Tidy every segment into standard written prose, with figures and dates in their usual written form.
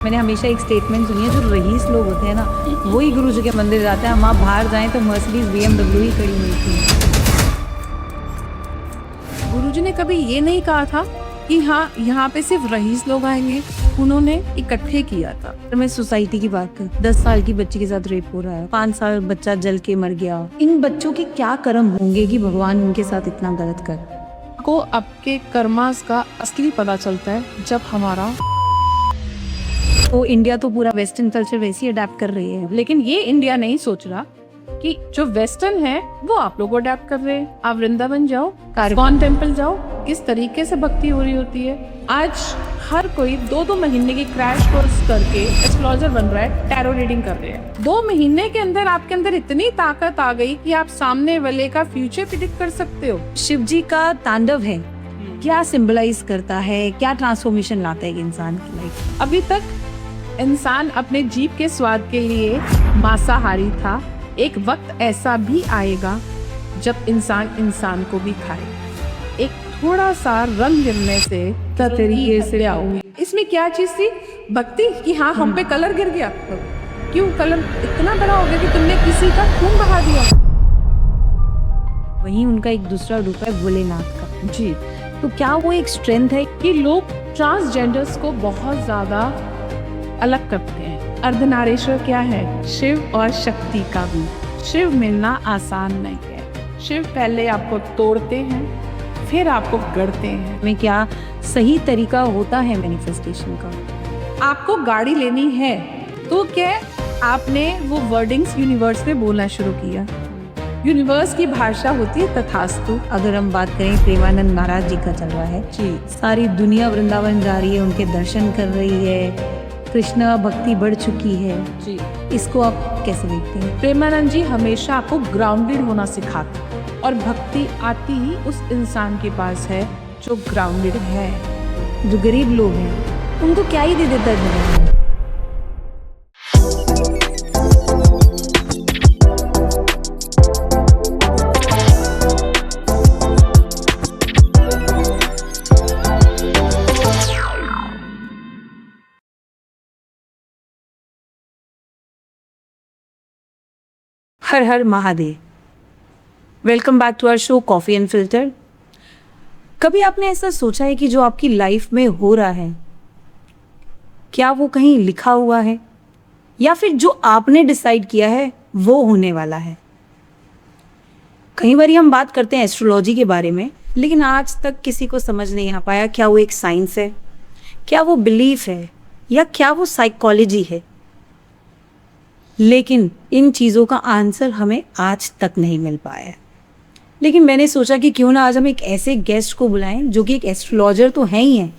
मैंने हमेशा एक स्टेटमेंट सुनी है, जो रईस लोग होते हैं ना, वही गुरु जी के मंदिर जाते हैं। हम आप बाहर जाएं तो मर्सिडीज BMW ही खड़ी मिलती है। गुरुजी ने कभी ये नहीं कहा था कि हाँ यहाँ पे सिर्फ रईस लोग आएंगे, उन्होंने इकट्ठे किया था। मैं सोसाइटी की बात कर, 10 साल की बच्ची के साथ रेप हो रहा है, 5 साल बच्चा जल के मर गया। इन बच्चों के क्या कर्म होंगे कि भगवान उनके साथ इतना गलत कर। को आपके कर्मास का असली पता चलता है जब हमारा तो इंडिया तो पूरा वेस्टर्न कल्चर वैसे ही अडेप्ट कर रही है। लेकिन ये इंडिया नहीं सोच रहा कि जो वेस्टर्न है वो आप लोग अडेप्ट कर रहे हैं। आप वृंदावन जाओ, इस्कॉन टेम्पल जाओ, किस तरीके से भक्ति हो रही होती है। आज हर कोई 2-2 महीने की क्रैश कोर्स करके एस्ट्रोलॉजर बन रहा है, टैरो रीडिंग कर रहे हैं। 2 महीने के अंदर आपके अंदर इतनी ताकत आ गई कि आप सामने वाले का फ्यूचर प्रिडिक्ट कर सकते हो। शिव जी का तांडव है, क्या सिंबलाइज करता है, क्या ट्रांसफॉर्मेशन लाता है एक इंसान की लाइफ। अभी तक इंसान अपने जीभ के स्वाद के लिए मांसाहारी था। एक वक्त ऐसा भी आएगा जब इंसान इंसान को भी खाए। एक थोड़ा सा रंग गिरने से तरीके से आऊंगी। इसमें क्या चीज थी? भक्ति कि हाँ हम पे कलर गिर गया। क्यों कलर इतना बड़ा हो गया कि तुमने किसी का खून बहा दिया? वहीं उनका एक दूसरा रूप है भोलेनाथ का। जी, तो क्या वो एक स्ट्रेंथ है कि लोग ट्रांसजेंडर्स को बहुत ज्यादा अलग करते हैं। अर्धनारीश्वर क्या है? शिव और शक्ति का भी। शिव मिलना आसान नहीं है। शिव पहले आपको तोड़ते हैं, फिर आपको गढ़ते हैं। में क्या सही तरीका होता है मैनिफेस्टेशन का? आपको गाड़ी लेनी है तो क्या आपने वो वर्डिंग्स यूनिवर्स में बोलना शुरू किया। यूनिवर्स की भाषा होती है तथास्तु। अगर हम बात करें प्रेमानंद महाराज जी का चल रहा है जी, सारी दुनिया वृंदावन जा रही है, उनके दर्शन कर रही है, कृष्णा भक्ति बढ़ चुकी है जी। इसको आप कैसे देखते हैं? प्रेमानंद जी हमेशा आपको ग्राउंडेड होना सिखाते और भक्ति आती ही उस इंसान के पास है जो ग्राउंडेड है। जो गरीब लोग हैं उनको क्या ही दे देता है। Har Har Mahadev. Welcome back to our show coffee and filter. कभी आपने ऐसा सोचा है कि जो आपकी लाइफ में हो रहा है, क्या वो कहीं लिखा हुआ है या फिर जो आपने डिसाइड किया है वो होने वाला है? कई बार हम बात करते हैं एस्ट्रोलॉजी के बारे में, लेकिन आज तक किसी को समझ नहीं आ पाया क्या वो एक साइंस है, क्या वो बिलीफ है, या क्या वो साइकोलॉजी है। लेकिन इन चीज़ों का आंसर हमें आज तक नहीं मिल पाया है। लेकिन मैंने सोचा कि क्यों ना आज हम एक ऐसे गेस्ट को बुलाएं जो कि एक एस्ट्रोलॉजर तो है ही हैं,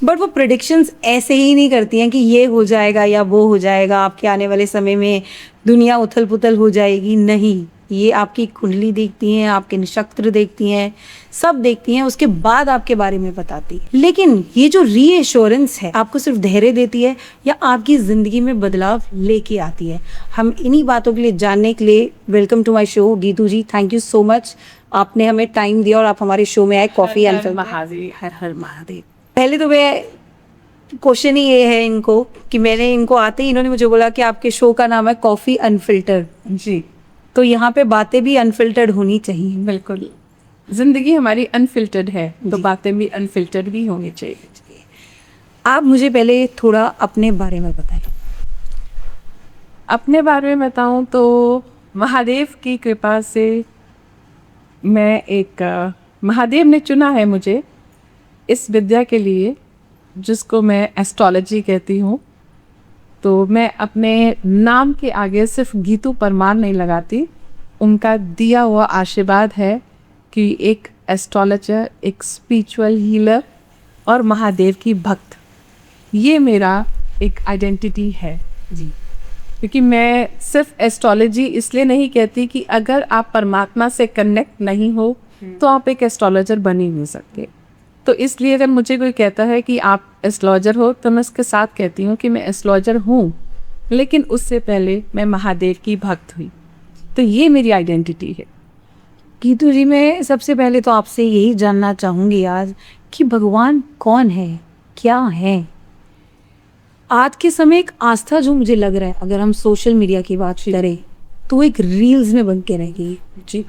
बट वो प्रेडिक्शंस ऐसे ही नहीं करती हैं कि ये हो जाएगा या वो हो जाएगा, आपके आने वाले समय में दुनिया उथल पुथल हो जाएगी। नहीं, ये आपकी कुंडली देखती हैं, आपके नक्षत्र देखती हैं, सब देखती हैं, उसके बाद आपके बारे में बताती है। लेकिन ये जो रीएश्योरेंस है आपको सिर्फ धैर्य देती है या आपकी ज़िंदगी में बदलाव लेके आती है? हम इन्हीं बातों के लिए जानने के लिए welcome to my show Geetu ji. Thank you so much, आपने हमें टाइम दिया और आप हमारे शो में आए कॉफ़ी एंड फिल्टर। महादेव, हर हर महादेव। पहले तो मैं क्वेश्चन ही ये है इनको कि मैंने इनको आते ही इन्होंने मुझे बोला कि आपके शो का नाम है कॉफ़ी अनफिल्टर। जी, तो यहाँ पे बातें भी अनफिल्टर्ड होनी चाहिए। बिल्कुल। जिंदगी हमारी अनफिल्टर्ड है तो बातें भी अनफिल्टर्ड भी होनी चाहिए। आप मुझे पहले थोड़ा अपने बारे में बताएं। अपने बारे में बताऊं तो महादेव की कृपा से मैं महादेव ने चुना है मुझे इस विद्या के लिए जिसको मैं एस्ट्रोलॉजी कहती हूँ। तो मैं अपने नाम के आगे सिर्फ गीतू परमार नहीं लगाती, उनका दिया हुआ आशीर्वाद है कि एक एस्ट्रोलॉजर, एक स्पिरिचुअल हीलर और महादेव की भक्त, ये मेरा एक आइडेंटिटी है जी। क्योंकि मैं सिर्फ एस्ट्रोलॉजी इसलिए नहीं कहती कि अगर आप परमात्मा से कनेक्ट नहीं हो तो आप एक एस्ट्रोलॉजर बन ही नहीं सकते। तो इसलिए अगर मुझे कोई कहता है कि आप एस्ट्रोलॉजर हो तो मैं उसके साथ कहती हूँ कि मैं एस्ट्रोलॉजर हूँ, लेकिन उससे पहले मैं महादेव की भक्त हुई। तो ये मेरी आइडेंटिटी है। गीतू जी, मैं सबसे पहले तो आपसे यही जानना चाहूँगी आज कि भगवान कौन है, क्या है? आज के समय एक आस्था जो मुझे लग रहा है, अगर हम सोशल मीडिया की बात करें तो वो एक रील्स में बन के रह गई है। जी।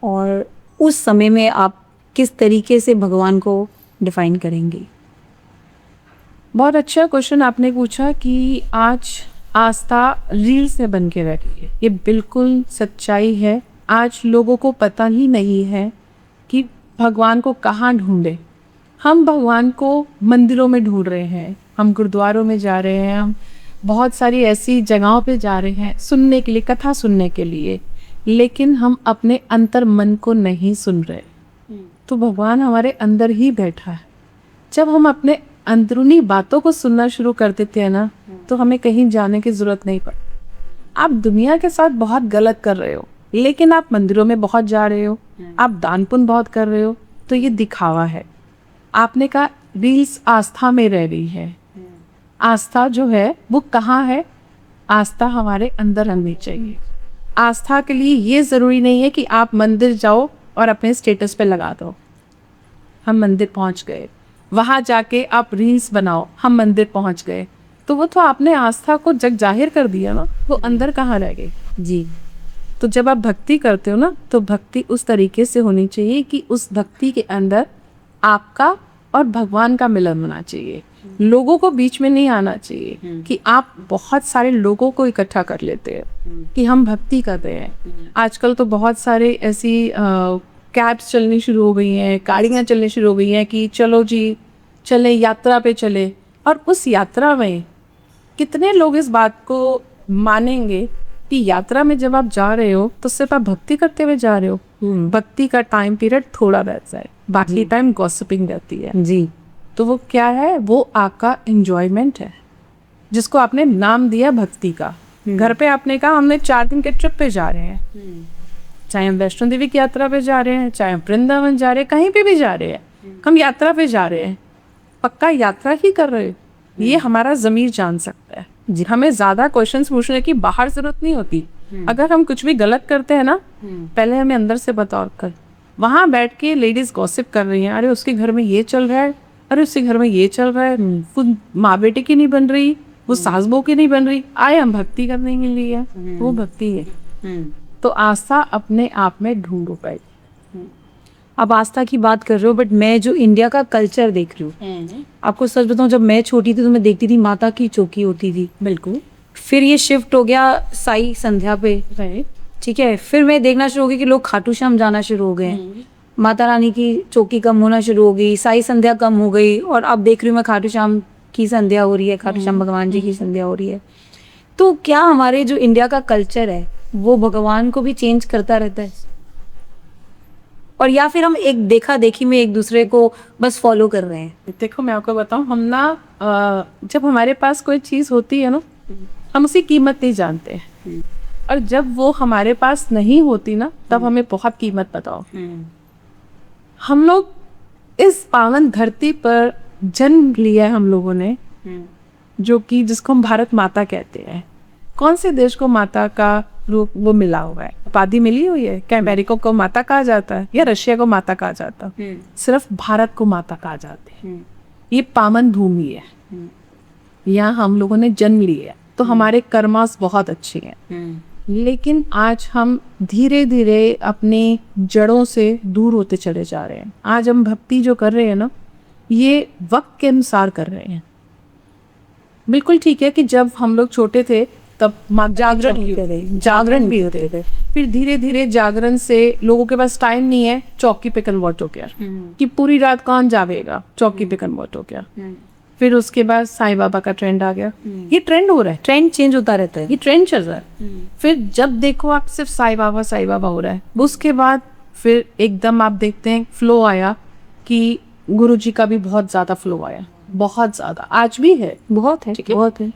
और उस समय में आप किस तरीके से भगवान को डिफाइन करेंगी? बहुत अच्छा क्वेश्चन आपने पूछा कि आज आस्था रील्स में बन के रह गई है। ये बिल्कुल सच्चाई है। आज लोगों को पता ही नहीं है कि भगवान को कहाँ ढूंढे। हम भगवान को मंदिरों में ढूंढ रहे हैं, हम गुरुद्वारों में जा रहे हैं, हम बहुत सारी ऐसी जगहों पे जा रहे हैं सुनने के लिए, कथा सुनने के लिए, लेकिन हम अपने अंतर मन को नहीं सुन रहे। तो भगवान हमारे अंदर ही बैठा है। जब हम अपने अंदरूनी बातों को सुनना शुरू कर देते हैं ना, तो हमें कहीं जाने की ज़रूरत नहीं पड़ती। आप दुनिया के साथ बहुत गलत कर रहे हो, लेकिन आप मंदिरों में बहुत जा रहे हो, आप दान पुण्य बहुत कर रहे हो, तो ये दिखावा है। आपने कहा रील्स आस्था में रह रही है। आस्था जो है वो कहाँ है? आस्था हमारे अंदर रहनी चाहिए। आस्था के लिए ये ज़रूरी नहीं है कि आप मंदिर जाओ और अपने स्टेटस पे लगा दो, हम मंदिर पहुंच गए, वहाँ जाके आप रील्स बनाओ, हम मंदिर पहुंच गए, तो वो तो आपने आस्था को जग जाहिर कर दिया ना, वो अंदर कहाँ रह गई? जी। तो जब आप भक्ति करते हो ना, तो भक्ति उस तरीके से होनी चाहिए कि उस भक्ति के अंदर आपका और भगवान का मिलन होना चाहिए। लोगों को बीच में नहीं आना चाहिए कि आप बहुत सारे लोगों को इकट्ठा कर लेते हैं कि हम भक्ति कर रहे हैं। आजकल तो बहुत सारे ऐसी कैब्स चलनी शुरू हो गई हैं, गाड़ियाँ चलनी शुरू हो गई हैं कि चलो जी चले, यात्रा पे चले। और उस यात्रा में कितने लोग इस बात को मानेंगे कि यात्रा में जब आप जा रहे हो तो सिर्फ आप भक्ति करते हुए जा रहे हो। भक्ति का टाइम पीरियड थोड़ा रहता है, बाकी टाइम गॉसिपिंग रहती है। जी। तो वो क्या है? वो आपका एंजॉयमेंट है, जिसको आपने नाम दिया भक्ति का। घर पे आपने कहा हमने 4 दिन के ट्रिप पे जा रहे हैं, चाहे हम वैष्णो देवी की यात्रा पे जा रहे हैं, चाहे हम वृंदावन जा रहे हैं, कहीं पे भी जा रहे हैं, हम यात्रा पे जा रहे हैं, पक्का यात्रा ही कर रहे हैं। ये हमारा ज़मीर जान सकता है। हमें ज़्यादा क्वेश्चंस पूछने की बाहर ज़रूरत नहीं होती। अगर हम कुछ भी गलत करते हैं ना, पहले हमें अंदर से बताओ कर। वहाँ बैठ के लेडीज गॉसिप कर रही हैं, अरे उसके घर में ये चल रहा है, अरे उसके घर में ये चल रहा है, वो माँ बेटे की नहीं बन रही, वो सास बहू की नहीं बन रही, आए हम भक्ति करने के लिए है। वो भक्ति है। तो आस्था अपने आप में ढूंढो पाए। अब आस्था की बात कर रहे हो, बट मैं जो इंडिया का कल्चर देख रही हूँ, आपको सच बताऊँ, जब मैं छोटी थी तो मैं देखती थी माता की चौकी होती थी। बिल्कुल। फिर ये शिफ्ट हो गया साई संध्या पे, ठीक है। फिर मैं देखना शुरू हो गई कि लोग खाटू श्याम जाना शुरू हो गए, माता रानी की चौकी कम होना शुरू हो गई, साई संध्या कम हो गई, और अब देख रही हूँ मैं खाटू श्याम की संध्या हो रही है, खाटू श्याम भगवान जी की संध्या हो रही है। तो क्या हमारे जो इंडिया का कल्चर है वो भगवान को भी चेंज करता रहता है, और या फिर हम एक देखा देखी में एक दूसरे को बस फॉलो कर रहे हैं? देखो मैं आपको बताऊं, हम ना जब हमारे पास कोई चीज़ होती है ना, हम उसकी कीमत नहीं जानते हैं, और जब वो हमारे पास नहीं होती ना, तब हमें बहुत कीमत बताओ। हम लोग इस पावन धरती पर जन्म लिया है हम लोगों ने, जो कि जिसको हम भारत माता कहते हैं। कौन से देश को माता का रूप वो मिला हुआ है, उपाधि मिली हुई है? क्या अमेरिका को माता कहा जाता है या रशिया को माता कहा जाता है? सिर्फ भारत को माता कहा जाता है। ये पावन भूमि है, यहाँ हम लोगों ने जन्म लिया है, तो हमारे कर्मास बहुत अच्छे हैं। लेकिन आज हम धीरे धीरे अपनी जड़ों से दूर होते चले जा रहे हैं। आज हम भक्ति जो कर रहे हैं ना, ये वक्त के अनुसार कर रहे हैं। बिल्कुल ठीक है कि जब हम लोग छोटे थे तब जागरण भी होते थे। फिर धीरे धीरे जागरण से लोगों के पास टाइम नहीं है, चौकी पे कन्वर्ट हो गया कि पूरी रात कौन जागेगा, चौकी पे कन्वर्ट हो गया। फिर उसके बाद साईं बाबा का ट्रेंड आ गया। ये ट्रेंड हो रहा है, ट्रेंड चेंज होता रहता है, ये ट्रेंड चल रहा है। फिर जब देखो आप सिर्फ साईं बाबा हो रहा है। उसके बाद फिर एकदम आप देखते हैं फ्लो आया कि गुरु जी का भी बहुत ज़्यादा फ्लो आया, बहुत ज़्यादा, आज भी है, बहुत है, बहुत है।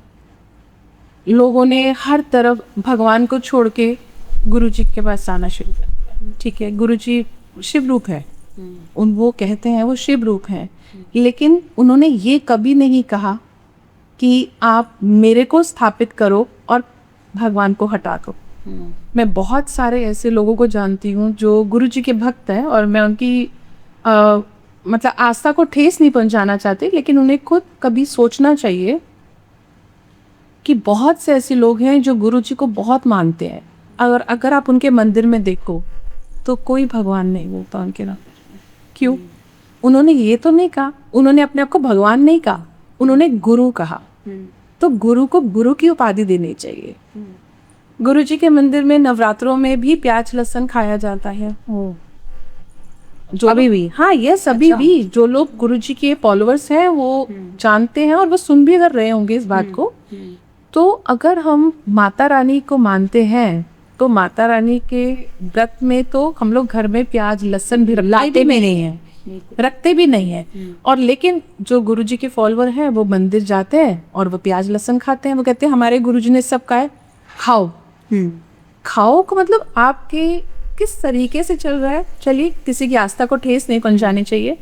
लोगों ने हर तरफ भगवान को छोड़ के गुरु जी के पास आना शुरू कर दिया। ठीक है, गुरु जी शिव रूप है, वो कहते हैं वो शिव रूप हैं, लेकिन उन्होंने ये कभी नहीं कहा कि आप मेरे को स्थापित करो और भगवान को हटा दो। मैं बहुत सारे ऐसे लोगों को जानती हूँ जो गुरु जी के भक्त हैं, और मैं उनकी मतलब आस्था को ठेस नहीं पहुंचाना चाहती, लेकिन उन्हें खुद कभी सोचना चाहिए कि बहुत से ऐसे लोग हैं जो गुरुजी को बहुत मानते हैं, और अगर आप उनके मंदिर में देखो तो कोई भगवान नहीं बोलता उनके नाम। क्यों? उन्होंने ये तो नहीं कहा, उन्होंने अपने आप को भगवान नहीं कहा, उन्होंने गुरु कहा। तो गुरु को गुरु की उपाधि देनी चाहिए। गुरु जी के मंदिर में नवरात्रों में भी प्याज लहसुन खाया जाता है। जो अभी भी? हाँ, यस, अभी भी जो लोग गुरु जी के फॉलोअर्स हैं वो जानते हैं, और वो सुन भी अगर रहे होंगे इस बात को। तो अगर हम माता रानी को मानते हैं तो माता रानी के व्रत में तो हम लोग घर में प्याज लहसुन भी लाते भी नहीं है, रखते भी नहीं है। और लेकिन जो गुरुजी के फॉलोअर हैं वो मंदिर जाते हैं और वो प्याज लहसुन खाते हैं। वो कहते हैं हमारे गुरुजी ने सब कहा है खाओ। खाओ का मतलब आपके किस तरीके से चल रहा है। चलिए, किसी की आस्था को ठेस नहीं पहुंचानी चाहिए।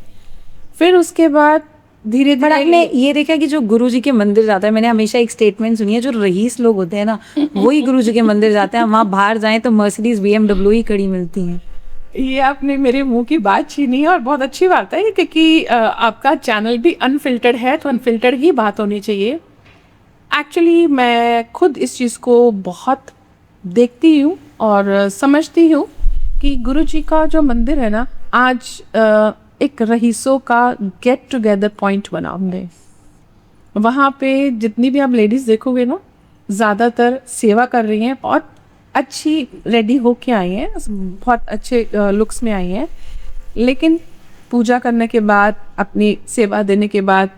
फिर उसके बाद धीरे पर धीरे आपने ये देखा कि जो गुरुजी के मंदिर जाता है, मैंने हमेशा एक स्टेटमेंट सुनी है, जो रईस लोग होते हैं ना वही गुरुजी के मंदिर जाते हैं। वहाँ बाहर जाएं तो मर्सिडीज BMW ही खड़ी मिलती हैं। ये आपने मेरे मुंह की बात छीनी है, और बहुत अच्छी बात है, क्योंकि आपका चैनल भी अनफिल्टर्ड है, तो अनफिल्टर्ड ही बात होनी चाहिए। एक्चुअली मैं खुद इस चीज़ को बहुत देखती हूँ और समझती हूँ कि गुरुजी का जो मंदिर है ना, आज एक रईसों का गेट टुगेदर पॉइंट बना हमने। वहाँ पे जितनी भी आप लेडीज़ देखोगे ना, ज़्यादातर सेवा कर रही हैं, बहुत अच्छी रेडी होके आई हैं, बहुत अच्छे लुक्स में आई हैं। लेकिन पूजा करने के बाद, अपनी सेवा देने के बाद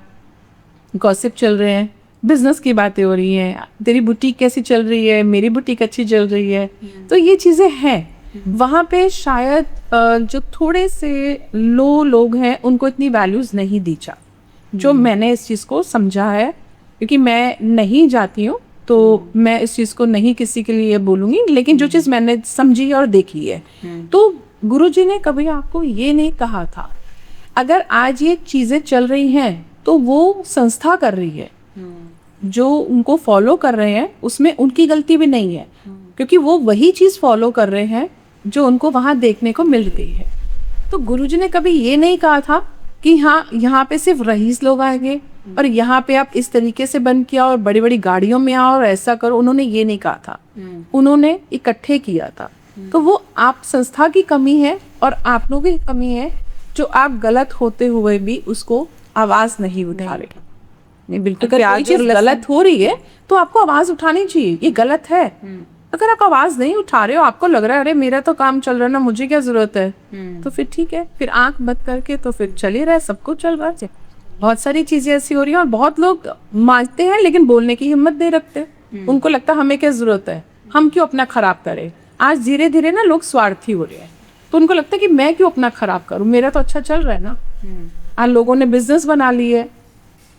गॉसिप चल रहे हैं, बिजनेस की बातें हो रही हैं, तेरी बुटीक कैसी चल रही है, मेरी बुटीक अच्छी चल रही है। तो ये चीज़ें हैं वहाँ पे। शायद जो थोड़े से लो लोग हैं उनको इतनी वैल्यूज़ नहीं दी जा, जो मैंने इस चीज़ को समझा है। क्योंकि मैं नहीं जाती हूँ तो मैं इस चीज़ को नहीं किसी के लिए बोलूँगी, लेकिन जो चीज़ मैंने समझी और देखी है, तो गुरुजी ने कभी आपको ये नहीं कहा था। अगर आज ये चीज़ें चल रही हैं तो वो संस्था कर रही है, जो उनको फॉलो कर रहे हैं उसमें उनकी गलती भी नहीं है, क्योंकि वो वही चीज़ फॉलो कर रहे हैं जो उनको वहाँ देखने को मिल गई है। तो गुरुजी ने कभी ये नहीं कहा था कि हाँ यहाँ पे सिर्फ रईस लोग आएंगे और यहाँ पे आप इस तरीके से बंद किया और बड़ी बड़ी गाड़ियों में आओ और ऐसा करो। उन्होंने ये नहीं कहा था, उन्होंने इकट्ठे किया था। तो वो आप संस्था की कमी है और आप लोगों की कमी है, जो आप गलत होते हुए भी उसको आवाज नहीं उठा रहे। नहीं, बिल्कुल, अगर कोई चीज गलत हो रही है तो आपको आवाज उठानी चाहिए, ये गलत है। अगर आप आवाज नहीं उठा रहे हो, आपको लग रहा है अरे मेरा तो काम चल रहा है ना, मुझे क्या जरूरत है, तो फिर ठीक है, फिर आंख बंद करके तो फिर चल ही रहे, सब कुछ चल रहा है। बहुत सारी चीजें ऐसी हो रही हैं और बहुत लोग मानते हैं लेकिन बोलने की हिम्मत नहीं रखते। उनको लगता है हमें क्या जरूरत है, हम क्यों अपना खराब करें। आज धीरे धीरे ना लोग स्वार्थी हो रहे हैं, तो उनको लगता है कि मैं क्यों अपना खराब करूं, मेरा तो अच्छा चल रहा है ना। आज लोगों ने बिजनेस बना ली है,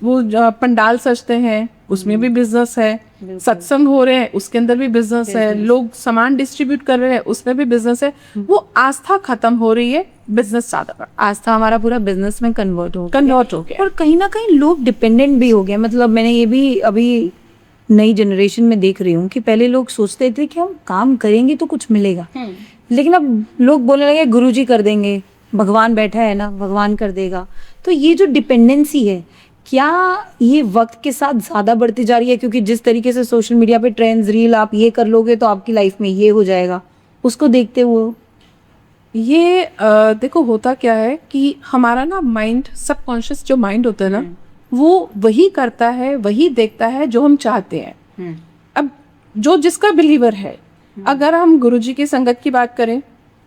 वो पंडाल सजते हैं उसमें भी बिजनेस है, सत्संग हो रहे हैं उसके अंदर भी बिजनेस है, लोग सामान डिस्ट्रीब्यूट कर रहे हैं उसमें भी बिजनेस है। वो आस्था खत्म हो रही है, बिजनेस ज्यादा, आस्था हमारा पूरा बिजनेस में कन्वर्ट हो गया। और कहीं ना कहीं लोग डिपेंडेंट भी हो गए। मतलब मैंने ये भी अभी नई जनरेशन में देख रही हूँ कि पहले लोग सोचते थे कि हम काम करेंगे तो कुछ मिलेगा, लेकिन अब लोग बोलने लगे गुरुजी कर देंगे, भगवान बैठा है ना, भगवान कर देगा। तो ये जो डिपेंडेंसी है, क्या ये वक्त के साथ ज़्यादा बढ़ती जा रही है? क्योंकि जिस तरीके से सोशल मीडिया पे ट्रेंड्स, रील, आप ये कर लोगे तो आपकी लाइफ में ये हो जाएगा, उसको देखते हुए ये देखो होता क्या है कि हमारा ना माइंड, सबकॉन्शियस जो माइंड होता है ना, वो वही करता है, वही देखता है जो हम चाहते हैं। अब जो जिसका बिलीवर है, अगर हम गुरुजी की संगत की बात करें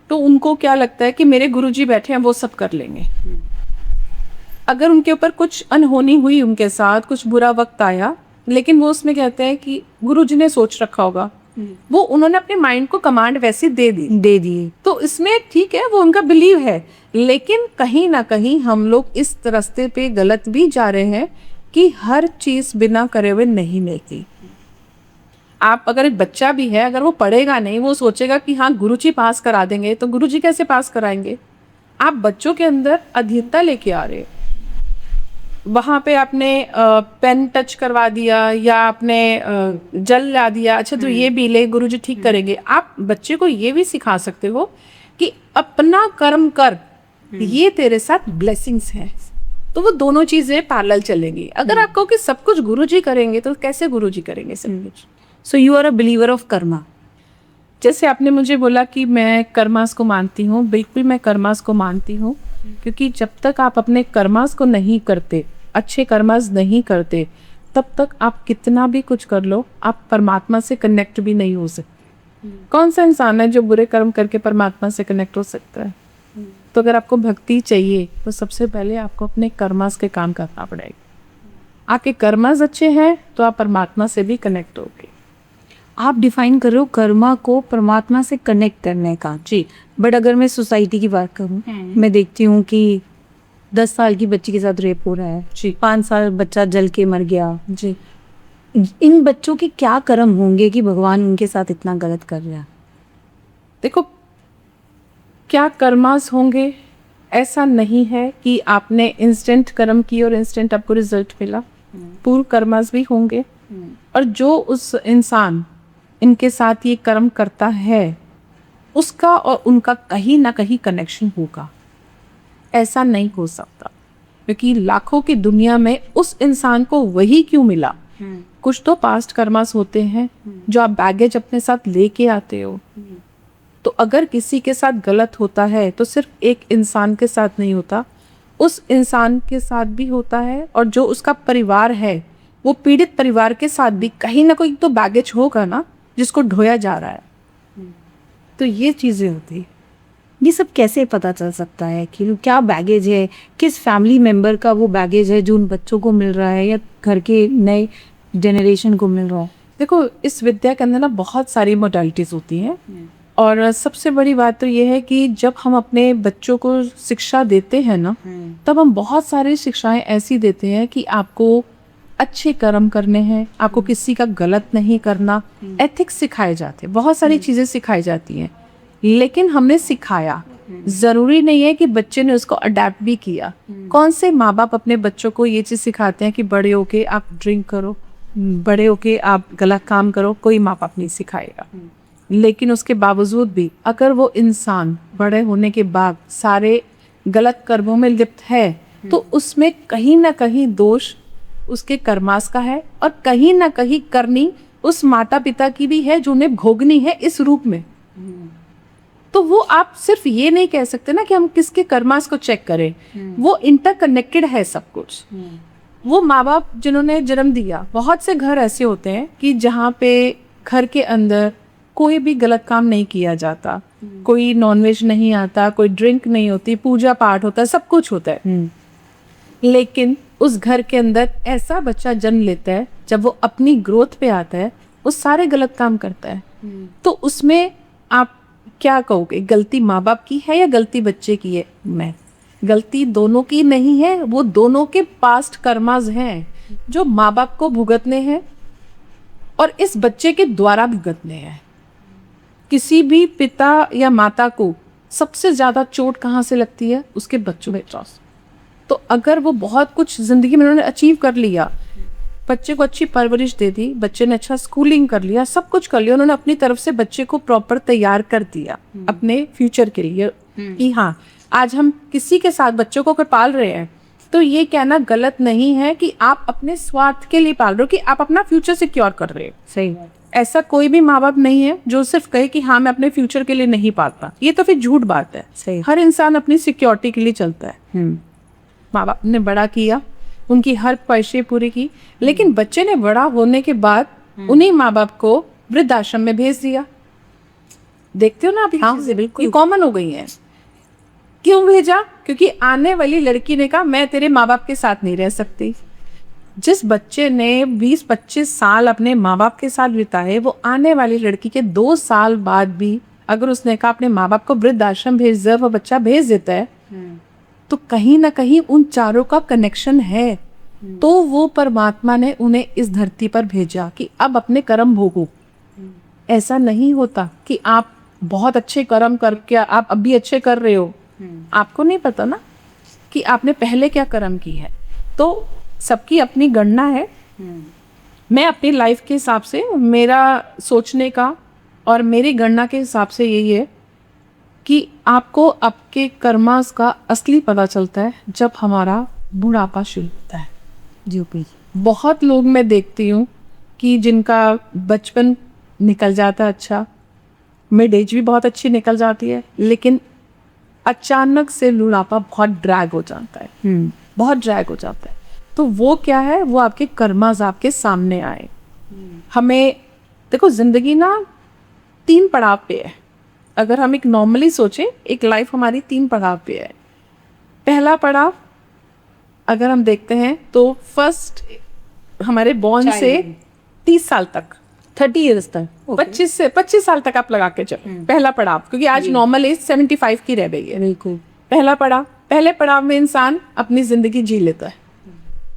तो उनको क्या लगता है कि मेरे गुरुजी बैठे हैं, वो सब कर लेंगे। अगर उनके ऊपर कुछ अनहोनी हुई, उनके साथ कुछ बुरा वक्त आया, लेकिन वो उसमें कहते हैं कि गुरुजी ने सोच रखा होगा, वो उन्होंने अपने माइंड को कमांड वैसे दे दी। तो इसमें ठीक है, वो उनका बिलीव है, लेकिन कहीं ना कहीं हम लोग इस रास्ते पे गलत भी जा रहे हैं कि हर चीज बिना करे हुए नहीं मिलती। आप अगर एक बच्चा भी है, अगर वो पढ़ेगा नहीं, वो सोचेगा कि हाँ गुरुजी पास करा देंगे, तो गुरुजी कैसे पास कराएंगे। आप बच्चों के अंदर अधीरता लेके आ रहे, वहाँ पे आपने पेन टच करवा दिया या आपने जल ला दिया, अच्छा तो ये भी ले, गुरुजी ठीक करेंगे। आप बच्चे को ये भी सिखा सकते हो कि अपना कर्म कर, ये तेरे साथ ब्लेसिंग्स हैं। तो वो दोनों चीजें पैरेलल चलेंगी। अगर आप कहो कि सब कुछ गुरुजी करेंगे तो कैसे गुरुजी करेंगे सब कुछ? So you are a believer of karma. जैसे आपने मुझे बोला कि मैं कर्मास को मानती हूँ, बिल्कुल मैं कर्मास को मानती हूँ, क्योंकि जब तक आप अपने कर्मास को नहीं करते, अच्छे कर्मास नहीं करते, तब तक आप कितना भी कुछ कर लो, आप परमात्मा से कनेक्ट भी नहीं हो सकते। कौन सा इंसान है जो बुरे कर्म करके परमात्मा से कनेक्ट हो सकता है? तो अगर आपको भक्ति चाहिए तो सबसे पहले आपको अपने कर्मास के काम करना पड़ेगा। आपके कर्मास अच्छे हैं तो आप परमात्मा से भी कनेक्ट होगे। आप डिफाइन कर रहे हो कर्मा को परमात्मा से कनेक्ट करने का। जी। बट अगर मैं सोसाइटी की बात करूं, मैं देखती हूँ कि 10 साल की बच्ची के साथ रेप हो रहा है जी। 5 साल बच्चा जल के मर गया। जी। इन बच्चों के क्या कर्म होंगे कि भगवान उनके साथ इतना गलत कर रहा है? देखो, क्या कर्मास होंगे ऐसा नहीं है कि आपने इंस्टेंट कर्म किए और इंस्टेंट आपको रिजल्ट मिला। पूर्व कर्मास भी होंगे, और जो उस इंसान इनके साथ ये कर्म करता है उसका और उनका कहीं ना कहीं कनेक्शन होगा। ऐसा नहीं हो सकता, क्योंकि लाखों की दुनिया में उस इंसान को वही क्यों मिला? कुछ तो पास्ट कर्मास होते हैं जो आप बैगेज अपने साथ लेके आते हो। तो अगर किसी के साथ गलत होता है तो सिर्फ एक इंसान के साथ नहीं होता, उस इंसान के साथ भी होता है, और जो उसका परिवार है वो पीड़ित परिवार के साथ भी कहीं ना कोई तो बैगेज होगा ना, जिसको ढोया जा रहा है। तो ये चीजें होती है। ये सब कैसे पता चल सकता है कि क्या बैगेज है, किस फैमिली मेंबर का वो बैगेज है जो उन बच्चों को मिल रहा है या घर के नए जनरेशन को मिल रहा है? देखो, इस विद्या के अंदर ना बहुत सारी मोडालिटीज होती हैं, और सबसे बड़ी बात तो ये है कि जब हम अपने बच्चों को शिक्षा देते हैं ना, तब हम बहुत सारी शिक्षाएं ऐसी देते हैं कि आपको अच्छे कर्म करने हैं, आपको किसी का गलत नहीं करना, एथिक्स सिखाए जाते हैं, बहुत सारी चीजें सिखाई जाती हैं। लेकिन हमने सिखाया, जरूरी नहीं है कि बच्चे ने उसको अडेप्ट भी किया। कौन से माँ बाप अपने बच्चों को ये चीज सिखाते हैं कि बड़े होके आप ड्रिंक करो, बड़े होके आप गलत काम करो? कोई माँ बाप नहीं सिखाएगा। लेकिन उसके बावजूद भी अगर वो इंसान बड़े होने के बाद सारे गलत कर्मों में लिप्त है, तो उसमें कहीं ना कहीं दोष उसके कर्मास का है, और कहीं ना कहीं करनी उस माता पिता की भी है जो उन्हें भोगनी है इस रूप में। तो वो आप सिर्फ ये नहीं कह सकते ना कि हम किसके कर्मास को चेक करें, वो इंटरकनेक्टेड है सब कुछ। वो माँ बाप जिन्होंने जन्म दिया, बहुत से घर ऐसे होते हैं कि जहाँ पे घर के अंदर कोई भी गलत काम नहीं किया जाता, कोई नॉनवेज नहीं आता, कोई ड्रिंक नहीं होती, पूजा पाठ होता है, सब कुछ होता है। लेकिन उस घर के अंदर ऐसा बच्चा जन्म लेता है, जब वो अपनी ग्रोथ पे आता है वो सारे गलत काम करता है। तो उसमें आप क्या कहोगे, गलती माँ बाप की है या गलती बच्चे की है? मैं गलती दोनों की नहीं है, वो दोनों के पास्ट कर्मास हैं जो माँ बाप को भुगतने हैं और इस बच्चे के द्वारा भुगतने हैं। किसी भी पिता या माता को सबसे ज्यादा चोट कहाँ से लगती है? उसके बच्चों के पास। तो अगर वो बहुत कुछ जिंदगी में उन्होंने अचीव कर लिया, बच्चे को अच्छी परवरिश दे दी, बच्चे ने अच्छा स्कूलिंग कर लिया, सब कुछ कर लिया, उन्होंने अपनी तरफ से बच्चे को प्रॉपर तैयार कर दिया अपने फ्यूचर के लिए कि हाँ, आज हम किसी के साथ बच्चों को अगर पाल रहे हैं तो ये कहना गलत नहीं है कि आप अपने स्वार्थ के लिए पाल रहे हो, कि आप अपना फ्यूचर सिक्योर कर रहे हो। सही बात। ऐसा कोई भी माँ बाप नहीं है जो सिर्फ कहे कि हाँ मैं अपने फ्यूचर के लिए नहीं पालता। ये तो फिर झूठ बात है। सही। हर इंसान अपनी सिक्योरिटी के लिए चलता है। माँ बाप ने बड़ा किया, उनकी हर ख्वाहिशें पूरी की, लेकिन बच्चे ने बड़ा होने के बाद उन्हीं माँ बाप को वृद्धाश्रम में भेज दिया। देखते हो ना आप? हाँ, बिल्कुल कॉमन हो गई है। क्यों भेजा? क्योंकि आने वाली लड़की ने कहा मैं तेरे माँ बाप के साथ नहीं रह सकती। जिस बच्चे ने 20-25 साल अपने माँ बाप के साथ बिताए, वो आने वाली लड़की के 2 साल बाद भी अगर उसने कहा अपने माँ बाप को वृद्धाश्रम भेज दे, वो बच्चा भेज देता है, तो कहीं ना कहीं उन चारों का कनेक्शन है। तो वो परमात्मा ने उन्हें इस धरती पर भेजा कि अब अपने कर्म भोगो। ऐसा नहीं होता कि आप बहुत अच्छे कर्म करके आप अभी अच्छे कर रहे हो, आपको नहीं पता ना कि आपने पहले क्या कर्म की है। तो सबकी अपनी गणना है। मैं अपनी लाइफ के हिसाब से, मेरा सोचने का और मेरी गणना के हिसाब से यही है कि आपको आपके कर्मास का असली पता चलता है जब हमारा बुढ़ापा शुरू होता है। जी बहुत लोग मैं देखती हूँ कि जिनका बचपन निकल जाता है अच्छा, मिड एज भी बहुत अच्छी निकल जाती है, लेकिन अचानक से बुढ़ापा बहुत ड्रैग हो जाता है, बहुत ड्रैग हो जाता है। तो वो क्या है, वो आपके कर्मास आपके सामने आए। हमें देखो, जिंदगी ना 3 पड़ाव पे है। अगर हम एक नॉर्मली सोचें, एक लाइफ हमारी 3 पड़ाव पे है। पहला पड़ाव अगर हम देखते हैं तो फर्स्ट हमारे बॉर्न से 30 साल तक, 30 ईयर्स तक, 25 साल तक आप लगा के चलो, पहला पड़ाव, क्योंकि आज नॉर्मल एज 75 की रह गई है। बिल्कुल। पहला पड़ाव, पहले पड़ाव में इंसान अपनी जिंदगी जी लेता है।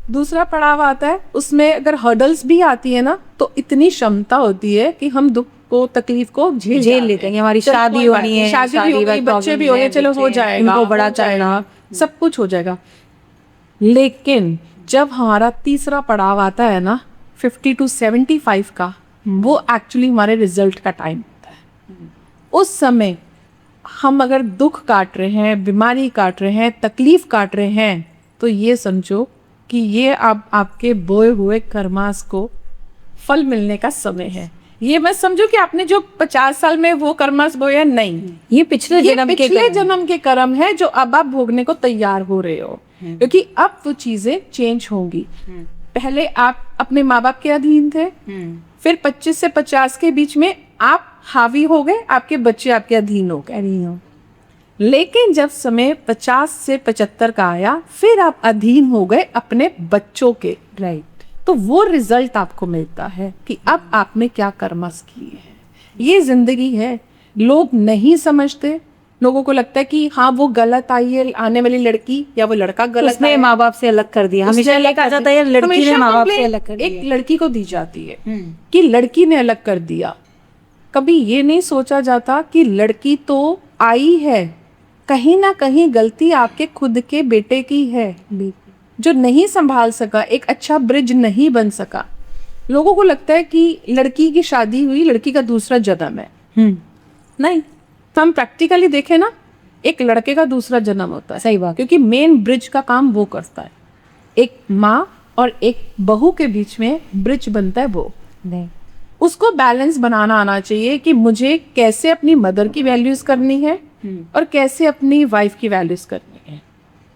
दूसरा पड़ाव आता है, उसमें अगर हर्डल्स भी आती है ना, तो इतनी क्षमता होती है कि हम दुख को, तकलीफ को झेल लेते हैं कि हमारी शादी होनी है, शादी भी होगी, बच्चे भी होंगे, चलो हो जाएगा, इनको बड़ा जाएगा, सब कुछ हो जाएगा। लेकिन जब हमारा तीसरा पड़ाव आता है ना, 50 to 75 का, वो एक्चुअली हमारे रिजल्ट का टाइम होता है। उस समय हम अगर दुख काट रहे हैं, बीमारी काट रहे हैं, तकलीफ काट रहे हैं, तो ये समझो कि ये आपके बोए हुए कर्मास को फल मिलने का समय है। ये मत समझो कि आपने जो 50 साल में वो कर्मास बोया, नहीं, ये पिछले जन्म के कर्म है जो अब आप भोगने को तैयार हो रहे हो, क्योंकि अब वो चीजें चेंज होंगी। पहले आप अपने माँ बाप के अधीन थे, फिर 25 से 50 के बीच में आप हावी हो गए, आपके बच्चे आपके अधीन हो गए। लेकिन जब समय 50 से 75 का आया, फिर आप अधीन हो गए अपने बच्चों के, राइट। तो वो रिजल्ट आपको मिलता है कि अब आपने क्या कर्मस किए हैं। ये जिंदगी है। लोग नहीं समझते, लोगों को लगता है कि हाँ वो गलत आई है, आने वाली लड़की या वो लड़का गलत, उसने माँ बाप से अलग कर दिया। हमेशा ये कहा जाता है लड़की ने माँ बाप से अलग कर दिया। एक लड़की को दी जाती है कि लड़की ने अलग कर दिया। कभी ये नहीं सोचा जाता कि लड़की तो आई है, कहीं ना कहीं गलती आपके खुद के बेटे की है, जो नहीं संभाल सका, एक अच्छा ब्रिज नहीं बन सका। लोगों को लगता है कि लड़की की शादी हुई, लड़की का दूसरा जन्म है। नहीं, तो हम प्रैक्टिकली देखें ना, एक लड़के का दूसरा जन्म होता है। सही बात। क्योंकि मेन ब्रिज का काम वो करता है। एक माँ और एक बहू के बीच में ब्रिज बनता है वो। नहीं, उसको बैलेंस बनाना आना चाहिए कि मुझे कैसे अपनी मदर की वैल्यूज करनी है और कैसे अपनी वाइफ की वैल्यूज करनी है।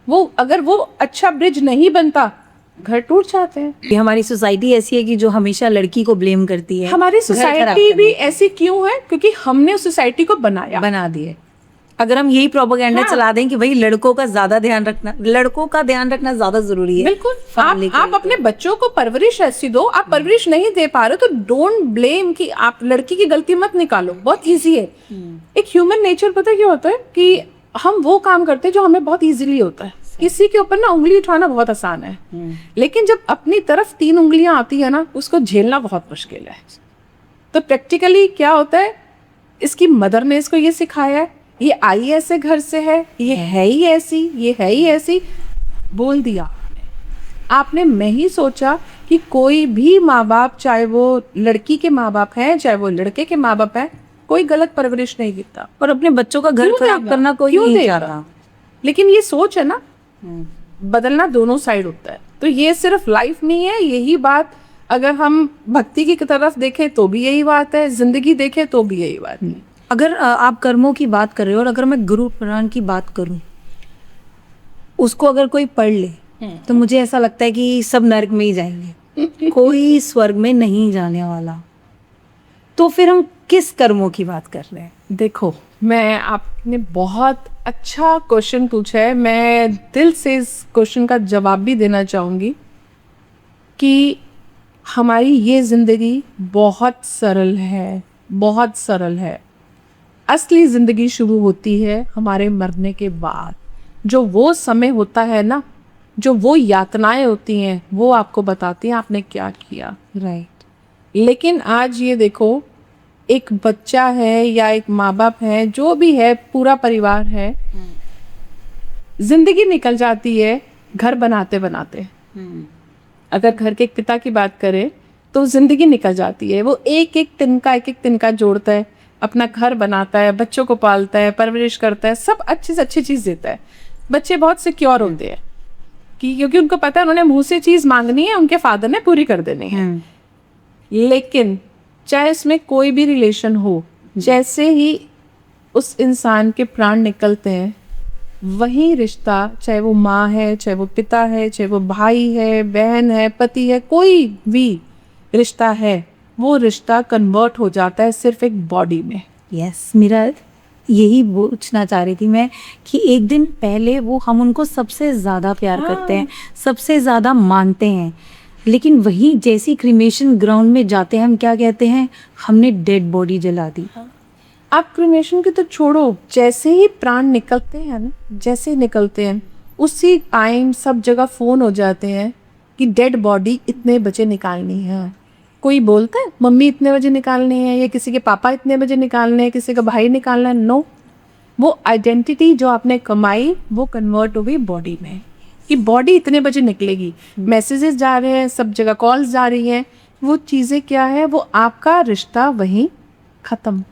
वो अगर वो अच्छा ब्रिज नहीं बनता, घर टूट जाते हैं। ये हमारी सोसाइटी ऐसी है कि जो हमेशा लड़की को ब्लेम करती है। हमारी सोसाइटी भी ऐसी क्यों है? क्योंकि हमने उस सोसाइटी को बना दिए। अगर हम यही प्रोपेगेंडा हाँ। चला दें कि भाई लड़कों का ज्यादा ध्यान रखना, लड़कों का ध्यान रखना ज्यादा जरूरी है। बिल्कुल। आप अपने बच्चों को परवरिश ऐसी दो, आप परवरिश नहीं दे पा रहे तो डोंट ब्लेम कि आप लड़की की गलती मत निकालो। बहुत इजी है। एक ह्यूमन नेचर पता क्या होता है कि हम वो काम करते हैं जो हमें बहुत इजीली होता है। किसी के ऊपर ना उंगली उठाना बहुत आसान है, लेकिन जब अपनी तरफ 3 उंगलियां आती है ना, उसको झेलना बहुत मुश्किल है। तो प्रैक्टिकली क्या होता है, इसकी मदर ने इसको ये सिखाया है, ये आई ऐसे घर से है, ये है ही ऐसी, ये है ही ऐसी, बोल दिया आपने। मैं ही सोचा कि कोई भी माँ बाप, चाहे वो लड़की के माँ बाप हैं, चाहे वो लड़के के माँ बाप हैं, कोई गलत परवरिश नहीं देता और अपने बच्चों का घर खराब करना कोई नहीं चाहता। लेकिन ये सोच है ना, बदलना दोनों साइड होता है। तो ये सिर्फ लाइफ में है, यही बात अगर हम भक्ति की तरफ देखें तो भी यही बात है, जिंदगी देखें तो भी यही बात है। अगर आप कर्मों की बात कर रहे हो और अगर मैं गुरु पुराण की बात करूं, उसको अगर कोई पढ़ ले तो मुझे ऐसा लगता है कि सब नरक में ही जाएंगे, कोई स्वर्ग में नहीं जाने वाला। तो फिर हम किस कर्मों की बात कर रहे हैं? देखो, मैं आपने बहुत अच्छा क्वेश्चन पूछा है। मैं दिल से इस क्वेश्चन का जवाब भी देना चाहूँगी कि हमारी ये ज़िंदगी बहुत सरल है, बहुत सरल है। असली ज़िंदगी शुरू होती है हमारे मरने के बाद। जो वो समय होता है ना, जो वो यातनाएं होती हैं, वो आपको बताती हैं आपने क्या किया। राइट। लेकिन आज ये देखो, एक बच्चा है या एक माँ बाप है, जो भी है, पूरा परिवार है, जिंदगी निकल जाती है घर बनाते बनाते। अगर घर के पिता की बात करें तो जिंदगी निकल जाती है। वो एक एक तिनका जोड़ता है, अपना घर बनाता है, बच्चों को पालता है, परवरिश करता है, सब अच्छे से अच्छी चीज देता है। बच्चे बहुत सिक्योर होते हैं। कि क्योंकि उनको पता है उन्होंने मुंह से चीज मांगनी है, उनके फादर ने पूरी कर देनी है। लेकिन चाहे इसमें कोई भी रिलेशन हो, जैसे ही उस इंसान के प्राण निकलते हैं, वही रिश्ता, चाहे वो माँ है, चाहे वो पिता है, चाहे वो भाई है, बहन है, पति है, कोई भी रिश्ता है, वो रिश्ता कन्वर्ट हो जाता है सिर्फ एक बॉडी में। यस, मेरा यही पूछना चाह रही थी मैं कि एक दिन पहले वो हम उनको सबसे ज़्यादा प्यार करते हैं, सबसे ज़्यादा मानते हैं, लेकिन वही जैसी क्रिमेशन ग्राउंड में जाते हैं हम क्या कहते हैं, हमने डेड बॉडी जला दी। आप क्रिमेशन की तो छोड़ो, जैसे ही प्राण निकलते हैं ना, जैसे ही निकलते हैं उसी टाइम सब जगह फ़ोन हो जाते हैं कि डेड बॉडी इतने बजे निकालनी है। कोई बोलता है मम्मी इतने बजे निकालनी है, या किसी के पापा इतने बजे निकालने हैं, किसी का भाई निकालना है। नो, वो आइडेंटिटी जो आपने कमाई वो कन्वर्ट हो गई बॉडी में, कि बॉडी इतने बजे निकलेगी। मैसेजेस जा रहे हैं, सब जगह कॉल्स जा रही हैं, वो चीज़ें क्या है, वो आपका रिश्ता वहीं ख़त्म।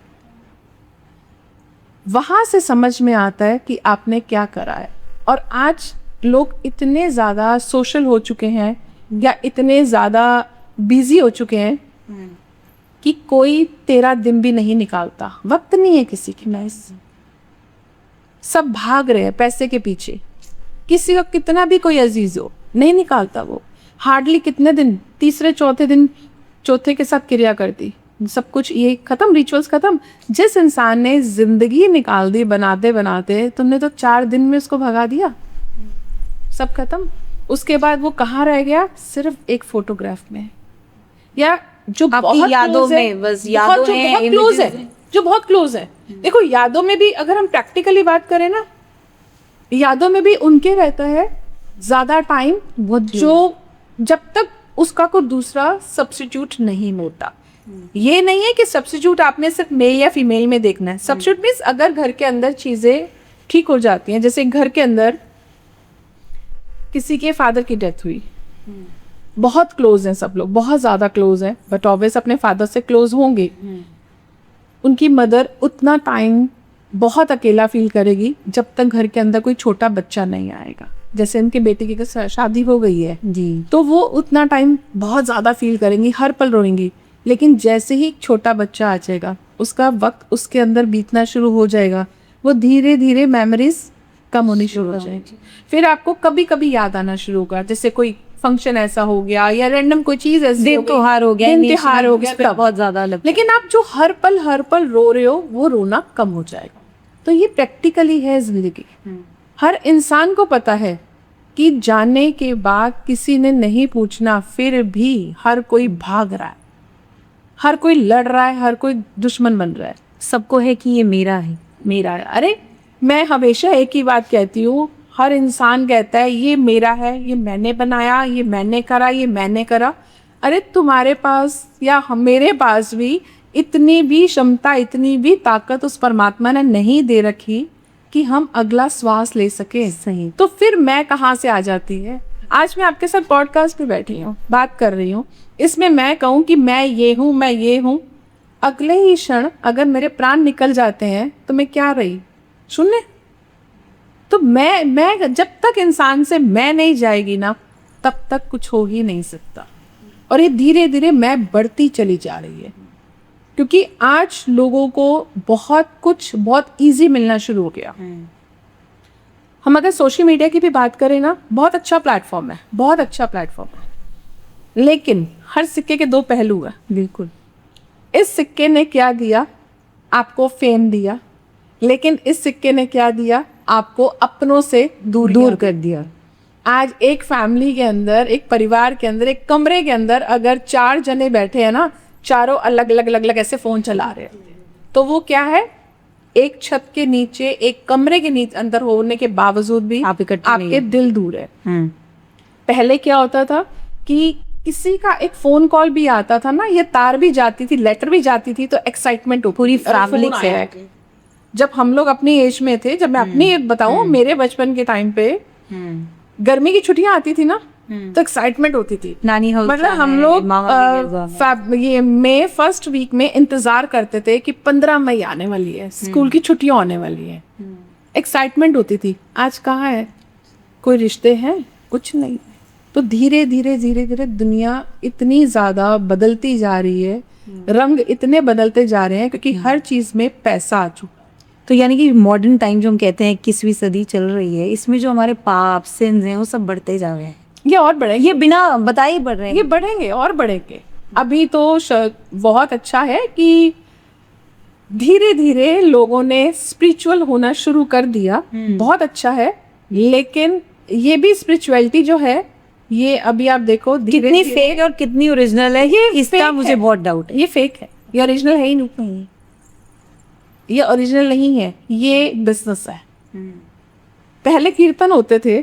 वहाँ से समझ में आता है कि आपने क्या करा है। और आज लोग इतने ज़्यादा सोशल हो चुके हैं या इतने ज़्यादा बिजी हो चुके हैं कि कोई तेरा दिन भी नहीं निकालता, वक्त नहीं है किसी के पास। सब भाग रहे हैं पैसे के पीछे, किसी का कितना भी कोई अजीज हो नहीं निकालता वो। हार्डली कितने दिन, तीसरे चौथे दिन चौथे के साथ क्रिया करती, सब कुछ ये खत्म, रिचुअल्स खत्म। जिस इंसान ने जिंदगी निकाल दी बनाते बनाते, तुमने तो 4 दिन में उसको भगा दिया, सब खत्म। उसके बाद वो कहाँ रह गया, सिर्फ एक फोटोग्राफ में, या जो बहुत यादों close है, में, बस यादों जो हैं, बहुत क्लोज है, images हैं। जो बहुत क्लोज है। देखो यादों में भी अगर हम प्रैक्टिकली बात करें ना, यादों में भी उनके रहता है ज्यादा टाइम, वो जो जब तक उसका कोई दूसरा सब्स्टिट्यूट नहीं मिलता। ये नहीं है कि सब्स्टिट्यूट आपने सिर्फ मेल या फीमेल में देखना है। सब्स्टिट्यूट मीन्स अगर घर के अंदर चीजें ठीक हो जाती हैं, जैसे घर के अंदर किसी के फादर की डेथ हुई, बहुत क्लोज हैं सब लोग, बहुत ज़्यादा क्लोज हैं, बट ऑब्वियस अपने फादर से क्लोज होंगे। उनकी मदर उतना टाइम बहुत अकेला फील करेगी जब तक घर के अंदर कोई छोटा बच्चा नहीं आएगा। जैसे उनके बेटे की शादी हो गई है जी, तो वो उतना टाइम बहुत ज़्यादा फील करेंगी, हर पल रोएंगी। लेकिन जैसे ही एक छोटा बच्चा आ जाएगा, उसका वक्त उसके अंदर बीतना शुरू हो जाएगा, वो धीरे धीरे मेमोरीज कम होनी शुरू हो जाएगी। फिर आपको कभी कभी याद आना शुरू होगा, जैसे कोई फंक्शन ऐसा हो गया या रैंडम कोई चीज ऐसी दिन त्योहार हो गया, दिन त्योहार हो गया, तब। बहुत ज्यादा लगता है। लेकिन आप जो हर पल रो रहे हो, वो रोना कम हो जाएगा। तो ये प्रैक्टिकली है जिंदगी। हर इंसान को पता है कि जाने के बाद किसी ने नहीं पूछना, फिर भी हर कोई भाग रहा है, हर कोई लड़ रहा है, हर कोई दुश्मन बन रहा है। सबको है कि ये मेरा है, मेरा है। अरे मैं हमेशा एक ही बात कहती हूँ, हर इंसान कहता है ये मेरा है, ये मैंने बनाया, ये मैंने करा, ये मैंने करा। अरे तुम्हारे पास या मेरे पास भी इतनी भी क्षमता, इतनी भी ताकत उस परमात्मा ने नहीं दे रखी कि हम अगला श्वास ले सके। सही। तो फिर मैं कहाँ से आ जाती है। आज मैं आपके साथ पॉडकास्ट पे बैठी हूँ, बात कर रही हूँ, इसमें मैं कहूँ कि मैं ये हूँ, मैं ये हूँ, अगले ही क्षण अगर मेरे प्राण निकल जाते हैं तो मैं क्या रही, शून्य। तो मैं जब तक इंसान से मैं नहीं जाएगी ना, तब तक कुछ हो ही नहीं सकता। और ये धीरे धीरे मैं बढ़ती चली जा रही है, क्योंकि आज लोगों को बहुत कुछ बहुत इजी मिलना शुरू हो गया। हम अगर सोशल मीडिया की भी बात करें ना, बहुत अच्छा प्लेटफॉर्म है, बहुत अच्छा प्लेटफॉर्म है, लेकिन हर सिक्के के 2 पहलू हैं। बिल्कुल। इस सिक्के ने क्या दिया, आपको फेम दिया, लेकिन इस सिक्के ने क्या दिया, आपको अपनों से दूर कर दिया। आज एक फैमिली के अंदर, एक परिवार के अंदर, एक कमरे के अंदर अगर 4 जने बैठे हैं ना, चारों अलग अलग ऐसे फोन चला रहे हैं, तो वो क्या है, एक छत के नीचे, एक कमरे के नीचे अंदर होने के बावजूद भी आप इकट्ठे नहीं आपके दिल दूर है। हम्म। पहले क्या होता था कि किसी का एक फोन कॉल भी आता था ना, ये तार भी जाती थी, लेटर भी जाती थी, तो एक्साइटमेंट होती पूरी थी, अरे फैमिली फोन से आया है। जब हम लोग अपनी एज में थे, जब मैं अपनी एज बताऊं, मेरे बचपन के टाइम पे गर्मी की छुट्टियां आती थी ना, तो एक्साइटमेंट होती थी। नानी हाउस मतलब हम लोग ये मई फर्स्ट वीक में इंतजार करते थे कि 15 मई आने वाली है, स्कूल की छुट्टियां आने वाली है, एक्साइटमेंट होती थी। आज कहाँ है, कोई रिश्ते हैं, कुछ नहीं है। तो धीरे धीरे धीरे धीरे दुनिया इतनी ज़्यादा बदलती जा रही है, रंग इतने बदलते जा रहे हैं क्योंकि हर चीज़ में पैसा आ चुका है। तो यानी कि मॉडर्न टाइम जो हम कहते हैं 21वीं सदी चल रही है, इसमें जो हमारे पाप सिंस हैं वो सब बढ़ते जा रहे हैं। ये और बढ़ेंगे, ये बिना बताए ही बढ़ रहे हैं। ये बढ़ेंगे और बढ़ेंगे। अभी तो बहुत अच्छा है कि धीरे धीरे लोगों ने स्पिरिचुअल होना शुरू कर दिया, बहुत अच्छा है। लेकिन ये भी स्पिरिचुअलिटी जो है, ये अभी आप देखो कितनी फेक और कितनी ओरिजिनल है, ये इसका मुझे बहुत डाउट है। ये फेक है, ये ओरिजिनल है ही नहीं, ये ओरिजिनल नहीं है, ये बिजनेस है। पहले कीर्तन होते थे,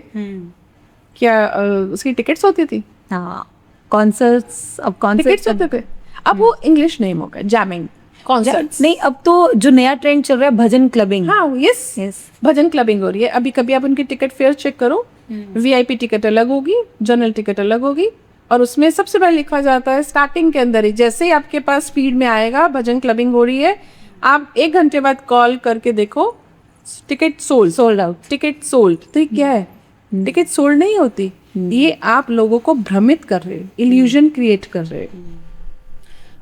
क्या उसकी टिकट्स होती थी? हाँ, कॉन्सर्ट्स, अब टिकट्स होते थे। अब वो इंग्लिश नेम हो गया, जैमिंग कॉन्सर्ट्स। नहीं, अब तो जो नया ट्रेंड चल रहा है भजन क्लबिंग। हाँ, यस, भजन क्लबिंग हो रही है। अभी कभी आप उनकी टिकट फेयर चेक करो, वीआईपी टिकट अलग होगी, जनरल टिकट अलग होगी, और उसमें सबसे पहले लिखा जाता है स्टार्टिंग के अंदर ही, जैसे ही आपके पास फीड में आएगा भजन क्लबिंग हो रही है, आप 1 घंटे बाद कॉल करके देखो ticket sold out, ticket sold. तो ये क्या है? टिकट सोल्ड नहीं होती, ये आप लोगों को भ्रमित कर रहे हो, इल्यूजन क्रिएट कर रहे हो।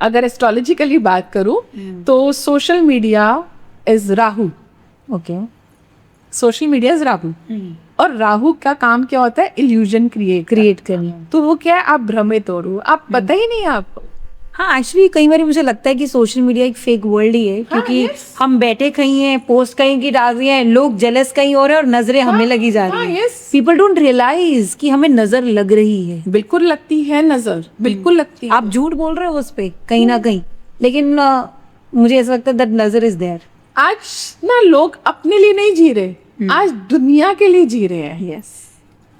अगर एस्ट्रोलॉजिकली बात करूं तो social media is Rahu. Okay, social media is Rahu, और राहु का काम क्या होता है? इल्यूजन क्रिएट करना। तो वो क्या है? आप भ्रमित हो रहे हो, आप पता ही नहीं आपको। हाँ, एक्चुअली कई बार मुझे लगता है कि सोशल मीडिया एक फेक वर्ल्ड ही है, क्योंकि हम बैठे कहीं हैं, पोस्ट कहीं की डाल रही हैं, लोग जेलस कहीं हो रहे हैं और नजरें हमें लगी जा रही हैं। पीपल डोंट रियलाइज कि हमें नजर लग रही है। बिल्कुल लगती है नजर, बिल्कुल लगती है। आप झूठ बोल रहे हो उस पे कहीं ना कहीं, लेकिन मुझे ऐसा लगता है दैट नजर इज देयर। आज ना लोग अपने लिए नहीं जी रहे, आज दुनिया के लिए जी रहे हैं। यस,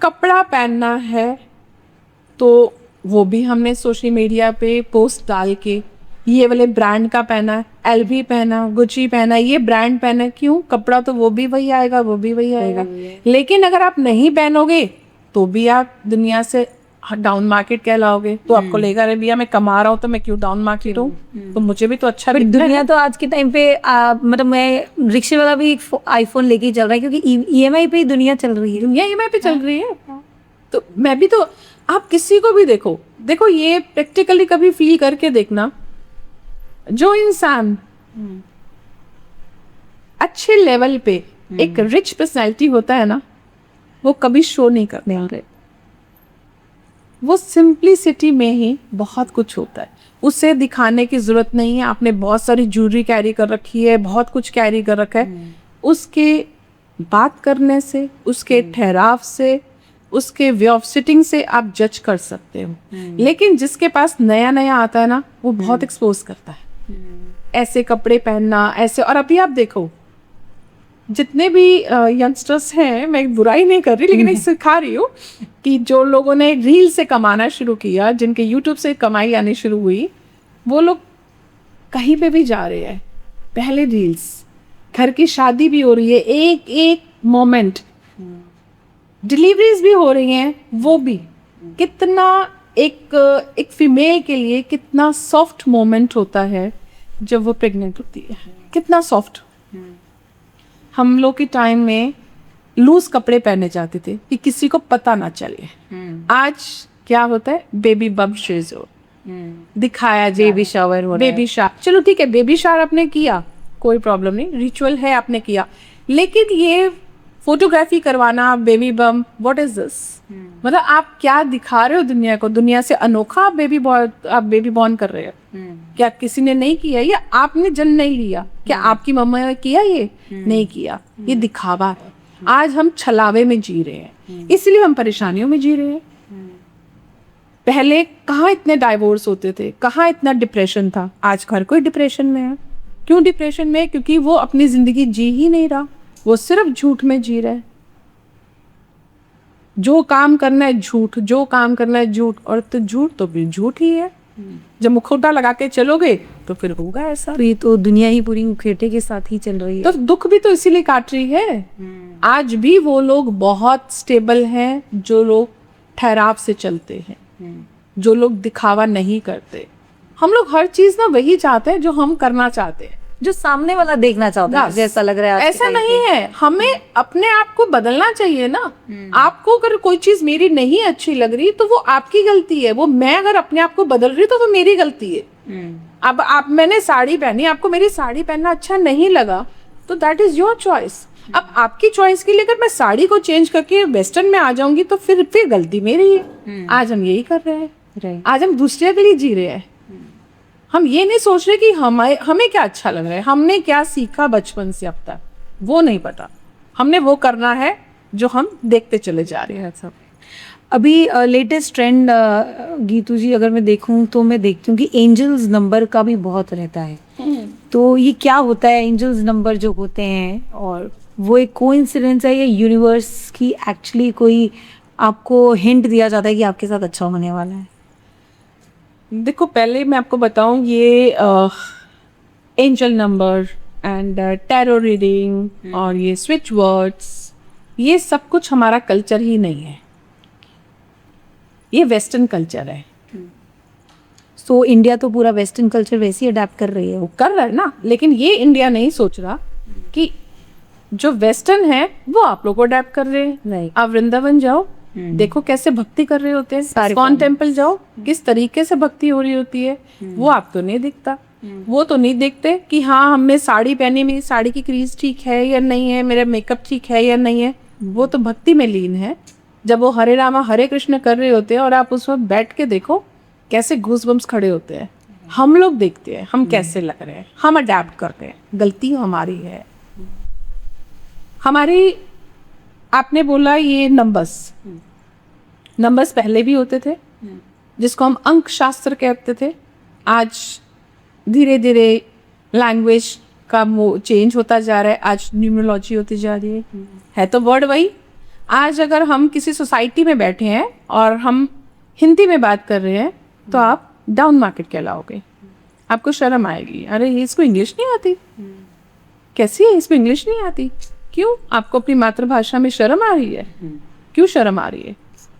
कपड़ा पहनना है तो वो भी हमने सोशल मीडिया पे पोस्ट डाल के, ये वाले ब्रांड का पहना, एलवी पहना, गुची पहना, ये ब्रांड पहना। क्यों? कपड़ा तो वो भी वही आएगा, वो भी वही आएगा। लेकिन अगर आप नहीं पहनोगे तो भी आप दुनिया से डाउन मार्केट कहलाओगे। तो आपको लगेगा अरे भैया मैं कमा रहा हूँ तो मैं क्यों डाउन मार्केट हूँ, तो मुझे भी तो अच्छा दिखना है। दुनिया तो आज के टाइम पे मतलब मैं रिक्शे वाला भी आईफोन लेके चल रहा है, क्योंकि ईएमआई पे ही दुनिया चल रही है। दुनिया ईएमआई पे चल रही है। तो मैं भी तो, आप किसी को भी देखो ये प्रैक्टिकली कभी फील करके देखना, जो इंसान अच्छे लेवल पे एक रिच पर्सनैलिटी होता है ना, वो कभी शो नहीं करते। वो सिंपलिसिटी में ही बहुत कुछ होता है, उसे दिखाने की जरूरत नहीं है। आपने बहुत सारी ज्वेलरी कैरी कर रखी है, बहुत कुछ कैरी कर रखा है, उसके बात करने से, उसके ठहराव से, उसके वे ऑफ सिटिंग से आप जज कर सकते हो। लेकिन जिसके पास नया नया आता है ना, वो बहुत एक्सपोज करता है ऐसे कपड़े पहनना, ऐसे। और अभी आप देखो जितने भी यंगस्टर्स हैं, मैं बुराई नहीं कर रही लेकिन मैं सिखा रही हूँ कि जो लोगों ने रील से कमाना शुरू किया, जिनके यूट्यूब से कमाई आनी शुरू हुई, वो लोग कहीं पे भी जा रहे हैं, पहले रील्स, घर की शादी भी हो रही है, एक एक मोमेंट, डिलीवरीज भी हो रही हैं, वो भी कितना एक फीमेल के लिए कितना सॉफ्ट मोमेंट होता है जब वो प्रेग्नेंट होती है, कितना सॉफ्ट। हम लोग के टाइम में लूज कपड़े पहने जाते थे कि किसी को पता ना चले। आज क्या होता है? बेबी बम शेज हो दिखाया, बेबी शावर हो, बेबी शावर। चलो ठीक है, बेबी शावर आपने किया, कोई प्रॉब्लम नहीं, रिचुअल है, आपने किया। लेकिन ये फोटोग्राफी करवाना, baby bomb, what is this? मतलब आप क्या दिखा रहे हो दुनिया को? दुनिया से अनोखा आप बेबी बॉर्न कर रहे हो। क्या किसी ने नहीं किया? या आपने जन्म नहीं लिया? क्या आपकी मम्मा ने किया? ये नहीं किया, ये दिखावा है। आज हम छलावे में जी रहे हैं, इसलिए हम परेशानियों में जी रहे हैं। पहले कहाँ इतने डाइवोर्स होते थे, कहाँ इतना डिप्रेशन था? आज हर कोई डिप्रेशन में है। क्यों डिप्रेशन में? क्योंकि वो अपनी जिंदगी जी ही नहीं रहा, वो सिर्फ झूठ में जी रहा है। जो काम करना है झूठ, जो काम करना है झूठ, और तो झूठ तो फिर झूठ ही है। जब मुखौटा लगा के चलोगे तो फिर होगा ऐसा। तो ये तो दुनिया ही पूरी मुखौटे के साथ ही चल रही है। तो दुख भी तो इसीलिए काट रही है। आज भी वो लोग बहुत स्टेबल हैं जो लोग ठहराव से चलते हैं, जो लोग दिखावा नहीं करते। हम लोग हर चीज ना वही चाहते हैं जो हम करना चाहते हैं। जो सामने वाला देखना चाहता है, बस। जैसा लग रहा है आज के ऐसा टाइम नहीं पे। है, हमें अपने आप को बदलना चाहिए ना। आपको अगर कोई चीज मेरी नहीं अच्छी लग रही तो वो आपकी गलती है, वो मैं अगर अपने आप को बदल रही तो वो मेरी गलती है। अब आप मैंने साड़ी पहनी, आपको मेरी साड़ी पहनना अच्छा नहीं लगा तो दैट इज योर चॉइस। अब आपकी चॉइस के लिए अगर मैं साड़ी को चेंज करके वेस्टर्न में आ जाऊंगी तो फिर गलती मेरी है। आज हम यही कर रहे हैं, राइट। आज हम दूसरे के लिए जी रहे हैं। हम ये नहीं सोच रहे कि हमें क्या अच्छा लग रहा है, हमने क्या सीखा बचपन से अब तक, वो नहीं पता। हमने वो करना है जो हम देखते चले जा रहे हैं सब। अभी लेटेस्ट ट्रेंड गीतू जी अगर मैं देखूं तो मैं देखती हूँ कि एंजल्स नंबर का भी बहुत रहता है। तो ये क्या होता है एंजल्स नंबर जो होते हैं, और वो एक कोइंसिडेंस है या यूनिवर्स की एक्चुअली कोई आपको हिंट दिया जाता है कि आपके साथ अच्छा होने वाला है? देखो पहले मैं आपको बताऊं, ये angel number and tarot reading और ये स्विच वर्ड्स, ये सब कुछ हमारा कल्चर ही नहीं है, ये वेस्टर्न कल्चर है। सो इंडिया तो पूरा वेस्टर्न कल्चर वैसे ही अडेप्ट कर रही है। वो कर रहा है ना, लेकिन ये इंडिया नहीं सोच रहा कि जो वेस्टर्न है वो आप लोग को अडेप्ट कर रहे हैं। Right. आप वृंदावन जाओ, देखो कैसे भक्ति कर रहे होते हैं। सारे इस्कॉन फॉर्म। टेम्पल जाओ, किस तरीके से भक्ति हो रही होती है, वो आपको नहीं दिखता। वो तो नहीं देखते कि हाँ हमने साड़ी पहनी, मेरी साड़ी की क्रीज ठीक है या नहीं है, मेरा मेकअप ठीक है या नहीं है। वो तो भक्ति में लीन है। जब वो हरे रामा हरे कृष्ण कर रहे होते हैं और आप उस वक्त बैठ के देखो कैसे घूसबम्स खड़े होते हैं। हम लोग देखते हैं हम कैसे लग रहे हैं, हम अडेप्ट करते हैं, गलती हमारी है। हमारी, आपने बोला ये नंबर्स पहले भी होते थे जिसको हम अंक शास्त्र कहते थे। आज धीरे धीरे लैंग्वेज का चेंज होता जा रहा है, आज न्यूमरोलॉजी होती जा रही है तो वर्ड वही। आज अगर हम किसी सोसाइटी में बैठे हैं और हम हिंदी में बात कर रहे हैं तो आप डाउन मार्केट कहलाओगे, आपको शर्म आएगी। अरे ये इसको इंग्लिश नहीं आती, कैसी है, इसको इंग्लिश नहीं आती। क्यों? आपको अपनी मातृभाषा में शर्म आ रही है। क्यों शर्म आ रही है?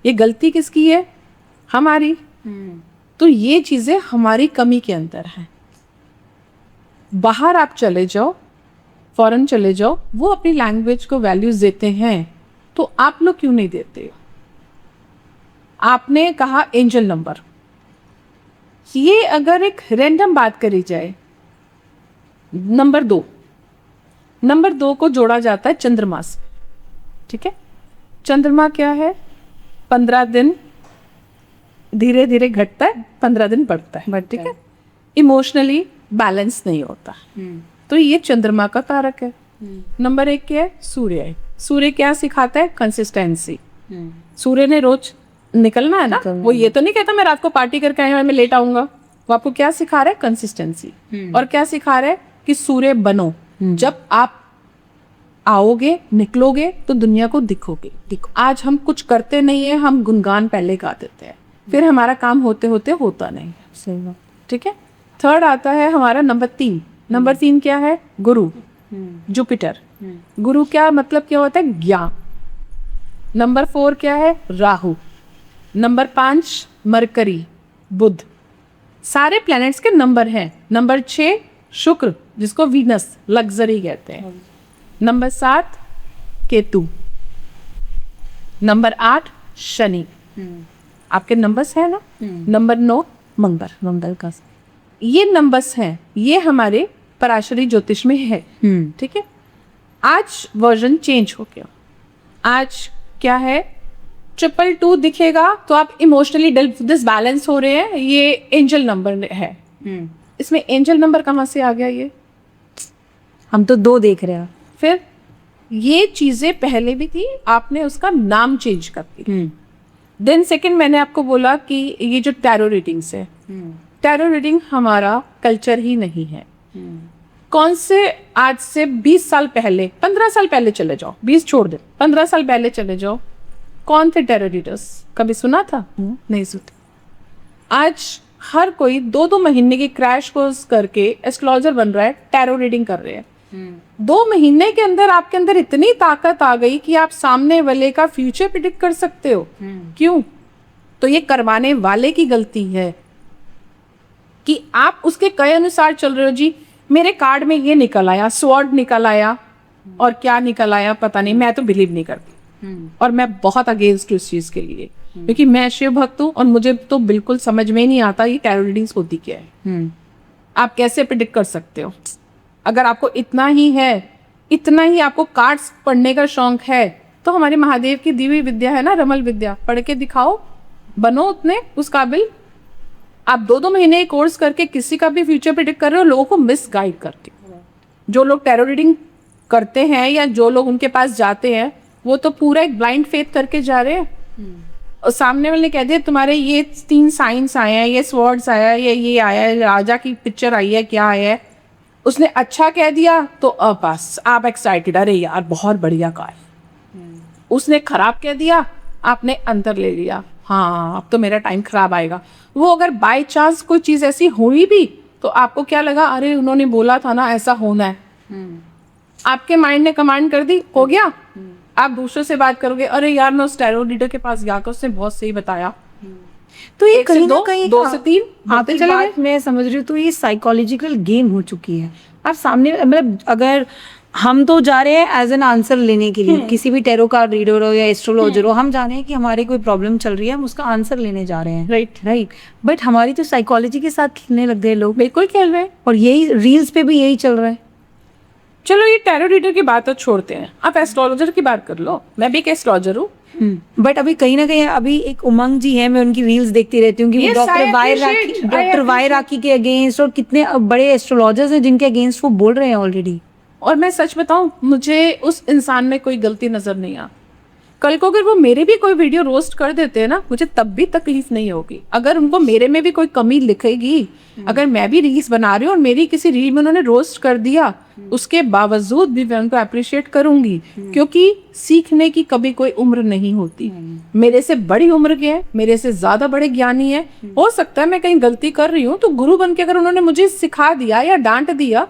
ये गलती किसकी है? हमारी। तो ये चीजें हमारी कमी के अंदर हैं। बाहर आप चले जाओ, फॉरेन चले जाओ, वो अपनी लैंग्वेज को वैल्यूज देते हैं, तो आप लोग क्यों नहीं देते? आपने कहा एंजल नंबर, ये अगर एक रैंडम बात करी जाए, नंबर 2 को जोड़ा जाता है चंद्रमा से। ठीक है, चंद्रमा क्या है? 15 दिन धीरे धीरे घटता है, 15 दिन बढ़ता है। ठीक है, इमोशनली बैलेंस नहीं होता, तो ये चंद्रमा का तारक है। नंबर 1 क्या है? सूर्य है। सूर्य क्या सिखाता है? कंसिस्टेंसी। सूर्य ने रोज निकलना है ना, वो ये तो नहीं कहता मैं रात को पार्टी करके आया हूं मैं लेट आऊंगा। वो आपको क्या सिखा रहा है? कंसिस्टेंसी। और क्या सिखा रहा है? कि सूर्य बनो, जब आप आओगे निकलोगे तो दुनिया को दिखोगे। आज हम कुछ करते नहीं है, हम गुणगान पहले गा देते हैं, फिर हमारा काम होते होते होता नहीं है। सही बात। ठीक है, थर्ड आता है हमारा नंबर 3। नंबर 3 क्या है? गुरु, जुपिटर। गुरु क्या मतलब क्या होता है? ज्ञान। नंबर 4 क्या है? राहु। नंबर 5 मरकरी, बुध। सारे प्लैनेट्स के नंबर हैं। नंबर 6 शुक्र, जिसको वीनस लग्जरी कहते हैं। नंबर 7 केतु। नंबर 8 शनि। आपके नंबर्स है ना। नंबर 9 मंगल का। ये नंबर्स हैं, ये हमारे पराशरी ज्योतिष में है। ठीक है, आज वर्जन चेंज हो गया। आज क्या है? 222 दिखेगा तो आप इमोशनली डिसबैलेंस हो रहे हैं, ये एंजल नंबर है। इसमें एंजल नंबर कहाँ से आ गया? ये हम तो 2 देख रहे हैं। फिर ये चीजें पहले भी थी, आपने उसका नाम चेंज कर दिया। देन सेकंड, मैंने आपको बोला कि ये जो टैरो रीडिंग्स है, टैरो रीडिंग हमारा कल्चर ही नहीं है। कौन से, आज से 20 साल पहले, 15 साल पहले चले जाओ, 20 छोड़ दे, 15 साल पहले चले जाओ, कौन थे टैरो रीडर्स? कभी सुना था? नहीं सुना। आज हर कोई 2-2 महीने की क्रैश कोर्स करके एस्ट्रोलॉजर बन रहा है, टैरो रीडिंग कर रहे हैं। 2 महीने के अंदर आपके अंदर इतनी ताकत आ गई कि आप सामने वाले का फ्यूचर प्रिडिक्ट कर सकते हो। क्यों? तो ये करवाने वाले की गलती है कि आप उसके कहे अनुसार चल रहे हो। जी मेरे कार्ड में ये निकल आया, स्वॉर्ड निकल आया, और क्या निकल आया पता नहीं, मैं तो बिलीव नहीं करती। और मैं बहुत अगेंस्ट हूँ इस चीज के लिए, क्योंकि मैं शिव भक्त हूँ और मुझे तो बिल्कुल समझ में ही नहीं आता ये टैरो रीडिंग्स होती क्या है। आप कैसे प्रिडिक्ट कर सकते हो? अगर आपको इतना ही है, इतना ही आपको कार्ड्स पढ़ने का शौक है, तो हमारे महादेव की दी हुई विद्या है ना, रमल विद्या, पढ़ के दिखाओ, बनो उतने उस काबिल। आप 2-2 महीने कोर्स करके किसी का भी फ्यूचर प्रिडिक्ट कर रहे हो, लोगों को मिस गाइड करते हो। जो लोग टैरो रीडिंग करते हैं या जो लोग उनके पास जाते हैं, वो तो पूरा एक ब्लाइंड फेथ करके जा रहे हैं। और सामने वाले ने कह दिया तुम्हारे ये 3 साइंस आए हैं, ये स्वॉर्ड्स आया है, ये आया है, राजा की पिक्चर आई है, क्या आया है, उसने अच्छा कह दिया तो अब बस आप एक्साइटेड, अरे यार बहुत बढ़िया कहा है। उसने खराब कह दिया, आपने अंतर ले लिया, हाँ अब तो मेरा टाइम खराब आएगा। वो अगर बाय चांस कोई चीज़ ऐसी हुई भी तो आपको क्या लगा, अरे उन्होंने बोला था ना ऐसा होना है। आपके माइंड ने कमांड कर दी, हो गया। आप दूसरों से बात करोगे, अरे यार मैं उस टैरो रीडर के पास गया, उसने बहुत सही बताया। तो ये कहीं ना कहीं 2 से 3 आते चले गए। मैं समझ रही हूँ, तो ये साइकोलॉजिकल गेम हो चुकी है। आप सामने मतलब अगर हम तो जा रहे हैं एज एन आंसर लेने के लिए, किसी भी टैरो कार्ड रीडर हो या एस्ट्रोलॉजर हो, हम जा रहे हैं कि हमारे कोई प्रॉब्लम चल रही है, हम उसका आंसर लेने जा रहे हैं, राइट। बट हमारी तो साइकोलॉजी के साथ खेलने लग गए लोग, बिल्कुल खेल रहे हैं। और यही रील्स पे भी यही चल रहा है। चलो ये टैरो रीडर की बात तो छोड़ते हैं, आप एस्ट्रोलॉजर की बात कर लो। मैं भी एक एस्ट्रोलॉजर हूँ। बट अभी कहीं ना कहीं अभी एक उमंग जी है, मैं उनकी रील्स देखती रहती हूँ कि Yes, डॉक्टर वाई राखी के अगेंस्ट, और कितने बड़े एस्ट्रोलॉजर्स हैं जिनके अगेंस्ट वो बोल रहे हैं ऑलरेडी। और मैं सच बताऊं, मुझे उस इंसान में कोई गलती नजर नहीं आ। कल को अगर वो मेरे भी कोई वीडियो रोस्ट कर देते हैं ना, मुझे तब भी तकलीफ नहीं होगी। अगर उनको मेरे में भी कोई कमी लिखेगी, अगर मैं भी रील्स बना रही हूँ और मेरी किसी रील में उन्होंने रोस्ट कर दिया, उसके बावजूद भी मैं उनको अप्रिशिएट करूंगी, क्योंकि सीखने की कभी कोई उम्र नहीं होती। मेरे से बड़ी उम्र के हैं, मेरे से ज्यादा बड़े ज्ञानी है, हो सकता है मैं कहीं गलती कर रही हूँ, तो गुरु बन के अगर उन्होंने मुझे सिखा दिया या डांट दिया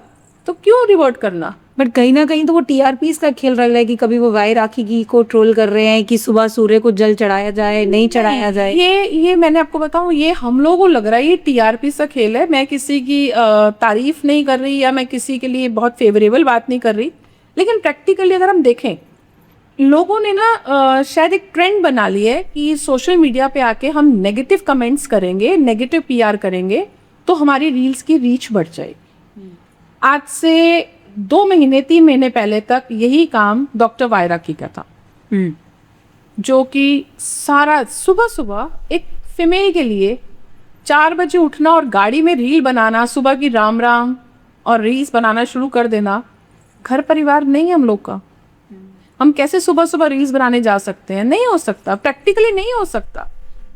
तो क्यों रिवर्ट करना। बट कहीं ना कहीं तो वो टीआरपीस का खेल रहा है कि कभी वो वाई राखी की को ट्रोल कर रहे हैं कि सुबह सूर्य को जल चढ़ाया जाए, नहीं चढ़ाया जाए। ये मैंने आपको बताऊं, ये हम लोगों को लग रहा है ये टीआरपी सा खेल है। मैं किसी की तारीफ नहीं कर रही या मैं किसी के लिए बहुत फेवरेबल बात नहीं कर रही, लेकिन प्रैक्टिकली अगर हम देखें, लोगों ने ना शायद एक ट्रेंड बना लिया है कि सोशल मीडिया पे आके हम नेगेटिव कमेंट्स करेंगे, नेगेटिव पीआर करेंगे तो हमारी रील्स की रीच बढ़ जाएगी। आज से 2 महीने 3 महीने पहले तक यही काम डॉक्टर वाई राखी का था, जो कि सारा सुबह सुबह एक फीमेल के लिए 4 बजे उठना और गाड़ी में रील बनाना, सुबह की राम राम और रील्स बनाना शुरू कर देना। घर परिवार नहीं है हम लोग का, हम कैसे सुबह सुबह रील्स बनाने जा सकते हैं? नहीं हो सकता, प्रैक्टिकली नहीं हो सकता।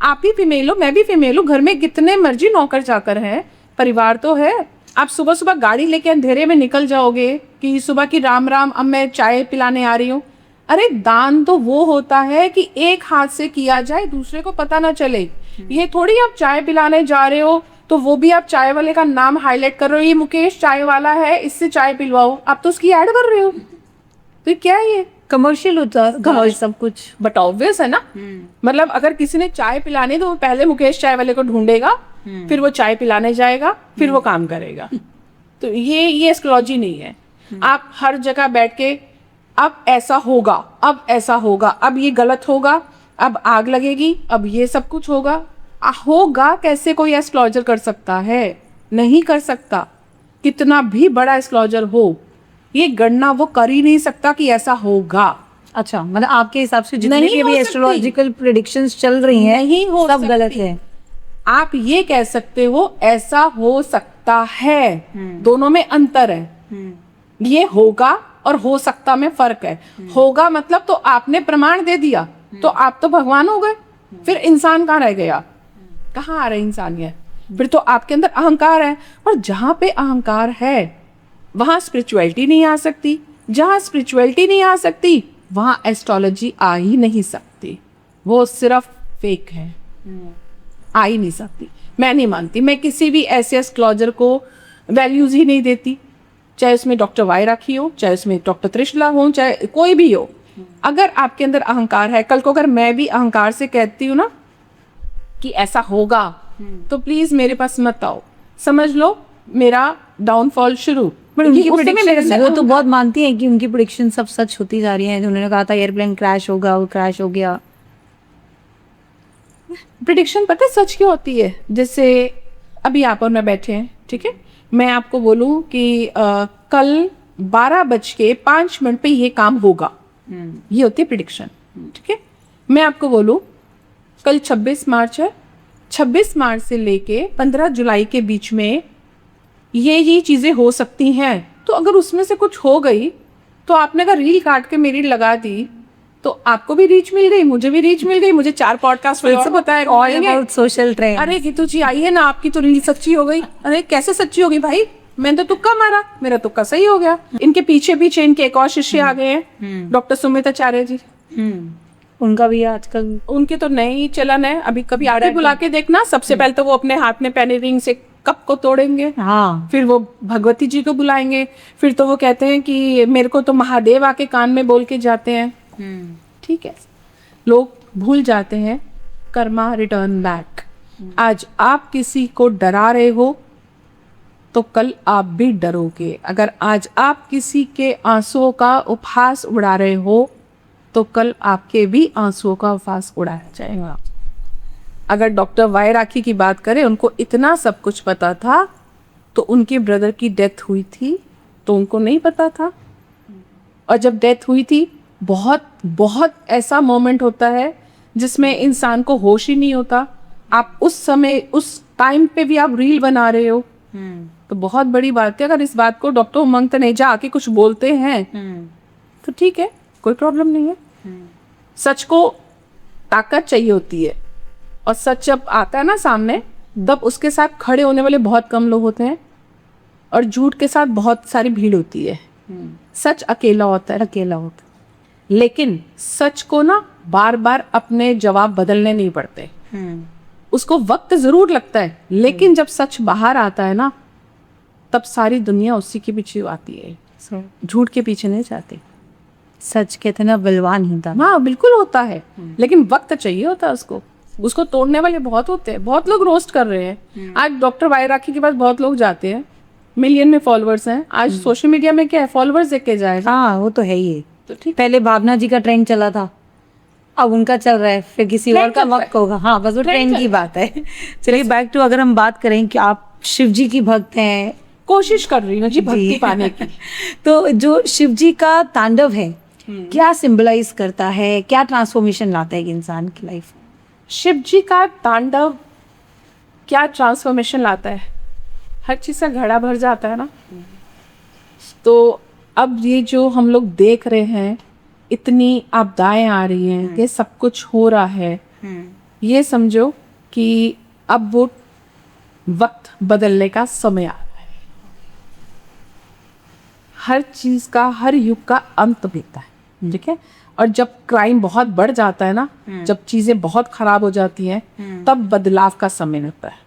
आप भी फीमेल हो, मैं भी फीमेल हूँ, घर में कितने मर्जी नौकर चाकर हैं, परिवार तो है। आप सुबह सुबह गाड़ी लेके अंधेरे में निकल जाओगे कि सुबह की राम राम, अब मैं चाय पिलाने आ रही हूँ। अरे दान तो वो होता है कि एक हाथ से किया जाए, दूसरे को पता ना चले। ये थोड़ी आप चाय पिलाने जा रहे हो तो वो भी आप चाय वाले का नाम हाईलाइट कर रहे हो, ये मुकेश चाय वाला है, इससे चाय पिलवाओ। आप तो उसकी ऐड कर रहे हो, तो क्या है ये? कमर्शियल होता है सब कुछ। बट ऑब्वियस है ना, मतलब अगर किसी ने चाय पिलानी तो वो पहले मुकेश चाय वाले को ढूंढेगा, फिर वो चाय पिलाने जाएगा, फिर वो काम करेगा। तो ये एस्ट्रोलॉजी नहीं है। आप हर जगह बैठ के अब ऐसा होगा, अब ऐसा होगा, अब ये गलत होगा, अब आग लगेगी, अब ये सब कुछ होगा। होगा कैसे कोई एस्ट्रोलॉजर कर सकता है? नहीं कर सकता। कितना भी बड़ा एस्ट्रोलॉजर हो, ये गणना वो कर ही नहीं सकता कि ऐसा होगा। अच्छा, मतलब आपके हिसाब से जितने भी एस्ट्रोलॉजिकल प्रेडिक्शंस चल रही हैं, नहीं हो सब गलत है। आप ये कह सकते हो ऐसा हो सकता है, दोनों में अंतर है। ये होगा और हो सकता में फर्क है। होगा मतलब तो आपने प्रमाण दे दिया, तो आप तो भगवान हो गए, फिर इंसान कहाँ रह गया? कहाँ आ रहा है इंसानियत? फिर तो आपके अंदर अहंकार है, और जहाँ पे अहंकार है वहाँ स्पिरिचुअलिटी नहीं आ सकती। जहाँ स्पिरिचुअलिटी नहीं आ सकती वहाँ एस्ट्रोलॉजी आ ही नहीं सकती, वो सिर्फ फेक है, आ ही नहीं सकती। मैं नहीं मानती, मैं किसी भी ऐसे एस्ट्रोलॉजर को वैल्यूज ही नहीं देती, चाहे उसमें डॉक्टर वाई राखी हो, चाहे उसमें डॉक्टर त्रिशला हो, चाहे कोई भी हो। अगर आपके अंदर अहंकार है, कल को अगर मैं भी अहंकार से कहती हूँ ना कि ऐसा होगा, तो प्लीज मेरे पास मत आओ। समझ लो मेरा डाउनफॉल शुरू। पर उनकी उस समय मेरे प्रेडिक्शन से- वो तो बहुत मानती हैं कि उनकी प्रेडिक्शन सब सच होती जा रही हैं। जो उन्होंने कहा था एयरप्लेन क्रैश होगा, वो क्रैश हो गया। प्रिडिक्शन पता है सच क्यों होती है? जैसे अभी आप और मैं बैठे हैं, ठीक है, मैं आपको बोलूं कि कल 12:05 पे ये काम होगा, ये होती है प्रिडिक्शन, ठीक है। मैं आपको बोलूं कल 26 मार्च है, 26 मार्च से लेके 15 जुलाई के बीच में ये चीज़ें हो सकती हैं। तो अगर उसमें से कुछ हो गई तो आपने अगर रील काट के मेरी लगा दी तो आपको भी रीच मिल गई, मुझे भी रीच मिल गई, मुझे 4 पॉडकास्ट फिर से बताएगा ऑल अबाउट सोशल ट्रेंड। अरे गीतू जी आइए ना, आपकी तो रील सच्ची हो गई। अरे कैसे सच्ची होगी भाई, मैंने तो तुक्का मारा, मेरा तुक्का सही हो गया। इनके पीछे पीछे इनके एक और शिष्य आ गए हैं, डॉक्टर सुमित आचार्य जी। उनका भी आजकल उनके तो नई चलन है, अभी कभी आगे बुला के देखना। सबसे पहले तो वो अपने हाथ में पहने रिंग से कप को तोड़ेंगे, हाँ फिर वो भगवती जी को बुलाएंगे, फिर तो वो कहते हैं कि मेरे को तो महादेव आके कान में बोल के जाते हैं। ठीक है, लोग भूल जाते हैं कर्मा रिटर्न बैक। आज आप किसी को डरा रहे हो तो कल आप भी डरोगे। अगर आज आप किसी के आंसुओं का उपहास उड़ा रहे हो तो कल आपके भी आंसुओं का उपहास उड़ाया जाएगा। अगर डॉक्टर वाई राखी की बात करें, उनको इतना सब कुछ पता था तो उनके ब्रदर की डेथ हुई थी तो उनको नहीं पता था। और जब डेथ हुई थी, बहुत बहुत ऐसा मोमेंट होता है जिसमें इंसान को होश ही नहीं होता। आप उस समय उस टाइम पे भी आप रील बना रहे हो तो बहुत बड़ी बात है। अगर इस बात को डॉक्टर उमंग तनेजा आके कुछ बोलते हैं तो ठीक है, कोई प्रॉब्लम नहीं है। सच को ताकत चाहिए होती है, और सच जब आता है ना सामने, तब उसके साथ खड़े होने वाले बहुत कम लोग होते हैं और झूठ के साथ बहुत सारी भीड़ होती है। सच अकेला होता है, अकेला होता। लेकिन सच को ना बार बार अपने जवाब बदलने नहीं पड़ते। उसको वक्त जरूर लगता है, लेकिन जब सच बाहर आता है ना, तब सारी दुनिया उसी के पीछे आती है, झूठ के पीछे नहीं जाती। सच कहते ना बलवान होता। हाँ बिल्कुल होता है, लेकिन वक्त चाहिए होता है उसको। उसको तोड़ने वाले बहुत होते हैं। बहुत लोग रोस्ट कर रहे हैं। आज डॉक्टर वाई राखी के पास बहुत लोग जाते हैं, मिलियन में फॉलोअर्स हैं। आज सोशल मीडिया में क्या है, फॉलोअर्स देख के जाएगा। हाँ वो तो है ही। तो ठीक, पहले भावना जी का ट्रेंड चला था, अब उनका चल रहा है, फिर किसी और का वक्त होगा। हाँ बस वो ट्रेंड की बात है। चलिए बैक टू, अगर हम बात करें कि आप शिव जी की भक्त हैं, कोशिश कर रही हूँ जी भक्ति पाने की। तो जो शिव जी का तांडव है क्या सिंबलाइज करता है, क्या ट्रांसफॉर्मेशन लाता है एक इंसान की लाइफ में? शिव जी का तांडव क्या ट्रांसफॉर्मेशन लाता है? हर चीज़ का घड़ा भर जाता है ना। तो अब ये जो हम लोग देख रहे हैं, इतनी आपदाएं आ रही हैं, ये सब कुछ हो रहा है, ये समझो कि अब वो वक्त बदलने का समय आ रहा है। हर चीज़ का, हर युग का अंत बीता है, ठीक है। और जब क्राइम बहुत बढ़ जाता है ना, जब चीज़ें बहुत खराब हो जाती हैं, तब बदलाव का समय होता है।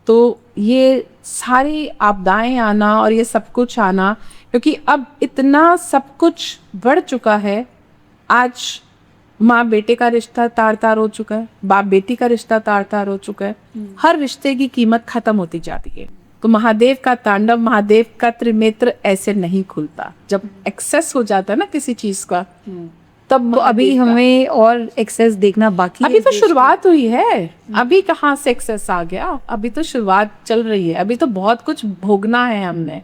तो ये सारी आपदाएं आना और ये सब कुछ आना, क्योंकि अब इतना सब कुछ बढ़ चुका है। आज माँ बेटे का रिश्ता तार तार हो चुका है, बाप बेटी का रिश्ता तार तार हो चुका है। हर रिश्ते की कीमत खत्म होती जाती है। तो महादेव का तांडव, महादेव का त्रिनेत्र ऐसे नहीं खुलता। जब एक्सेस हो जाता है ना किसी चीज का, तब तो अभी हमें और एक्सेस देखना बाकी अभी है। तो शुरुआत हुई है। अभी कहाँ से एक्सेस आ गया, अभी तो शुरुआत चल रही है। अभी तो बहुत कुछ भोगना है हमने।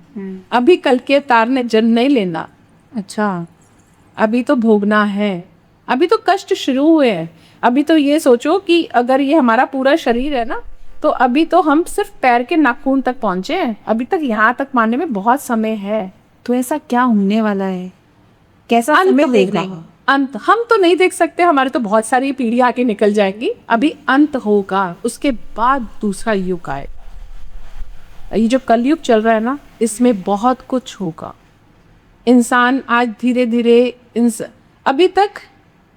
अभी कल के तार ने जन्म नहीं लेना। अच्छा, अभी तो भोगना है, अभी तो कष्ट शुरू हुए हैं। अभी तो ये सोचो कि अगर ये हमारा पूरा शरीर है ना, तो अभी तो हम सिर्फ पैर के नाखून तक पहुंचे हैं। अभी तक यहाँ तक मानने में बहुत समय है। तो ऐसा क्या होने वाला है, कैसा अंत समय देख होगा। रहे हैं? अंत हम तो नहीं देख सकते, हमारे तो बहुत सारी पीढ़ी आके निकल जाएंगी। अभी अंत होगा, उसके बाद दूसरा युग आएगा। ये जो कलयुग चल रहा है ना, इसमें बहुत कुछ होगा। इंसान आज धीरे धीरे अभी तक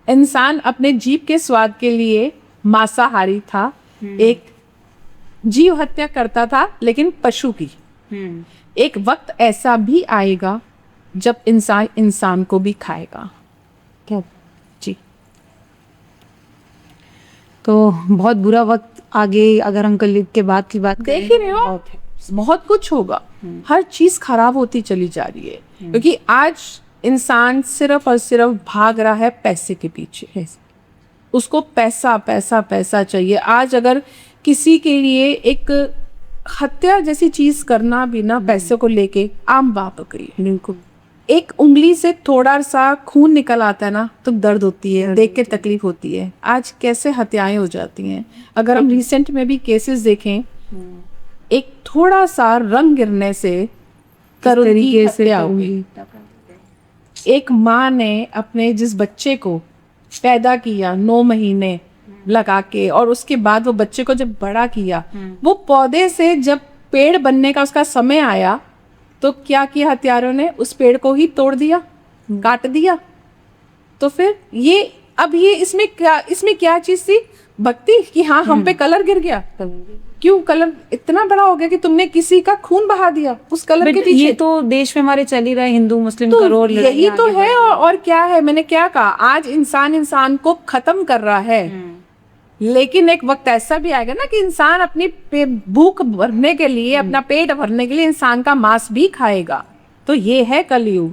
इंसान अपने जीभ के स्वाद के लिए मांसाहारी था, एक जीव हत्या करता था, लेकिन पशु की। एक वक्त ऐसा भी आएगा जब इंसान इंसान को भी खाएगा। क्या जी, तो बहुत बुरा वक्त आगे, अगर हम कलयुग के बाद की बात देख ही रहे हो। बहुत कुछ होगा, हर चीज खराब होती चली जा रही है, क्योंकि आज इंसान सिर्फ और सिर्फ भाग रहा है पैसे के पीछे। उसको पैसा पैसा पैसा चाहिए। आज अगर किसी के लिए एक हत्या जैसी चीज करना भी ना पैसे को लेके आम बात हो गई है। बिल्कुल। एक उंगली से थोड़ा सा खून निकल आता है ना तो दर्द होती है, देख के तकलीफ होती है। आज कैसे हत्याएं हो जाती हैं। अगर हम रिसेंट में भी केसेस देखें, एक थोड़ा सा रंग गिरने से तरुण की हत्या हुई। एक माँ ने अपने जिस बच्चे को पैदा किया 9 महीने लगा के, और उसके बाद वो बच्चे को जब बड़ा किया, वो पौधे से जब पेड़ बनने का उसका समय आया तो क्या किया हत्यारों ने, उस पेड़ को ही तोड़ दिया, काट दिया। तो फिर ये अब ये इसमें क्या चीज थी, भक्ति, कि हाँ हम पे कलर गिर गया। क्यों कलर इतना बड़ा हो गया कि तुमने किसी का खून बहा दिया उस कलर के पीछे। ये तो देश में हमारे चल ही रहा है, हिंदू मुस्लिम तो करोड़ यही तो है। और क्या है, मैंने क्या कहा, आज इंसान को खत्म कर रहा है। लेकिन एक वक्त ऐसा भी आएगा ना कि इंसान अपनी भूख भरने के लिए, अपना पेट भरने के लिए इंसान का मांस भी खाएगा। तो ये है कलयुग।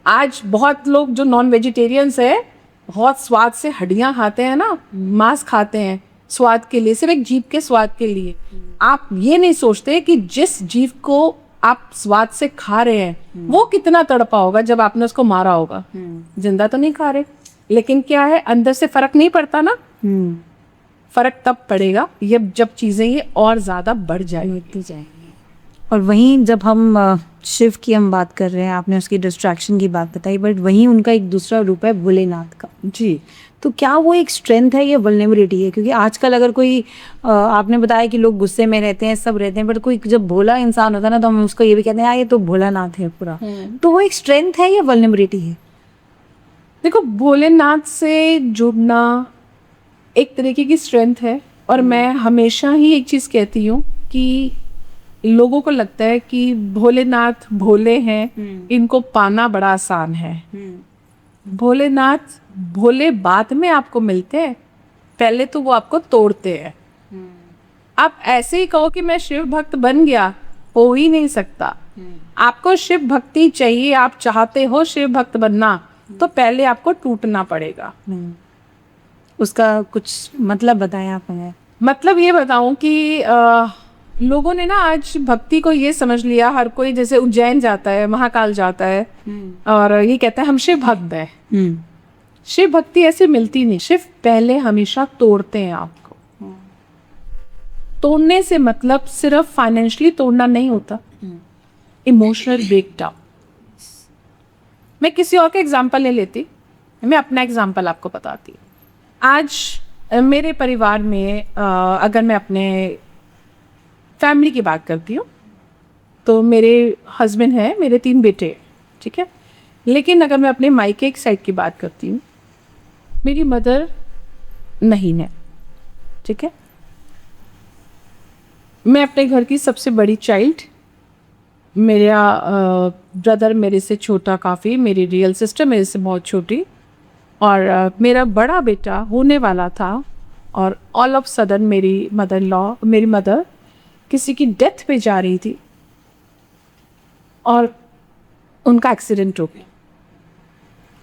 आज बहुत लोग जो नॉन वेजिटेरियंस है, बहुत स्वाद से हड्डियां खाते हैं ना, मांस खाते हैं स्वाद के लिए, सिर्फ एक जीभ के स्वाद के लिए। आप ये नहीं सोचते कि जिस जीव को आप स्वाद से खा रहे हैं वो कितना तड़पा होगा जब आपने उसको मारा होगा। जिंदा तो नहीं खा रहे, लेकिन क्या है, अंदर से फर्क नहीं पड़ता ना। फर्क तब पड़ेगा जब चीजें ये और ज्यादा बढ़ जाएगी। और वहीं जब हम शिव की हम बात कर रहे हैं, आपने उसकी डिस्ट्रैक्शन की बात बताई, बट वहीं उनका एक दूसरा रूप है भोलेनाथ का। जी। तो क्या वो एक स्ट्रेंथ है या वल्नरेबिलिटी है? क्योंकि आजकल अगर कोई आपने बताया कि लोग गुस्से में रहते हैं, सब रहते हैं, बट कोई जब भोला इंसान होता है ना तो हम उसको ये भी कहते हैं यार ये तो भोलानाथ है पूरा। तो वो एक स्ट्रेंथ है या वल्नरेबिलिटी है? देखो, भोलेनाथ से जुड़ना एक तरीके की स्ट्रेंथ है। और मैं हमेशा ही एक चीज़ कहती हूँ कि लोगों को लगता है कि भोलेनाथ भोले हैं, इनको पाना बड़ा आसान है। भोलेनाथ भोले बाद में आपको मिलते हैं, पहले तो वो आपको तोड़ते हैं। आप ऐसे ही कहो कि मैं शिव भक्त बन गया, हो ही नहीं सकता। आपको शिव भक्ति चाहिए, आप चाहते हो शिव भक्त बनना, तो पहले आपको टूटना पड़ेगा। उसका कुछ मतलब बताया आपने? मतलब ये बताऊं कि लोगों ने ना आज भक्ति को ये समझ लिया, हर कोई जैसे उज्जैन जाता है, महाकाल जाता है और ये कहता है हम शिव भक्त हैं। शिव भक्ति ऐसे मिलती नहीं। शिव पहले हमेशा तोड़ते हैं आपको। तोड़ने से मतलब सिर्फ फाइनेंशियली तोड़ना नहीं होता, इमोशनल ब्रेकडाउन। मैं किसी और का एग्जाम्पल नहीं लेती, मैं अपना एग्जाम्पल आपको बताती हूँ। आज मेरे परिवार में अगर मैं अपने फैमिली की बात करती हूँ तो मेरे हस्बैंड हैं, मेरे 3 बेटे, ठीक है। लेकिन अगर मैं अपने मायके एक साइड की बात करती हूँ, मेरी मदर नहीं है, ठीक है। मैं अपने घर की सबसे बड़ी चाइल्ड, मेरा ब्रदर मेरे से छोटा काफ़ी, मेरी रियल सिस्टर मेरे से बहुत छोटी, और मेरा बड़ा बेटा होने वाला था। और ऑल ऑफ सडन मेरी मदर किसी की डेथ पे जा रही थी और उनका एक्सीडेंट हो गया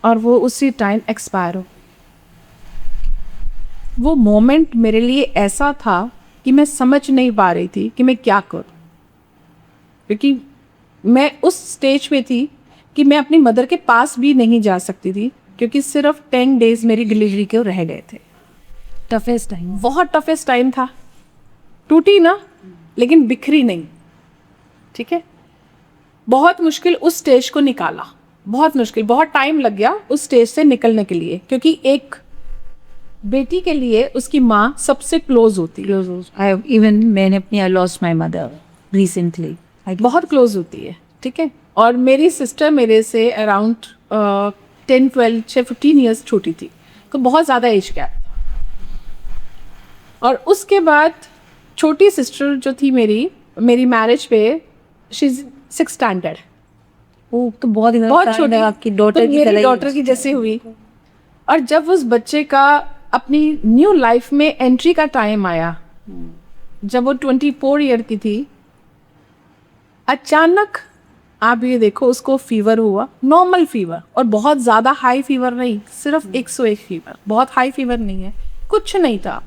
और वो उसी टाइम एक्सपायर हो। वो मोमेंट मेरे लिए ऐसा था कि मैं समझ नहीं पा रही थी कि मैं क्या करूं, क्योंकि मैं उस स्टेज पे थी कि मैं अपनी मदर के पास भी नहीं जा सकती थी, क्योंकि सिर्फ 10 डेज मेरी डिलीवरी के रह गए थे। टफेस्ट टाइम, बहुत टफेस्ट टाइम था। टूटी ना, लेकिन बिखरी नहीं, ठीक है। बहुत मुश्किल उस स्टेज को निकाला, बहुत मुश्किल, बहुत टाइम लग गया उस स्टेज से निकलने के लिए, क्योंकि एक बेटी के लिए उसकी माँ सबसे क्लोज होती है। इवन मैंने अपनी I lost my mother recently, बहुत क्लोज होती है, ठीक है। और मेरी सिस्टर मेरे से अराउंड 10, 12, 15 ईयर्स छोटी थी, तो बहुत ज़्यादा एज गैप था। और उसके बाद छोटी सिस्टर जो थी मेरी मैरिज पे, शी इज 6th स्टैंडर्ड। वो तो बहुत छोटी, आपकी डॉटर तो की मेरी डॉटर की जैसे हुई। और जब उस बच्चे का अपनी न्यू लाइफ में एंट्री का टाइम आया, जब वो 24 ईयर की थी, अचानक आप ये देखो, उसको फीवर हुआ, नॉर्मल फीवर, और बहुत ज़्यादा हाई फीवर नहीं, सिर्फ 101 फीवर, बहुत हाई फीवर नहीं है, कुछ नहीं था।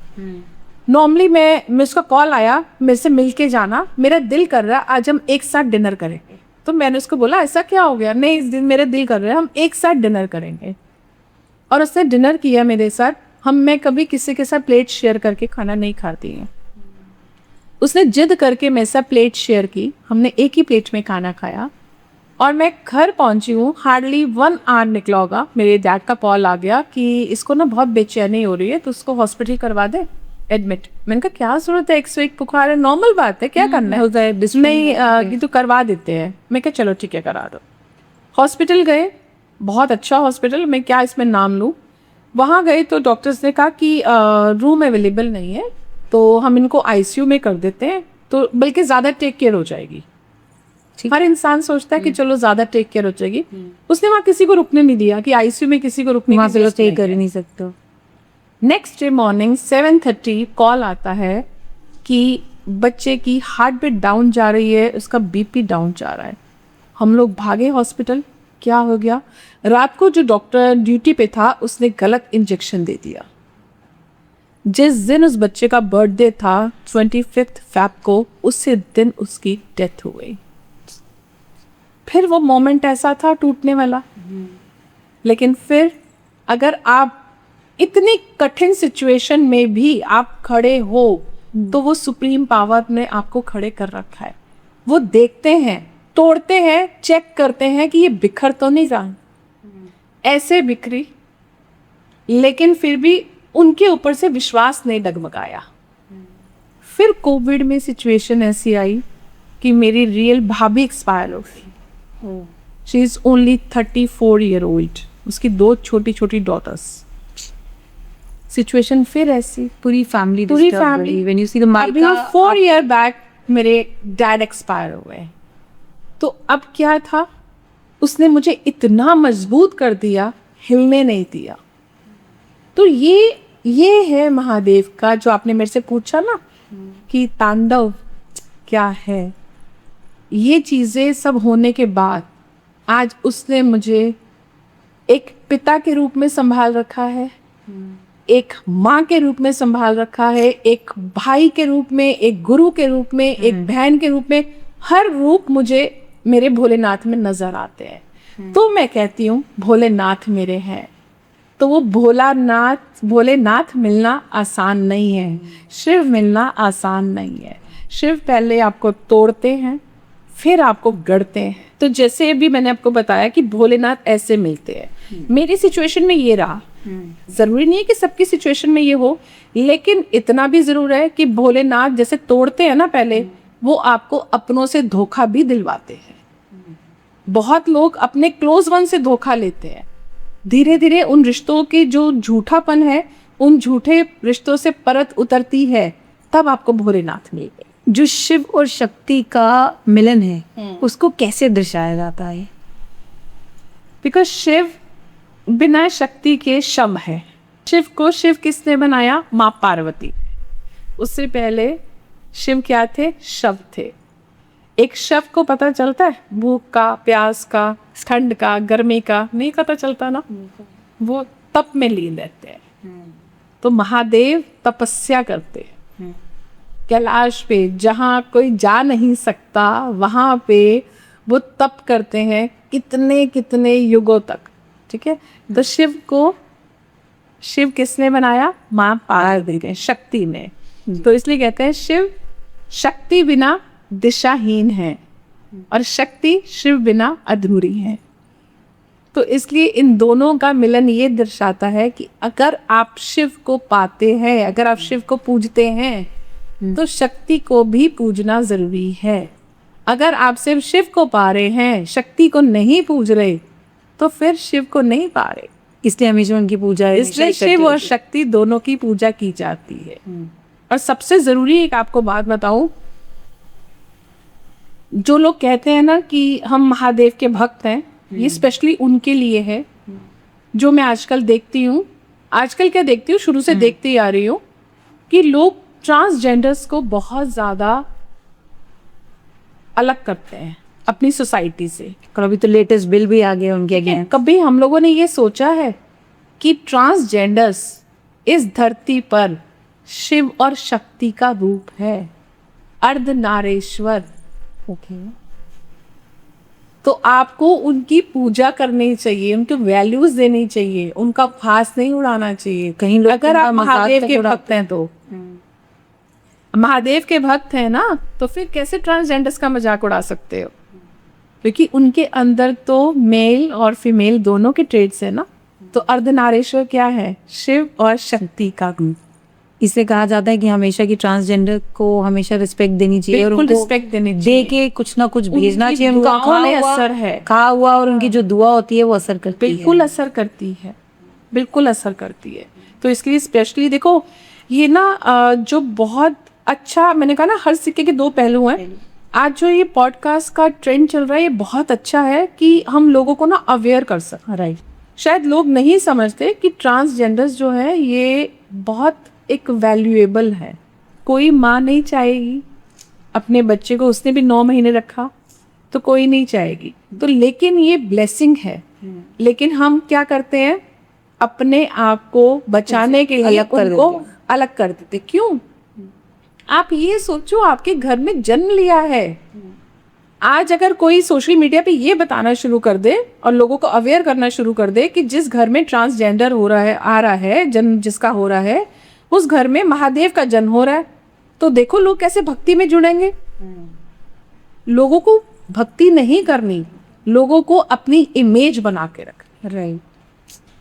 नॉर्मली मैं उसका कॉल आया, मेरे से मिल के जाना, मेरा दिल कर रहा है आज हम एक साथ डिनर करेंगे। तो मैंने उसको बोला ऐसा क्या हो गया? नहीं, इस दिन मेरा दिल कर रहा है हम एक साथ डिनर करेंगे। और उसने डिनर किया मेरे साथ। मैं कभी किसी के साथ प्लेट शेयर करके खाना नहीं खाती हूँ। उसने जिद करके मेरे साथ प्लेट शेयर की, हमने एक ही प्लेट में खाना खाया। और मैं घर पहुंची हूँ, हार्डली 1 आवर निकला होगा, मेरे डैड का कॉल आ गया कि इसको ना बहुत बेचैनी हो रही है तो उसको हॉस्पिटल करवा दे एडमिट। मैंने कहा क्या ज़रूरत है, 101 बुखार है, नॉर्मल बात है, क्या करना है? नहीं ये तो करवा देते हैं। मैं कहा चलो ठीक है करा दो। हॉस्पिटल गए, बहुत अच्छा हॉस्पिटल, मैं क्या इसमें नाम लूँ। वहाँ गए तो डॉक्टर्स ने कहा कि रूम अवेलेबल नहीं है तो हम इनको आईसीयू में कर देते हैं, तो बल्कि ज़्यादा टेक केयर हो जाएगी। हर इंसान सोचता है कि चलो ज़्यादा टेक केयर हो जाएगी। उसने वहाँ किसी को रुकने नहीं दिया कि आईसीयू में किसी को रुकने वहाँ की पे जरूरत स्टे नहीं कर ही है। नहीं सकते। नेक्स्ट डे मॉर्निंग 7:30 कॉल आता है कि बच्चे की हार्ट बीट डाउन जा रही है, उसका बीपी डाउन जा रहा है। हम लोग भागे हॉस्पिटल, क्या हो गया? रात को जो डॉक्टर ड्यूटी पे था उसने गलत इंजेक्शन दे दिया। जिस दिन उस बच्चे का बर्थडे था 25 फ़रवरी को, उसी दिन उसकी डेथ हो गई। फिर वो मोमेंट ऐसा था टूटने वाला। लेकिन फिर अगर आप इतनी कठिन सिचुएशन में भी आप खड़े हो तो वो सुप्रीम पावर ने आपको खड़े कर रखा है। वो देखते हैं, तोड़ते हैं, चेक करते हैं कि ये बिखर तो नहीं रहा। ऐसे बिखरी, लेकिन फिर भी उनके ऊपर से विश्वास नहीं डगमगाया। फिर कोविड में सिचुएशन ऐसी आई कि मेरी रियल भाभी एक्सपायर हो गई। She is only 34 year old, उसकी 2 छोटी छोटी डॉटर्स। सिचुएशन फिर ऐसी, पूरी family when you see the अभी 4 ईयर बैक मेरे डैड एक्सपायर हुए। तो अब क्या था, उसने मुझे इतना मजबूत कर दिया, हिलने नहीं दिया। तो ये है महादेव का, जो आपने मेरे से पूछा ना कि तांडव क्या है। ये चीज़ें सब होने के बाद आज उसने मुझे एक पिता के रूप में संभाल रखा है, एक माँ के रूप में संभाल रखा है, एक भाई के रूप में, एक गुरु के रूप में, एक बहन के रूप में। हर रूप मुझे मेरे भोलेनाथ में नजर आते हैं। तो मैं कहती हूँ भोलेनाथ मेरे हैं। तो वो भोलेनाथ मिलना आसान नहीं है, शिव मिलना आसान नहीं है। शिव पहले आपको तोड़ते हैं, फिर आपको गढ़ते हैं। तो जैसे अभी मैंने आपको बताया कि भोलेनाथ ऐसे मिलते हैं। मेरी सिचुएशन में ये रहा। जरूरी नहीं है कि सबकी सिचुएशन में ये हो, लेकिन इतना भी जरूर है कि भोलेनाथ जैसे तोड़ते हैं ना पहले, वो आपको अपनों से धोखा भी दिलवाते हैं। बहुत लोग अपने क्लोज वन से धोखा लेते हैं। धीरे धीरे उन रिश्तों की जो झूठापन है, उन झूठे रिश्तों से परत उतरती है, तब आपको भोलेनाथ मिलेंगे। जो शिव और शक्ति का मिलन है उसको कैसे दर्शाया जाता है? बिकॉज शिव बिना शक्ति के शव है। शिव को शिव किसने बनाया? माँ पार्वती। उससे पहले शिव क्या थे? शव थे। एक शव को पता चलता है भूख का, प्यास का, ठंड का, गर्मी का? नहीं पता चलता ना। वो तप में लीन रहते हैं। तो महादेव तपस्या करते हैं कैलाश पे, जहाँ कोई जा नहीं सकता, वहाँ पे वो तप करते हैं कितने कितने युगों तक। ठीक है। तो शिव किसने बनाया? माँ पार्वती ने, शक्ति ने। तो इसलिए कहते हैं शिव शक्ति बिना दिशाहीन है और शक्ति शिव बिना अधूरी है। तो इसलिए इन दोनों का मिलन ये दर्शाता है कि अगर आप शिव को पाते हैं, अगर आप शिव को पूजते हैं, तो शक्ति को भी पूजना जरूरी है। अगर आप सिर्फ शिव को पा रहे हैं, शक्ति को नहीं पूज रहे, तो फिर शिव को नहीं पा रहे। इसलिए हमेशा उनकी पूजा है, इसलिए शिव और शक्ति दोनों की पूजा की जाती है। और सबसे जरूरी एक आपको बात बताऊं, जो लोग कहते हैं ना कि हम महादेव के भक्त हैं, ये स्पेशली उनके लिए है। जो मैं आजकल देखती हूँ, आजकल क्या देखती हूँ, शुरू से देखती आ रही हूँ कि लोग ट्रांसजेंडर्स को बहुत ज़्यादा अलग करते हैं अपनी सोसाइटी से। और अभी तो लेटेस्ट बिल भी आ गया उनके अगेंस्ट। कभी हम लोगों ने ये सोचा है कि ट्रांसजेंडर्स इस धरती पर शिव और शक्ति का रूप है, अर्धनारेश्वर। ओके। तो आपको उनकी पूजा करनी चाहिए, उनको वैल्यूज देनी चाहिए, उनका फास नहीं उड़ाना चाहिए। कहीं लोग अगर उनका आप मजाक महादेव तक के उड़ाते भक्त हैं तो महादेव के भक्त हैं ना, तो फिर कैसे ट्रांसजेंडर्स का मजाक उड़ा सकते हो? क्योंकि उनके अंदर तो मेल और फीमेल दोनों के ट्रेड्स है ना। तो अर्धनारेश्वर क्या है? शिव और शक्ति का रूप। इससे कहा जाता है कि हमेशा की ट्रांसजेंडर को हमेशा रिस्पेक्ट देनी चाहिए और बिल्कुल उनको रिस्पेक्ट देनी दे चाहिए। के कुछ ना कुछ भेजना उनकी चाहिए। उनका दुआओं में असर है। खा हुआ और उनकी जो दुआ होती है वो असर करती है। बिल्कुल असर करती है, बिल्कुल असर करती है। तो इसके लिए स्पेशली देखो, ये ना जो बहुत अच्छा, मैंने कहा ना हर सिक्के के दो पहलू हैं। आज जो ये पॉडकास्ट का ट्रेंड चल रहा है, ये बहुत अच्छा है कि हम लोगों को ना अवेयर कर सकते। राइट। शायद लोग नहीं समझते कि ट्रांसजेंडर्स जो है ये बहुत एक वैल्यूएबल है। कोई माँ नहीं चाहेगी अपने बच्चे को, उसने भी 9 महीने रखा तो कोई नहीं चाहेगी। तो लेकिन ये ब्लेसिंग है। लेकिन हम क्या करते हैं, अपने आप को बचाने के लिए अलग कर उनको देते हैं। अलग कर देते। क्यों? आप ये सोचो, आपके घर में जन्म लिया है। आज अगर कोई सोशल मीडिया पे ये बताना शुरू कर दे और लोगों को अवेयर करना शुरू कर दे कि जिस घर में ट्रांसजेंडर हो रहा है, आ रहा है, जन्म जिसका हो रहा है, उस घर में महादेव का जन्म हो रहा है, तो देखो लोग कैसे भक्ति में जुड़ेंगे। लोगों को भक्ति नहीं करनी, लोगों को अपनी इमेज बना के रखनी। राइट।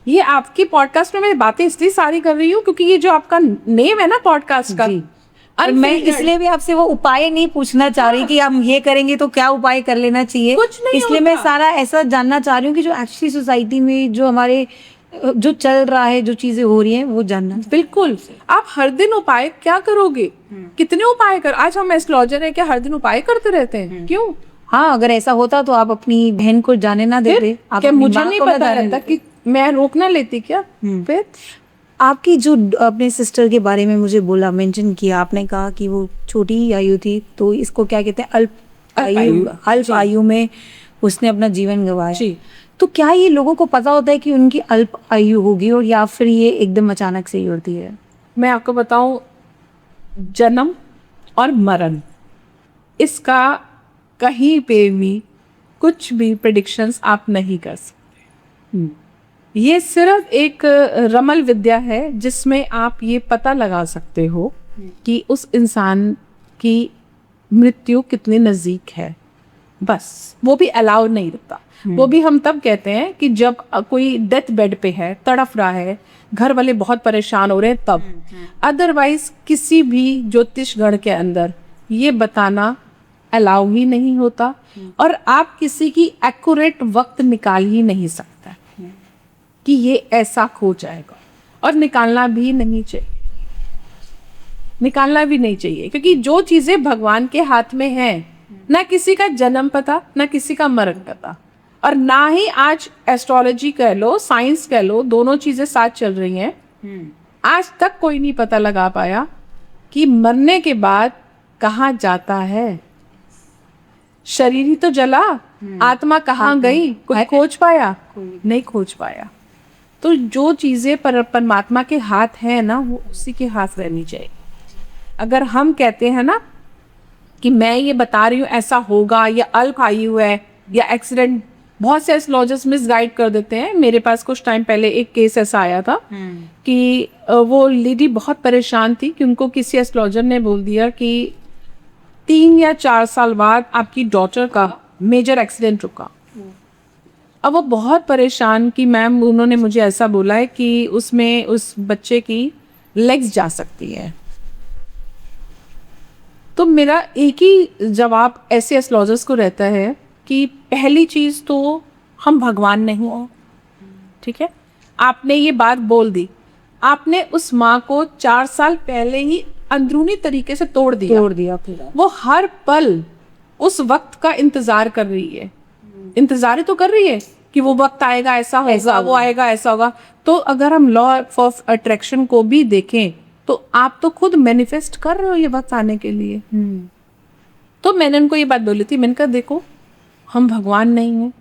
ये आपकी पॉडकास्ट में मैं बातें इसलिए सारी कर रही हूँ क्योंकि ये जो आपका नेम है ना पॉडकास्ट का, जी। और मैं इसलिए भी आपसे वो उपाय नहीं पूछना चाह रही कि हम ये करेंगे तो क्या उपाय कर लेना चाहिए। कुछ नहीं इसलिए मैं होता। सारा ऐसा जानना चाह रही हूँ कि जो एक्चुअली सोसाइटी में जो हमारे जो चल रहा है, जो चीजें हो रही हैं, वो जानना। बिल्कुल। आप हर दिन उपाय क्या करोगे? कितने उपाय कर, आज हम एस्ट्रोलॉजर है क्या हर दिन उपाय करते रहते हैं? क्यों? हाँ, अगर ऐसा होता तो आप अपनी बहन को जाने ना देते। आप क्या अपनी मुझे माँ नहीं को ना पता जाने रहता देते। कि मैं रोकना लेती क्या? फिर आपकी जो अपने सिस्टर के बारे में मुझे बोला, मेंशन किया आपने, कहा कि वो छोटी आयु थी, तो इसको क्या कहते हैं, अल्प आयु में उसने अपना जीवन गंवाया। जी। तो क्या ये लोगों को पता होता है कि उनकी अल्प आयु होगी, और या फिर ये एकदम अचानक से ही होती है? मैं आपको बताऊं, जन्म और मरण, इसका कहीं पे भी कुछ भी प्रेडिक्शंस आप नहीं कर सकते। ये सिर्फ एक रमल विद्या है जिसमें आप ये पता लगा सकते हो कि उस इंसान की मृत्यु कितनी नज़दीक है। बस वो भी अलाउ नहीं रहता। वो भी हम तब कहते हैं कि जब कोई डेथ बेड पे है, तड़फ रहा है, घर वाले बहुत परेशान हो रहे हैं, तब। अदरवाइज किसी भी ज्योतिष गण के अंदर ये बताना अलाउ ही नहीं होता, और आप किसी की एक्यूरेट वक्त निकाल ही नहीं सकता कि ये ऐसा हो जाएगा, और निकालना भी नहीं चाहिए। निकालना भी नहीं चाहिए क्योंकि जो चीजें भगवान के हाथ में हैं, ना किसी का जन्म पता, ना किसी का मरण पता, और ना ही आज एस्ट्रोलॉजी कह लो, साइंस कह लो, दोनों चीजें साथ चल रही हैं। आज तक कोई नहीं पता लगा पाया कि मरने के बाद कहाँ जाता है। शरीर ही तो जला, आत्मा कहाँ गई, कोई खोज पाया? नहीं खोज पाया। तो जो चीजें परमात्मा के हाथ है ना, वो उसी के हाथ रहनी चाहिए। अगर हम कहते हैं ना कि मैं ये बता रही हूँ ऐसा होगा, या अल्प आयु है, या एक्सीडेंट, बहुत से एस्ट्रोलॉजर्स मिसगाइड कर देते हैं। मेरे पास कुछ टाइम पहले एक केस ऐसा आया था कि वो लेडी बहुत परेशान थी कि उनको किसी एस्ट्रोलॉजर ने बोल दिया कि 3 या 4 साल बाद आपकी डॉटर का मेजर एक्सीडेंट रुका। अब वो बहुत परेशान कि मैम, उन्होंने मुझे ऐसा बोला है कि उसमें उस बच्चे की लेग्स जा सकती है। तो मेरा एक ही जवाब ऐसे एस्ट्रोलॉजर्स को रहता है कि पहली चीज़ तो हम भगवान नहीं हो, ठीक है? आपने ये बात बोल दी, आपने उस माँ को 4 साल पहले ही अंदरूनी तरीके से तोड़ दिया पूरा। वो हर पल उस वक्त का इंतजार कर रही है। इंतजार ही तो कर रही है कि वो वक्त आएगा, ऐसा होगा, वो आएगा, ऐसा होगा। तो अगर हम लॉ ऑफ अट्रैक्शन को भी देखें तो आप तो खुद मैनिफेस्ट कर रहे हो ये वक्त आने के लिए। तो मैंने उनको ये बात बोली थी, मैंने कहा देखो हम भगवान नहीं हैं,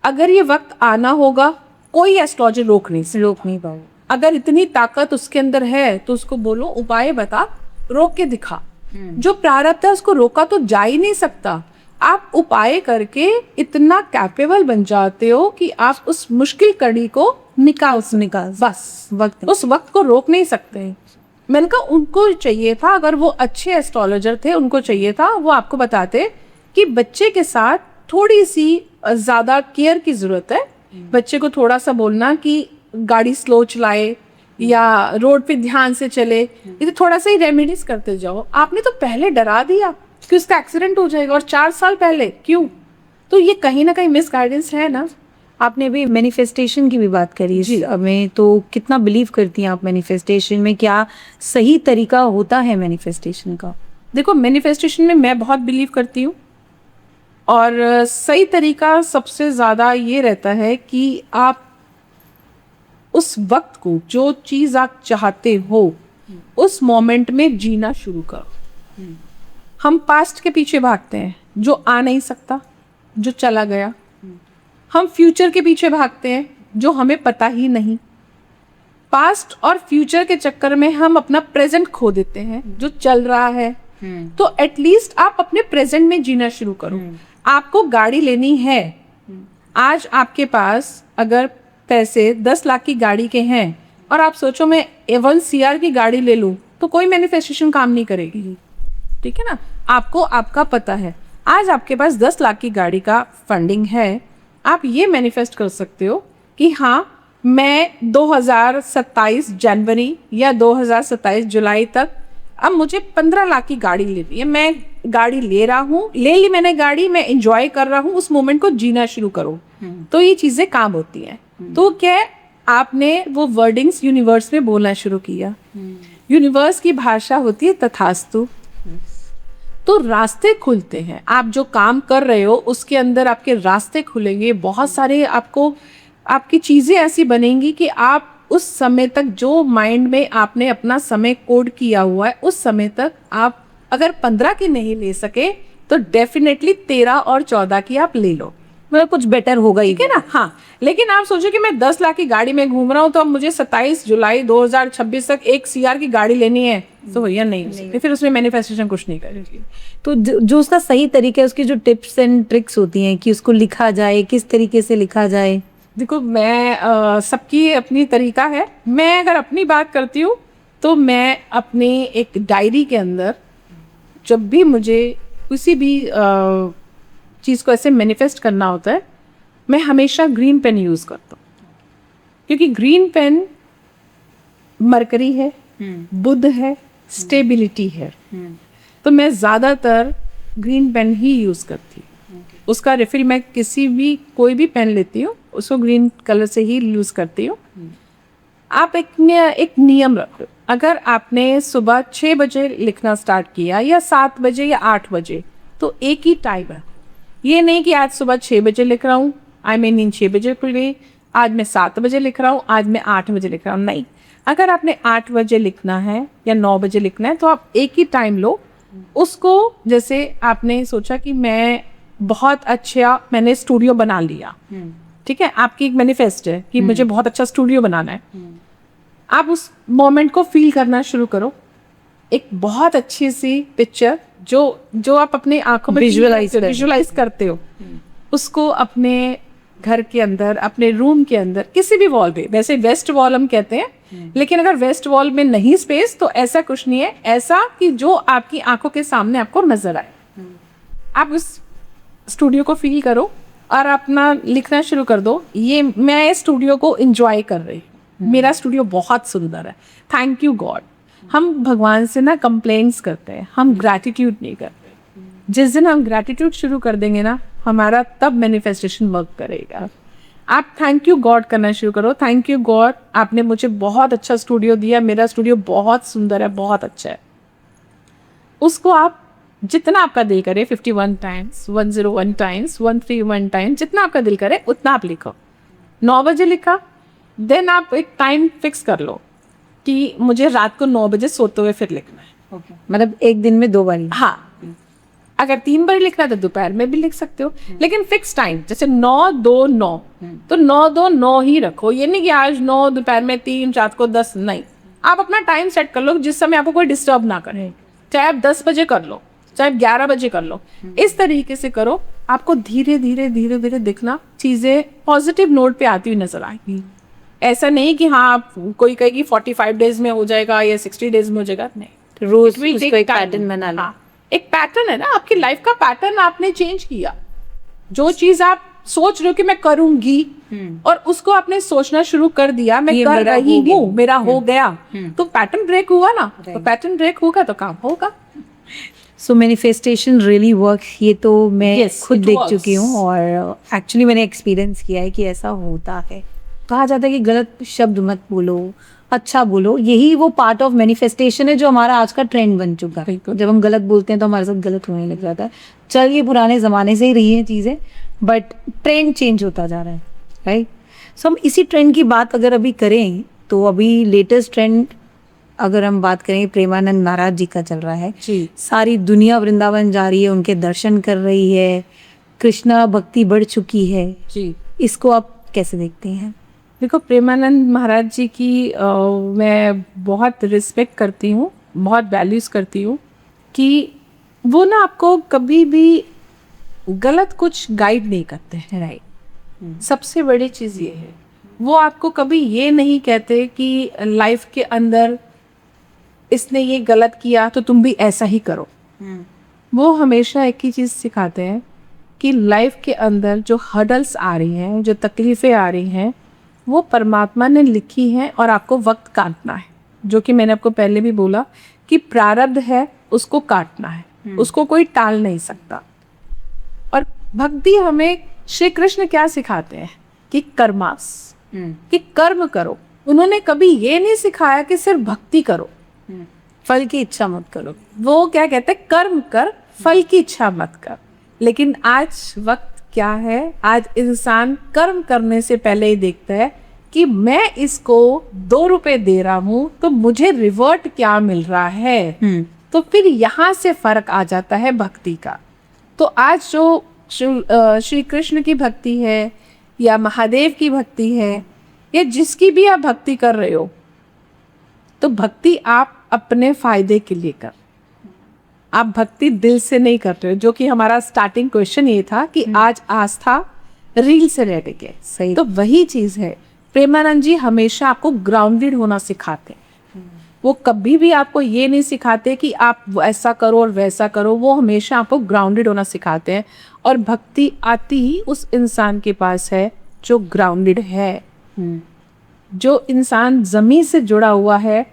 अगर ये वक्त आना होगा कोई एस्ट्रोलॉजर रोक नहीं पाओ। अगर इतनी ताकत उसके अंदर है तो उसको बोलो उपाय बता, रोक के दिखा। जो प्रारब्ध है उसको रोका तो जा ही नहीं सकता। आप उपाय करके इतना कैपेबल बन जाते हो कि आप उस मुश्किल कड़ी को निकाल बस वक्त उस वक्त को रोक नहीं सकते। मैंने कहा उनको चाहिए था, अगर वो अच्छे एस्ट्रोलॉजर थे उनको चाहिए था वो आपको बताते कि बच्चे के साथ थोड़ी सी ज़्यादा केयर की ज़रूरत है। बच्चे को थोड़ा सा बोलना कि गाड़ी स्लो चलाए या रोड पे ध्यान से चले, ये थोड़ा सा ही रेमेडीज करते जाओ। आपने तो पहले डरा दिया कि उसका एक्सीडेंट हो जाएगा, और 4 साल पहले क्यों? तो ये कहीं ना कहीं मिस गाइडेंस है ना। आपने अभी मैनिफेस्टेशन की भी बात करी जी। में, तो कितना बिलीव करती हैं आप मैनिफेस्टेशन में? क्या सही तरीका होता है मैनिफेस्टेशन का? देखो मैनिफेस्टेशन में मैं बहुत बिलीव करती हूँ, और सही तरीका सबसे ज़्यादा ये रहता है कि आप उस वक्त को, जो चीज़ आप चाहते हो उस मोमेंट में जीना शुरू करो। हम पास्ट के पीछे भागते हैं जो आ नहीं सकता, जो चला गया। हम फ्यूचर के पीछे भागते हैं जो हमें पता ही नहीं। पास्ट और फ्यूचर के चक्कर में हम अपना प्रेजेंट खो देते हैं जो चल रहा है। तो एटलीस्ट आप अपने प्रेजेंट में जीना शुरू करो। आपको गाड़ी लेनी है, आज आपके पास अगर पैसे 10 लाख की गाड़ी के हैं और आप सोचो मैं 1 CR की गाड़ी ले लूं, तो कोई मैनिफेस्टेशन काम नहीं करेगी। ठीक है ना। आपको आपका पता है, आज आपके पास 10 लाख की गाड़ी का फंडिंग है, आप ये मैनिफेस्ट कर सकते हो कि हाँ मैं 2027 जनवरी या 2027 जुलाई तक अब मुझे 15 लाख की गाड़ी लेनी है। मैं गाड़ी ले रहा हूँ, ले ली मैंने गाड़ी, मैं इंजॉय कर रहा हूँ, उस मोमेंट को जीना शुरू करो। तो ये चीज़ें काम होती हैं। तो क्या है, आपने वो वर्डिंग्स यूनिवर्स में बोलना शुरू किया। यूनिवर्स की भाषा होती है तथास्तु। तो रास्ते खुलते हैं। आप जो काम कर रहे हो उसके अंदर आपके रास्ते खुलेंगे। बहुत सारे आपको आपकी चीज़ें ऐसी बनेंगी कि आप उस समय तक जो माइंड में आपने अपना समय कोड किया हुआ है, उस समय तक आप अगर 15 की नहीं ले सके तो डेफिनेटली 13 और 14 की आप ले लो। मतलब कुछ बेटर होगा ही। ठीक है ना। हाँ, लेकिन आप सोचो कि मैं 10 लाख की गाड़ी में घूम रहा हूँ तो अब मुझे 27 जुलाई 2026 तक 1 CR की गाड़ी लेनी है, तो भैया नहीं, फिर उसमें मैनिफेस्टेशन कुछ नहीं करेगी। तो जो उसका सही तरीका है, उसकी जो टिप्स एंड ट्रिक्स होती हैं कि उसको लिखा जाए, किस तरीके से लिखा जाए? देखो मैं सबकी अपनी तरीका है। मैं अगर अपनी बात करती हूँ तो मैं अपनी एक डायरी के अंदर जब भी मुझे किसी भी चीज़ को ऐसे मैनिफेस्ट करना होता है, मैं हमेशा ग्रीन पेन यूज़ करता हूँ। क्योंकि ग्रीन पेन मरकरी है, बुध है, स्टेबिलिटी है। तो मैं ज़्यादातर ग्रीन पेन ही यूज़ करती हूँ। उसका रिफिल मैं किसी भी कोई भी पेन लेती हूँ उसको ग्रीन कलर से ही यूज़ करती हूँ। आप एक नियम रखो। अगर आपने सुबह 6 बजे लिखना स्टार्ट किया या 7 बजे या 8 बजे, तो एक ही टाइम है। ये नहीं कि आज सुबह 6 बजे लिख रहा हूँ, आज मेरी नींद 6 बजे खुल गई, आज मैं 7 बजे लिख रहा हूँ, आज मैं 8 बजे लिख रहा हूँ। नहीं, अगर आपने 8 बजे लिखना है या 9 बजे लिखना है तो आप एक ही टाइम लो उसको। जैसे आपने सोचा कि मैं बहुत अच्छा मैंने स्टूडियो बना लिया, ठीक है, आपकी एक मैनिफेस्ट है कि मुझे बहुत अच्छा स्टूडियो बनाना है। आप उस मोमेंट को फील करना शुरू करो। एक बहुत अच्छी सी पिक्चर जो आप अपने आंखों में विजुअलाइज करते हो, उसको अपने घर के अंदर, अपने रूम के अंदर, किसी भी वॉल पे, वैसे वेस्ट वॉल हम कहते हैं, लेकिन अगर वेस्ट वॉल में नहीं स्पेस तो ऐसा कुछ नहीं है, ऐसा कि जो आपकी आंखों के सामने आपको नजर आए। आप उस स्टूडियो को फील करो और अपना लिखना शुरू कर दो। ये मैं स्टूडियो को एंजॉय कर रही हूँ, मेरा स्टूडियो बहुत सुंदर है, थैंक यू गॉड। हम भगवान से ना कंप्लेंट्स करते हैं, हम ग्रैटिट्यूड नहीं करते। जिस दिन हम ग्रैटिट्यूड शुरू कर देंगे ना, हमारा तब मैनिफेस्टेशन वर्क करेगा। आप थैंक यू गॉड करना शुरू करो। थैंक यू गॉड, आपने मुझे बहुत अच्छा स्टूडियो दिया, मेरा स्टूडियो बहुत सुंदर है, बहुत अच्छा है। उसको आप जितना आपका दिल करे, 51 टाइम्स, 101 टाइम्स, 131 टाइम्स, जितना आपका दिल करे उतना आप लिखो। 9 बजे लिखा, देन आप एक टाइम फिक्स कर लो कि मुझे रात को 9 बजे सोते हुए फिर लिखना है। मतलब एक दिन में 2 बार? हाँ, अगर 3 बार लिखना है तो दोपहर में भी लिख सकते हो, लेकिन फिक्स टाइम, जैसे 9-2-9, तो 9-2-9 ही रखो। ये नहीं कि आज 9, दोपहर में 3, रात को 10, नहीं। आप अपना टाइम सेट कर लो जिस समय आपको कोई डिस्टर्ब ना करे, चाहे आप 10 बजे कर लो, चाहे 11 बजे कर लो, इस तरीके से करो। आपको धीरे धीरे दिखना चीज़ें पॉजिटिव नोट पे आती हुई नजर आएगी। ऐसा नहीं कि हाँ आप कोई कहे कि 45 डेज में हो जाएगा या 60 डेज में हो जाएगा, नहीं। रोज It will उसको take एक time. पैटर्न बना लो। हाँ, एक पैटर्न है ना, आपकी लाइफ का पैटर्न आपने चेंज किया। जो चीज आप सोच रहे हो कि मैं करूंगी और उसको आपने सोचना शुरू कर दिया, मैं ये कर मेरा रही हो गया। हूँ, मेरा हो गया, तो पैटर्न ब्रेक हुआ ना, तो पैटर्न ब्रेक होगा तो काम होगा। सो मैनिफेस्टेशन रियली वर्क, ये तो मैं Yes, खुद it देख works. चुकी हूँ और एक्चुअली मैंने एक्सपीरियंस किया है कि ऐसा होता है। कहा जाता है कि गलत शब्द मत बोलो, अच्छा बोलो, यही वो पार्ट ऑफ मैनिफेस्टेशन है जो हमारा आज का ट्रेंड बन चुका है। बिल्कुल। जब हम गलत बोलते हैं तो हमारे साथ गलत होने लग जाता है। चल ये पुराने ज़माने से ही रही हैं चीज़ें, बट ट्रेंड चेंज होता जा रहा है, राइट। सो हम इसी ट्रेंड की बात अगर अभी करें तो अभी लेटेस्ट ट्रेंड अगर हम बात करें, प्रेमानंद महाराज जी का चल रहा है। जी। सारी दुनिया वृंदावन जा रही है, उनके दर्शन कर रही है, कृष्णा भक्ति बढ़ चुकी है। जी, इसको आप कैसे देखते हैं? देखो प्रेमानंद महाराज जी की मैं बहुत रिस्पेक्ट करती हूँ, बहुत वैल्यूज़ करती हूँ कि वो ना आपको कभी भी गलत कुछ गाइड नहीं करते हैं, राइट। सबसे बड़ी चीज़ ये है, वो आपको कभी ये नहीं कहते कि लाइफ के अंदर इसने ये गलत किया तो तुम भी ऐसा ही करो। वो हमेशा एक ही चीज़ सिखाते हैं कि लाइफ के अंदर जो हर्डल्स आ रही हैं, जो तकलीफ़ें आ रही हैं, वो परमात्मा ने लिखी हैं और आपको वक्त काटना है। जो कि मैंने आपको पहले भी बोला कि प्रारब्ध है, उसको काटना है, उसको कोई टाल नहीं सकता। और भक्ति हमें श्री कृष्ण क्या सिखाते हैं कि कर्मास, कि कर्म करो। उन्होंने कभी ये नहीं सिखाया कि सिर्फ भक्ति करो, फल की इच्छा मत करो। वो क्या कहते हैं, कर्म कर, फल की इच्छा मत कर। लेकिन आज वक्त क्या है, आज इंसान कर्म करने से पहले ही देखता है कि मैं इसको 2 रुपए दे रहा हूँ तो मुझे रिवर्ट क्या मिल रहा है। तो फिर यहाँ से फर्क आ जाता है भक्ति का। तो आज जो श्री कृष्ण की भक्ति है या महादेव की भक्ति है या जिसकी भी आप भक्ति कर रहे हो, तो भक्ति आप अपने फायदे के लिए कर, आप भक्ति दिल से नहीं कर रहे हो। जो कि हमारा स्टार्टिंग क्वेश्चन ये था कि आज आस्था रील से रह गई है। सही। तो वही चीज है, प्रेमानंद जी हमेशा आपको ग्राउंडेड होना सिखाते हैं। वो कभी भी आपको ये नहीं सिखाते कि आप ऐसा करो और वैसा करो, वो हमेशा आपको ग्राउंडेड होना सिखाते हैं। और भक्ति आती ही उस इंसान के पास है जो ग्राउंडेड है। जो इंसान जमीन से जुड़ा हुआ है,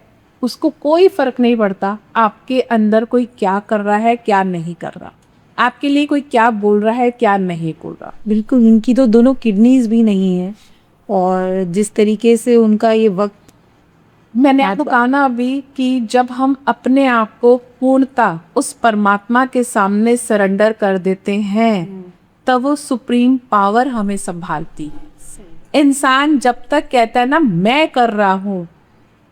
उसको कोई फर्क नहीं पड़ता आपके अंदर कोई क्या कर रहा है, क्या नहीं कर रहा, आपके लिए कोई क्या बोल रहा है, क्या नहीं बोल रहा। बिल्कुल, उनकी तो दोनों किडनीज भी नहीं है और जिस तरीके से उनका ये वक्त, मैंने आपको कहा ना अभी कि जब हम अपने आप को पूर्णता उस परमात्मा के सामने सरेंडर कर देते हैं, तब वो सुप्रीम पावर हमें संभालती है। इंसान जब तक कहता है ना मैं कर रहा हूँ,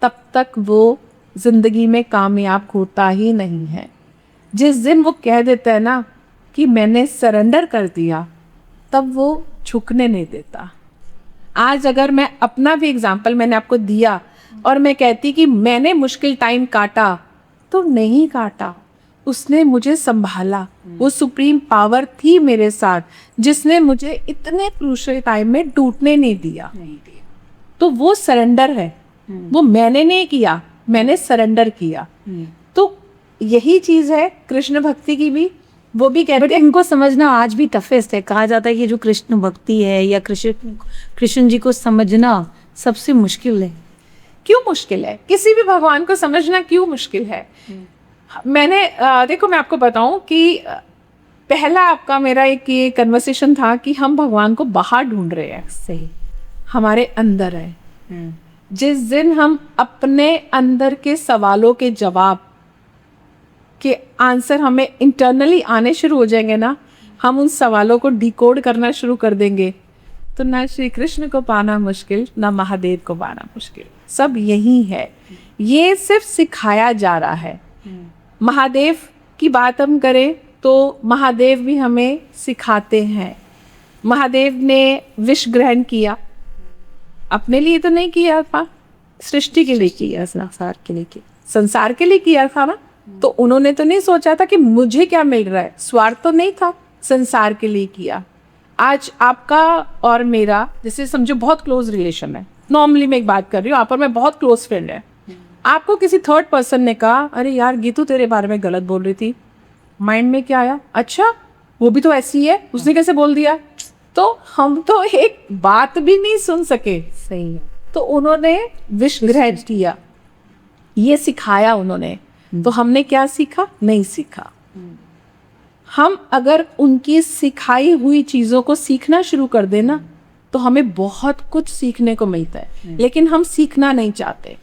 तब तक वो जिंदगी में कामयाब होता ही नहीं है। जिस दिन वो कह देता है ना कि मैंने सरेंडर कर दिया, तब वो झुकने नहीं देता। आज अगर मैं अपना भी एग्जाम्पल मैंने आपको दिया और मैं कहती कि मैंने मुश्किल टाइम काटा, तो नहीं काटा, उसने मुझे संभाला। वो सुप्रीम पावर थी मेरे साथ जिसने मुझे इतने क्रूशियल टाइम में टूटने नहीं दिया। तो वो सरेंडर है, वो मैंने नहीं किया, मैंने सरेंडर किया। तो यही चीज है कृष्ण भक्ति की भी। वो भी कहते हैं, इनको समझना आज भी टफेस्ट है। कहा जाता है कि जो कृष्ण भक्ति है या कृष्ण जी को समझना सबसे मुश्किल है। क्यों मुश्किल है? किसी भी भगवान को समझना क्यों मुश्किल है? मैंने देखो मैं आपको बताऊं कि पहला आपका मेरा एक ये कन्वर्सेशन था कि हम भगवान को बाहर ढूंढ रहे हैं, सही, हमारे अंदर है। जिस दिन हम अपने अंदर के सवालों के जवाब के आंसर हमें इंटरनली आने शुरू हो जाएंगे ना, हम उन सवालों को डिकोड करना शुरू कर देंगे, तो ना श्री कृष्ण को पाना मुश्किल, ना महादेव को पाना मुश्किल। सब यही है, ये सिर्फ सिखाया जा रहा है। महादेव की बात हम करें तो महादेव भी हमें सिखाते हैं। महादेव ने विष ग्रहण किया, अपने लिए तो नहीं किया था, सृष्टि के लिए किया, संसार के लिए किया, संसार के लिए किया था ना। तो उन्होंने तो नहीं सोचा था कि मुझे क्या मिल रहा है, स्वार्थ तो नहीं था, संसार के लिए किया। आज आपका और मेरा जैसे समझो बहुत क्लोज रिलेशन है, नॉर्मली मैं एक बात कर रही हूँ, आप और मैं बहुत क्लोज फ्रेंड है। आपको किसी थर्ड पर्सन ने कहा अरे यार गीतू तेरे बारे में गलत बोल रही थी, माइंड में क्या आया, अच्छा वो भी तो ऐसी है, उसने कैसे बोल दिया। तो हम तो एक बात भी नहीं सुन सके। सही है। तो उन्होंने विष ग्रहण किया, ये सिखाया उन्होंने। तो हमने क्या सीखा, नहीं सीखा। हम अगर उनकी सिखाई हुई चीजों को सीखना शुरू कर देना तो हमें बहुत कुछ सीखने को मिलता है, लेकिन हम सीखना नहीं चाहते।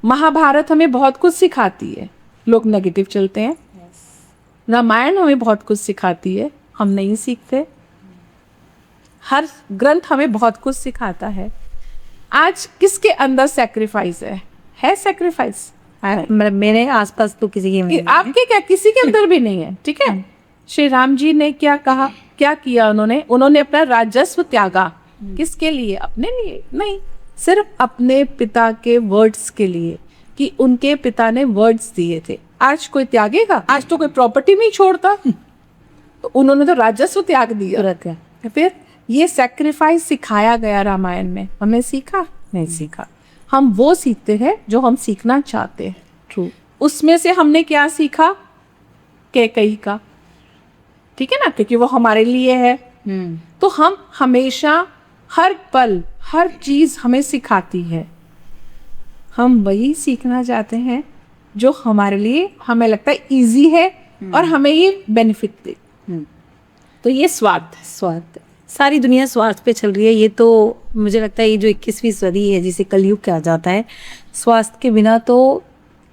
महाभारत हमें बहुत कुछ सिखाती है, लोग नेगेटिव चलते हैं। रामायण हमें बहुत कुछ सिखाती है, हम नहीं सीखते। हर ग्रंथ हमें बहुत कुछ सिखाता है। आज किसके अंदर सैक्रिफाइस है सैक्रिफाइस? मतलब मेरे आसपास तो किसी के आपके क्या, किसी के अंदर भी नहीं है। ठीक है, श्री राम जी ने क्या कहा, क्या किया उन्होंने अपना राजस्व त्यागा। किसके लिए? अपने लिए नहीं, सिर्फ अपने पिता के वर्ड्स के लिए, कि उनके पिता ने वर्ड्स दिए थे। आज कोई त्यागेगा? आज तो कोई प्रॉपर्टी नहीं छोड़ता। तो उन्होंने तो राजस्व त्याग दिया। फिर ये सैक्रिफाइस सिखाया गया रामायण में, हमने सीखा? नहीं सीखा। हम वो सीखते हैं जो हम सीखना चाहते हैं। ट्रू। उसमें से हमने क्या सीखा? कैकई का, ठीक है ना, क्योंकि वो हमारे लिए है। तो हम हमेशा, हर पल, हर चीज हमें सिखाती है। हम वही सीखना चाहते हैं जो हमारे लिए, हमें लगता है इजी है और हमें ये बेनिफिट दे। तो ये स्वार्थ। सारी दुनिया स्वार्थ पे चल रही है। ये तो मुझे लगता है ये जो 21वीं सदी है जिसे कलयुग कहा जाता है, स्वास्थ्य के बिना तो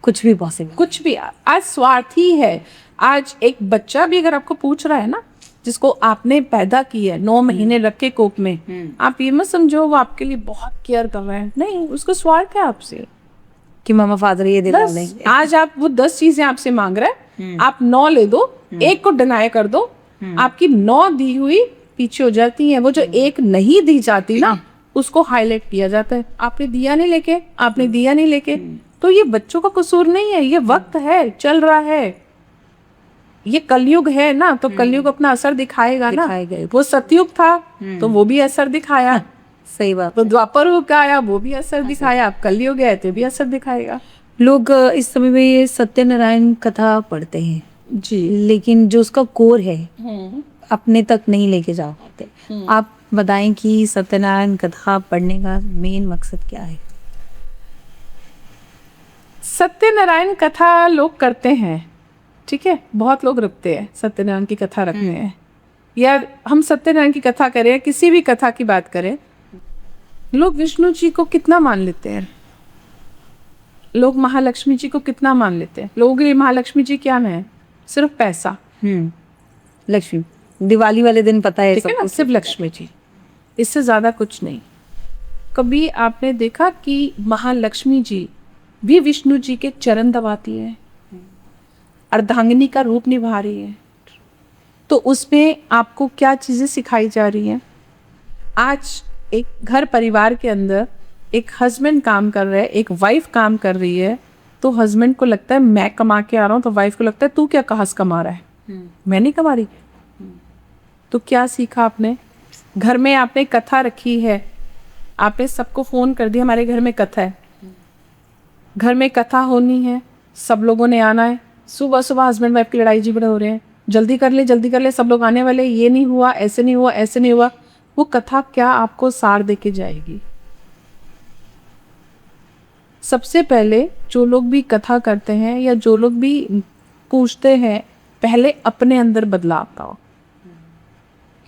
कुछ भी पॉसिबल, कुछ भी आज स्वार्थ ही है। आज एक बच्चा भी अगर आपको पूछ रहा है ना, जिसको आपने पैदा किया है 9 महीने रख के कोख में, आप ये मत समझो वो आपके लिए बहुत केयर कर रहा है, नहीं, उसको स्वार्थ है आपसे कि मामा फादर ये दिला देंगे। आज आप वो 10 चीजें आपसे मांग रहा है, आप 9 ले दो, एक को डिनाई कर दो, आपकी 9 दी हुई पीछे हो जाती है। वो जो एक नहीं दी जाती ना, उसको हाईलाइट किया जाता है, आपने दिया नहीं लेके, आपने दिया नहीं लेके। तो ये बच्चों का कसूर नहीं है, ये वक्त है, चल रहा है, ये कलयुग है ना, तो कलयुग अपना असर दिखाएगा ना। वो सतयुग था तो वो भी असर दिखाया। सही बात। तो द्वापर युग आया, वो भी असर दिखाया, अब कलयुग है तो भी असर दिखाएगा। लोग इस समय में ये सत्यनारायण कथा पढ़ते हैं जी, लेकिन जो उसका कोर है अपने तक नहीं लेके जा पाते। आप बताएं कि सत्यनारायण कथा पढ़ने का मेन मकसद क्या है? सत्यनारायण कथा लोग करते हैं, ठीक है, बहुत लोग रखते हैं, सत्यनारायण की कथा रखते हैं। यार हम सत्यनारायण की कथा करें, किसी भी कथा की बात करें, लोग विष्णु जी को कितना मान लेते हैं, लोग महालक्ष्मी जी को कितना मान लेते हैं। लोगों के लिए महालक्ष्मी जी क्या है? सिर्फ पैसा। लक्ष्मी, दिवाली वाले दिन पता है ठीक है ना, सिर्फ लक्ष्मी जी, इससे ज्यादा कुछ नहीं। कभी आपने देखा कि महालक्ष्मी जी भी विष्णु जी के चरण दबाती है, अर्धांगिनी का रूप निभा रही है। तो उसमें आपको क्या चीजें सिखाई जा रही हैं? आज एक घर परिवार के अंदर एक हस्बैंड काम कर रहा है, एक वाइफ काम कर रही है, तो हस्बैंड को लगता है मैं कमा के आ रहा हूँ, तो वाइफ को लगता है तू क्या कहाँ से कमा रहा है, मैं नहीं कमा रही। तो क्या सीखा आपने? घर में आपने कथा रखी है, आपने सबको फोन कर दिया हमारे घर में कथा है, घर में कथा होनी है, सब लोगों ने आना है। सुबह सुबह हस्बैंड वाइफ की लड़ाई झगड़े हो रहे हैं, जल्दी कर ले जल्दी कर ले, सब लोग आने वाले, ये नहीं हुआ, ऐसे नहीं हुआ, ऐसे नहीं हुआ। वो कथा क्या आपको सार देके जाएगी? सबसे पहले जो लोग भी कथा करते हैं या जो लोग भी पूछते हैं, पहले अपने अंदर बदलाव लाओ।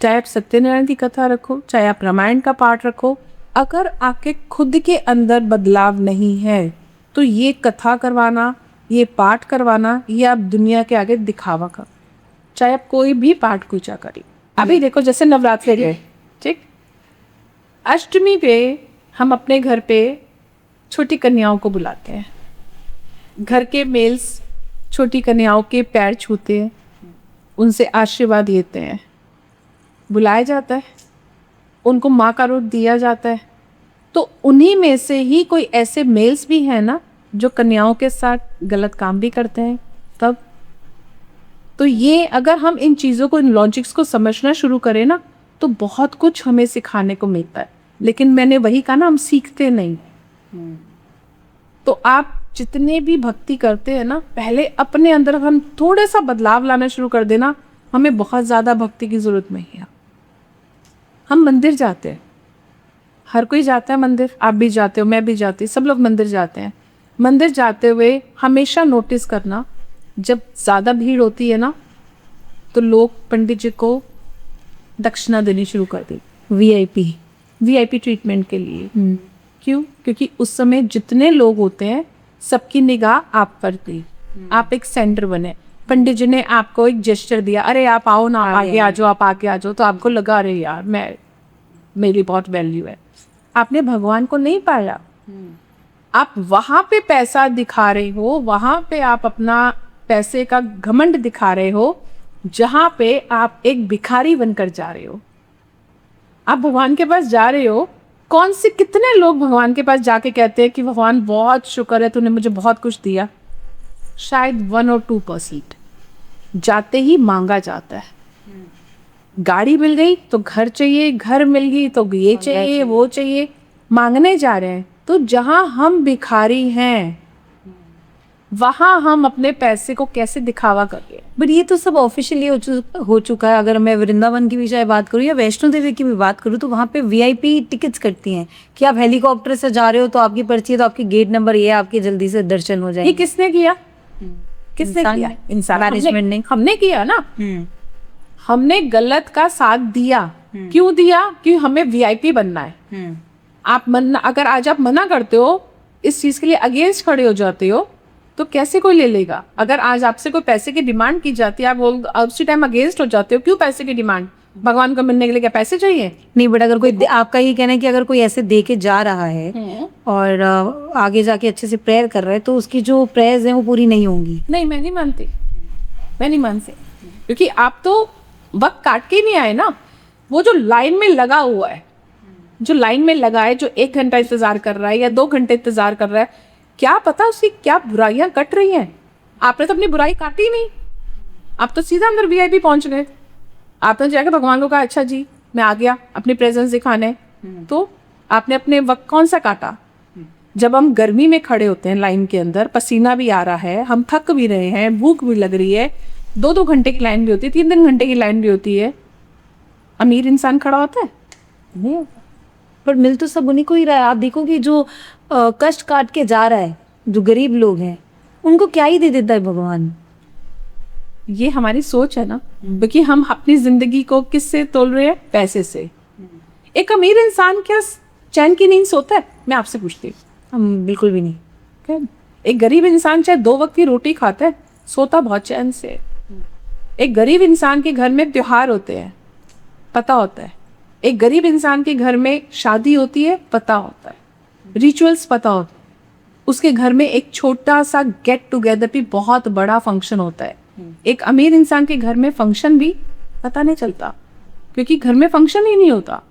चाहे आप सत्यनारायण की कथा रखो, चाहे आप रामायण का पाठ रखो, अगर आपके खुद के अंदर बदलाव नहीं है तो ये कथा करवाना, ये पाठ करवाना, ये आप दुनिया के आगे दिखावा कर। चाहे आप कोई भी पाठ पूजा करें, अभी देखो जैसे नवरात्रे गए, ठीक, अष्टमी पे हम अपने घर पे छोटी कन्याओं को बुलाते हैं, घर के मेल्स छोटी कन्याओं के पैर छूते हैं, उनसे आशीर्वाद लेते हैं, बुलाया जाता है, उनको माँ का रूप दिया जाता है। तो उन्हीं में से ही कोई ऐसे मेल्स भी हैं ना जो कन्याओं के साथ गलत काम भी करते हैं। तब तो ये अगर हम इन चीज़ों को, इन लॉजिक्स को समझना शुरू करें ना, तो बहुत कुछ हमें सिखाने को मिलता है। लेकिन मैंने वही कहा ना, हम सीखते नहीं। तो आप जितने भी भक्ति करते हैं ना, पहले अपने अंदर हम थोड़ा सा बदलाव लाना शुरू कर देना, हमें बहुत ज़्यादा भक्ति की ज़रूरत नहीं है। हम मंदिर जाते हैं, हर कोई जाता है मंदिर, आप भी जाते हो, मैं भी जाती, सब लोग मंदिर जाते हैं। मंदिर जाते हुए हमेशा नोटिस करना, जब ज़्यादा भीड़ होती है ना, तो लोग पंडित जी को दक्षिणा देनी शुरू कर दी, वीआईपी ट्रीटमेंट के लिए। क्यों? क्योंकि उस समय जितने लोग होते हैं सबकी निगाह आप पर थी, आप एक सेंटर बने। पंडित जी ने आपको एक जेस्चर दिया, अरे आप आओ ना, आगे आ जाओ, आप आगे आ जाओ, तो आपको लगा अरे यार मेरी बहुत वैल्यू है। आपने भगवान को नहीं पाया, आप वहां पे पैसा दिखा रहे हो, वहां पे आप अपना पैसे का घमंड दिखा रहे हो, जहां पे आप एक भिखारी बनकर जा रहे हो। आप भगवान के पास जा रहे हो, कौन से कितने लोग भगवान के पास जाके कहते हैं कि भगवान बहुत शुक्र है, तूने मुझे बहुत कुछ दिया। शायद 1 और 2% जाते ही मांगा जाता है। गाड़ी मिल गई तो घर चाहिए, घर मिल गई तो ये चाहिए, वो चाहिए, मांगने जा रहे हैं। तो जहां हम भिखारी हैं, वहां हम अपने पैसे को कैसे दिखावा करके। बट ये तो सब ऑफिशियली हो चुका है। अगर मैं वृंदावन की भी चाहे बात करूँ या वैष्णो देवी की भी बात करूँ, तो वहाँ पे वीआईपी टिकट्स कटती हैं कि आप हेलीकॉप्टर से जा रहे हो तो आपकी पर्ची है, तो आपकी गेट नंबर ये है, आपके जल्दी से दर्शन हो जाएंगे। ये किसने किया? किसने किया? इंसान, मैनेजमेंट ने। हमने किया ना, हमने गलत का साथ दिया। क्यों दिया? क्योंकि हमें वीआईपी बनना है। आप अगर आज आप मना करते हो, इस चीज के लिए अगेंस्ट खड़े हो जाते हो, तो कैसे कोई ले लेगा? अगर आज आपसे कोई पैसे की डिमांड की जाती है, आप उसी टाइम अगेंस्ट हो जाते हो। क्यों पैसे की डिमांड? भगवान को मिलने के लिए क्या पैसे चाहिए? नहीं, बट अगर कोई, आपका ये कहना है कि अगर कोई ऐसे दे के जा रहा है और आगे जाके अच्छे से प्रेयर कर रहा है, तो उसकी जो प्रेयर्स हैं वो पूरी नहीं होंगी। नहीं, मैं नहीं मानती, मैं नहीं मानती। क्योंकि आप तो वक्त काट के ही नहीं आए ना। वो जो लाइन में लगा हुआ है, जो लाइन में लगा है, जो 1 घंटा इंतजार कर रहा है या 2 घंटे इंतजार कर रहा है, क्या पता उसकी क्या बुराइयां कट रही हैं। आपने तो अपनी बुराई काटी नहीं, आप तो सीधा अंदर वीआईपी पहुंच गए। आपने जाकर भगवान को कहा, अच्छा जी मैं आ गया अपनी प्रेजेंस दिखाने। तो आपने अपने वक्त कौन सा काटा? जब हम गर्मी में खड़े होते हैं लाइन के अंदर, पसीना भी आ रहा है, हम थक भी रहे हैं, भूख भी लग रही है, 2-2 घंटे की लाइन भी होती है, 3-3 घंटे की लाइन भी होती है, अमीर इंसान खड़ा होता है? नहीं होता। पर मिल तो सब उन्हीं को ही रहा है। आप देखो कि जो कष्ट काट के जा रहा है, जो गरीब लोग हैं, उनको क्या ही दे देता है भगवान। ये हमारी सोच है ना, क्योंकि हम अपनी जिंदगी को किससे तोल रहे हैं? पैसे से। एक अमीर इंसान क्या चैन की नींद सोता है? मैं आपसे पूछती हूँ। हम बिल्कुल भी नहीं। एक गरीब इंसान चाहे 2 वक्त की रोटी खाता है, सोता बहुत चैन से। एक गरीब इंसान के घर में त्योहार होते हैं, पता होता है। एक गरीब इंसान के घर में शादी होती है, पता होता है, रिचुअल्स पता होता है। उसके घर में एक छोटा सा गेट टुगेदर भी बहुत बड़ा फंक्शन होता है। एक अमीर इंसान के घर में फंक्शन भी पता नहीं चलता, क्योंकि घर में फंक्शन ही नहीं होता,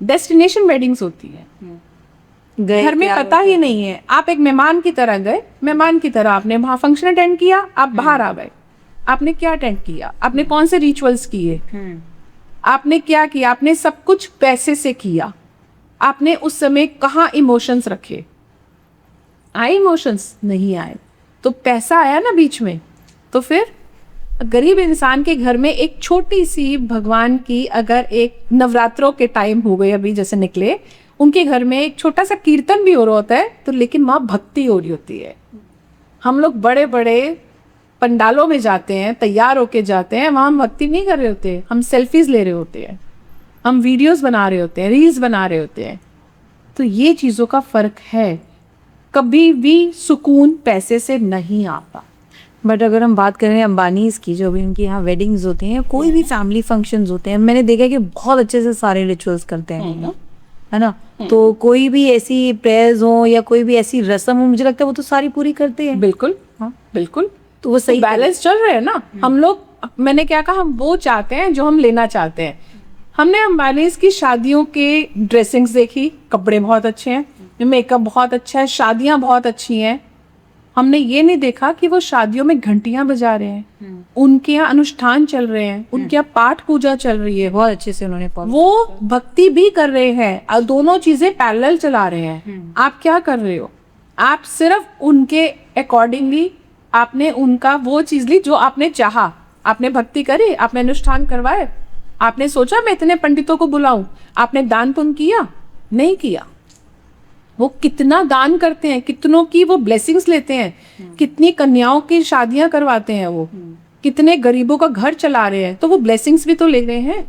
डेस्टिनेशन वेडिंग्स होती है। घर में पता ही नहीं है। आप एक मेहमान की तरह गए, मेहमान की तरह आपने वहां फंक्शन अटेंड किया, आप बाहर आ गए। आपने क्या अटेंड किया? आपने कौन से रिचुअल्स किए? आपने क्या किया? आपने सब कुछ पैसे से किया। आपने उस समय कहाँ इमोशंस रखे? आए इमोशंस? नहीं आए। तो पैसा आया ना बीच में। तो फिर गरीब इंसान के घर में एक छोटी सी भगवान की, अगर एक नवरात्रों के टाइम हो गए अभी जैसे निकले, उनके घर में एक छोटा सा कीर्तन भी हो रहा होता है, तो लेकिन वहाँ भक्ति हो रही होती है। हम लोग बड़े बड़े पंडालों में जाते हैं, तैयार होके जाते हैं, वहाँ हम भक्ति नहीं कर रहे होते, हम सेल्फीज ले रहे होते हैं, हम वीडियोस बना रहे होते हैं, रील्स बना रहे होते हैं। तो ये चीज़ों का फ़र्क है। कभी भी सुकून पैसे से नहीं आता। बट अगर हम बात करें अंबानीज की, जो भी उनकी यहाँ वेडिंग्स होती हैं, कोई भी फैमिली फंक्शंस होते हैं, मैंने देखा है कि बहुत अच्छे से सारे रिचुअल्स करते हैं, है ना। तो कोई भी ऐसी प्रेयर्स हो या कोई भी ऐसी रस्म हो, मुझे लगता है वो तो सारी पूरी करते हैं। बिल्कुल, हाँ बिल्कुल। तो वो सही बैलेंस चल रहे हैं ना। हम लोग मैंने क्या कहा, हम वो चाहते हैं जो हम लेना चाहते हैं। हमने अंबानीज की शादियों के ड्रेसिंग्स देखी, कपड़े बहुत अच्छे हैं, मेकअप बहुत अच्छा है, शादियां बहुत अच्छी हैं। हमने ये नहीं देखा कि वो शादियों में घंटियां बजा रहे हैं, उनके यहाँ अनुष्ठान चल रहे हैं, उनके यहाँ पाठ पूजा चल रही है, बहुत अच्छे से उन्होंने वो भक्ति भी कर रहे हैं और दोनों चीजें पैरेलल चला रहे हैं। आप क्या कर रहे हो? आप सिर्फ उनके अकॉर्डिंगली आपने उनका वो चीज ली जो आपने चाहा, आपने भक्ति करी, आपने अनुष्ठान करवाए, आपने सोचा मैं इतने पंडितों को बुलाऊं, आपने दान पुण्य किया? नहीं किया। वो कितना दान करते हैं, कितनों की वो ब्लेसिंग्स लेते हैं, कितनी कन्याओं की शादियां करवाते हैं, वो कितने गरीबों का घर चला रहे हैं, तो वो ब्लेसिंग्स भी तो ले रहे हैं।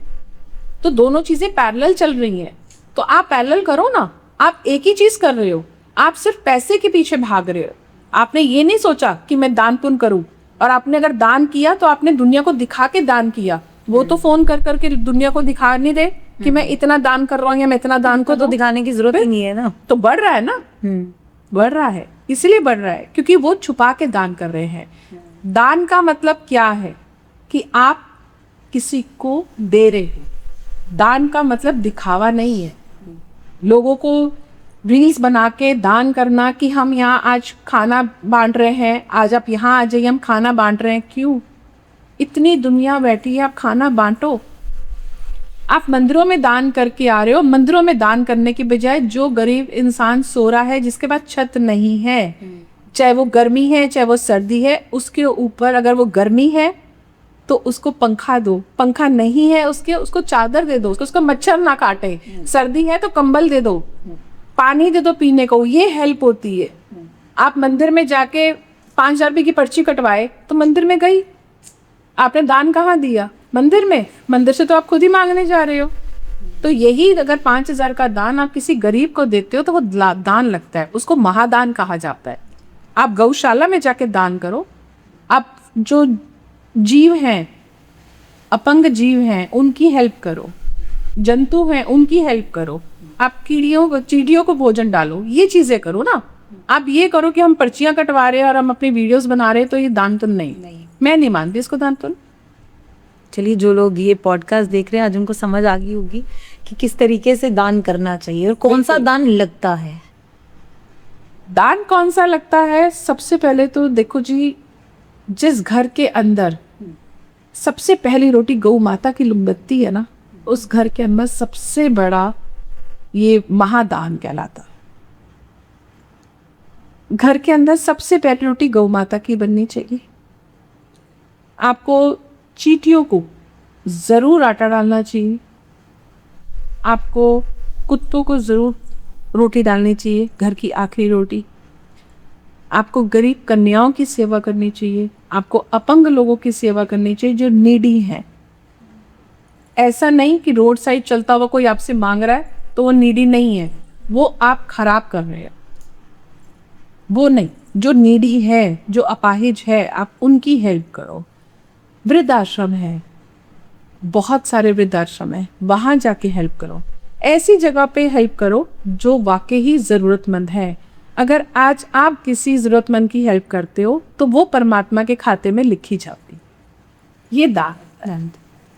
तो दोनों चीजें पैरेलल चल रही हैं। तो आप पैरेलल करो ना, आप एक ही चीज कर रहे हो, आप सिर्फ पैसे के पीछे भाग रहे हो। आपने ये नहीं सोचा कि मैं दान पुण्य करूं, और आपने अगर दान किया तो आपने दुनिया को दिखा के दान किया। वो तो फोन कर करके दुनिया को दिखा नहीं दे कि मैं इतना दान कर रहा हूँ या मैं इतना दान को तो दिखाने की जरूरत ही नहीं है ना। तो बढ़ रहा है ना, बढ़ रहा है, इसलिए बढ़ रहा है क्योंकि वो छुपा के दान कर रहे हैं। दान का मतलब क्या है कि आप किसी को दे रहे हो। दान का मतलब दिखावा नहीं है, लोगों को रील्स बना के दान करना कि हम यहाँ आज खाना बांट रहे हैं, आज आप यहाँ आ जाइए हम खाना बांट रहे हैं। क्यों? इतनी दुनिया बैठी है, आप खाना बांटो। आप मंदिरों में दान करके आ रहे हो, मंदिरों में दान करने की बजाय जो गरीब इंसान सो रहा है, जिसके पास छत नहीं है, चाहे वो गर्मी है चाहे वो सर्दी है, उसके ऊपर अगर वो गर्मी है तो उसको पंखा दो, पंखा नहीं है उसको चादर दे दो, उसको मच्छर ना काटे, सर्दी है तो कंबल दे दो, पानी दे दो पीने को, ये हेल्प होती है। आप मंदिर में जाके 5,000 रुपये की पर्ची कटवाए तो मंदिर में गई, आपने दान कहाँ दिया? मंदिर में। मंदिर से तो आप खुद ही मांगने जा रहे हो। तो यही अगर 5,000 का दान आप किसी गरीब को देते हो तो वो दान लगता है, उसको महादान कहा जाता है। आप गौशाला में जाके दान करो, आप जो जीव हैं, अपंग जीव हैं, उनकी हेल्प करो, जंतु हैं उनकी हेल्प करो, आप चींटियों को भोजन डालो, ये चीजें करो ना। आप ये करो कि हम पर्चियां कटवा रहे हैं और हम अपनी वीडियोस बना रहे हैं तो ये दान पुण्य नहीं। मैं नहीं मानती इसको दान पुण्य। चलिए, जो लोग ये पॉडकास्ट देख रहे हैं आज उनको समझ आ गई होगी कि किस तरीके से दान करना चाहिए और कौन सा दान लगता है। दान कौन सा लगता है? सबसे पहले तो देखो जी, जिस घर के अंदर सबसे पहली रोटी गौ माता की लगती है ना, उस घर के अंदर सबसे बड़ा ये महादान कहलाता। घर के अंदर सबसे पहली रोटी गौ माता की बननी चाहिए। आपको चींटियों को जरूर आटा डालना चाहिए, आपको कुत्तों को जरूर रोटी डालनी चाहिए, घर की आखिरी रोटी। आपको गरीब कन्याओं की सेवा करनी चाहिए, आपको अपंग लोगों की सेवा करनी चाहिए जो नीडी हैं। ऐसा नहीं कि रोड साइड चलता हुआ कोई आपसे मांग रहा है तो वो नीडी नहीं है, वो आप खराब कर रहे हैं। वो नहीं, जो नीडी है, जो अपाहिज है, आप उनकी हेल्प करो। वृद्धाश्रम है, बहुत सारे वृद्धाश्रम है, वहां जाके हेल्प करो। ऐसी जगह पे हेल्प करो जो वाकई ही ज़रूरतमंद है। अगर आज आप किसी ज़रूरतमंद की हेल्प करते हो तो वो परमात्मा के खाते में लिखी जाती। ये दान।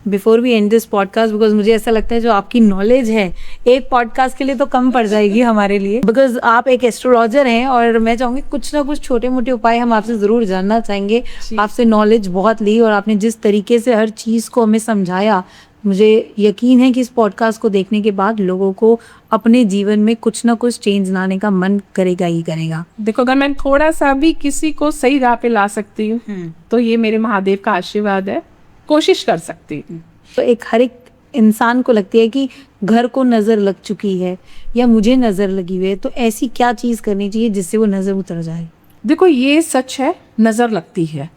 Before we end this podcast, because मुझे ऐसा लगता है जो आपकी नॉलेज है एक पॉडकास्ट के लिए तो कम पड़ जाएगी हमारे लिए, बिकॉज आप एक एस्ट्रोलॉजर हैं और मैं चाहूँगी कुछ ना कुछ छोटे मोटे उपाय हम आपसे ज़रूर जानना चाहेंगे। आपसे नॉलेज बहुत ली और आपने जिस तरीके से हर चीज़ को हमें समझाया, मुझे यकीन है कि इस पॉडकास्ट को देखने के बाद लोगों को अपने जीवन में कुछ ना कुछ चेंज लाने का मन करेगा ही करेगा। देखो, अगर मैं थोड़ा सा भी किसी को सही राह पे ला सकती हूँ तो ये मेरे महादेव का आशीर्वाद है। कोशिश कर सकती हूँ। तो हर एक इंसान को लगती है कि घर को नज़र लग चुकी है या मुझे नज़र लगी हुई है, तो ऐसी क्या चीज़ करनी चाहिए जिससे वो नज़र उतर जाए? देखो, ये सच है, नज़र लगती है,